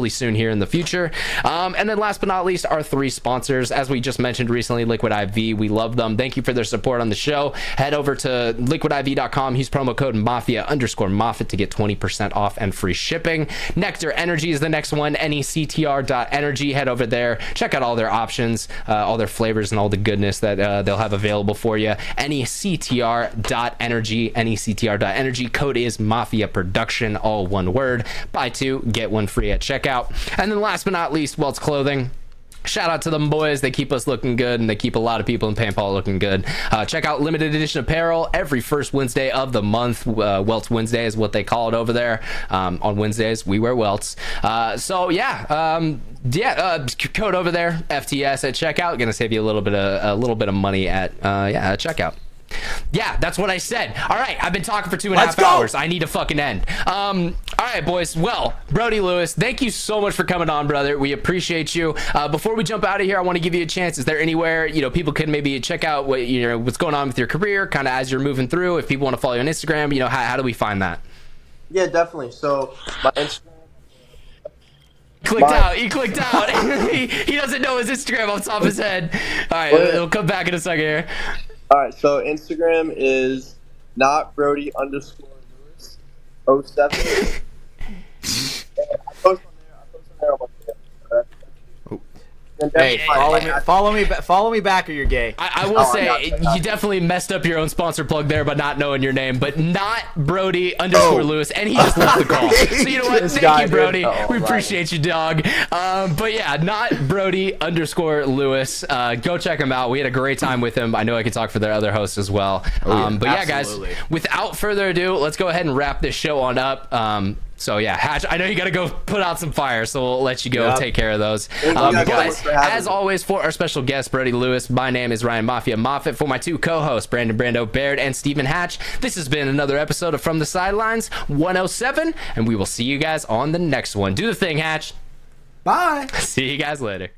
[SPEAKER 1] soon here in the future. And then last but not least, our 3 sponsors. As we just mentioned recently, Liquid IV. We love them. Thank you for their support on the show. Head over to liquidiv.com. Use promo code Mafia_Moffitt to get 20% off and free shipping. NECTR Energy is the next one. NECTR.energy. Head over there. Check out all their options, all their flavors, and all the goodness that they'll have available for you. NECTR.energy. NECTR.energy. Code is Mafia Production, all one word. Buy 2, get 1 free at checkout. And then last but not least, Welts Clothing. Shout out to them boys. They keep us looking good, and they keep a lot of people in paintball looking good. Check out limited edition apparel every first Wednesday of the month. Welts Wednesday is what they call it over there. On Wednesdays, we wear welts. Code over there, FTS at checkout. Gonna save you a little bit of money at checkout. Yeah, that's what I said. All right, I've been talking for 2.5 hours. I need to fucking end. All right, boys. Well, Brody Lewis, thank you so much for coming on, brother. We appreciate you. Before we jump out of here, I want to give you a chance. Is there anywhere people can maybe check out what's going on with your career, kind of as you're moving through? If people want to follow you on Instagram, how do we find that?
[SPEAKER 4] Yeah, definitely. So my Instagram.
[SPEAKER 1] He clicked out. he doesn't know his Instagram off the top of his head. All right, it'll come back in a second here.
[SPEAKER 4] All right, so Instagram is not Brody _Lewis 07. I post on there. On my And
[SPEAKER 3] Hey,
[SPEAKER 4] definitely
[SPEAKER 3] follow me back, or you're gay.
[SPEAKER 1] I will say you definitely messed up your own sponsor plug there by not knowing your name, but not Brody _ Lewis, and he just left the call. So you know what?
[SPEAKER 3] This
[SPEAKER 1] Thank
[SPEAKER 3] guy,
[SPEAKER 1] you,
[SPEAKER 3] dude.
[SPEAKER 1] Brody.
[SPEAKER 4] Oh,
[SPEAKER 1] We
[SPEAKER 4] right.
[SPEAKER 1] appreciate you, dog. But yeah, not Brody _ Lewis. Go check him out. We had a great time with him. I know I can talk for their other hosts as well. But yeah, guys,
[SPEAKER 3] Absolutely.
[SPEAKER 1] without further ado, let's go ahead and wrap this show on up. So yeah, Hatch, I know you got to go put out some fire, so we'll let you go
[SPEAKER 3] Yep.
[SPEAKER 1] take care of those.
[SPEAKER 4] Thank you guys so
[SPEAKER 1] Guys,
[SPEAKER 4] much for having
[SPEAKER 1] as
[SPEAKER 4] me.
[SPEAKER 1] always, for our special guest, Brody Lewis, my name is Ryan Mafia Moffat. For my two co-hosts, Brandon Brando Baird and Stephen Hatch, this has been another episode of From the Sidelines 107, and we will see you guys on the next one. Do the thing, Hatch.
[SPEAKER 3] Bye.
[SPEAKER 1] See you guys later.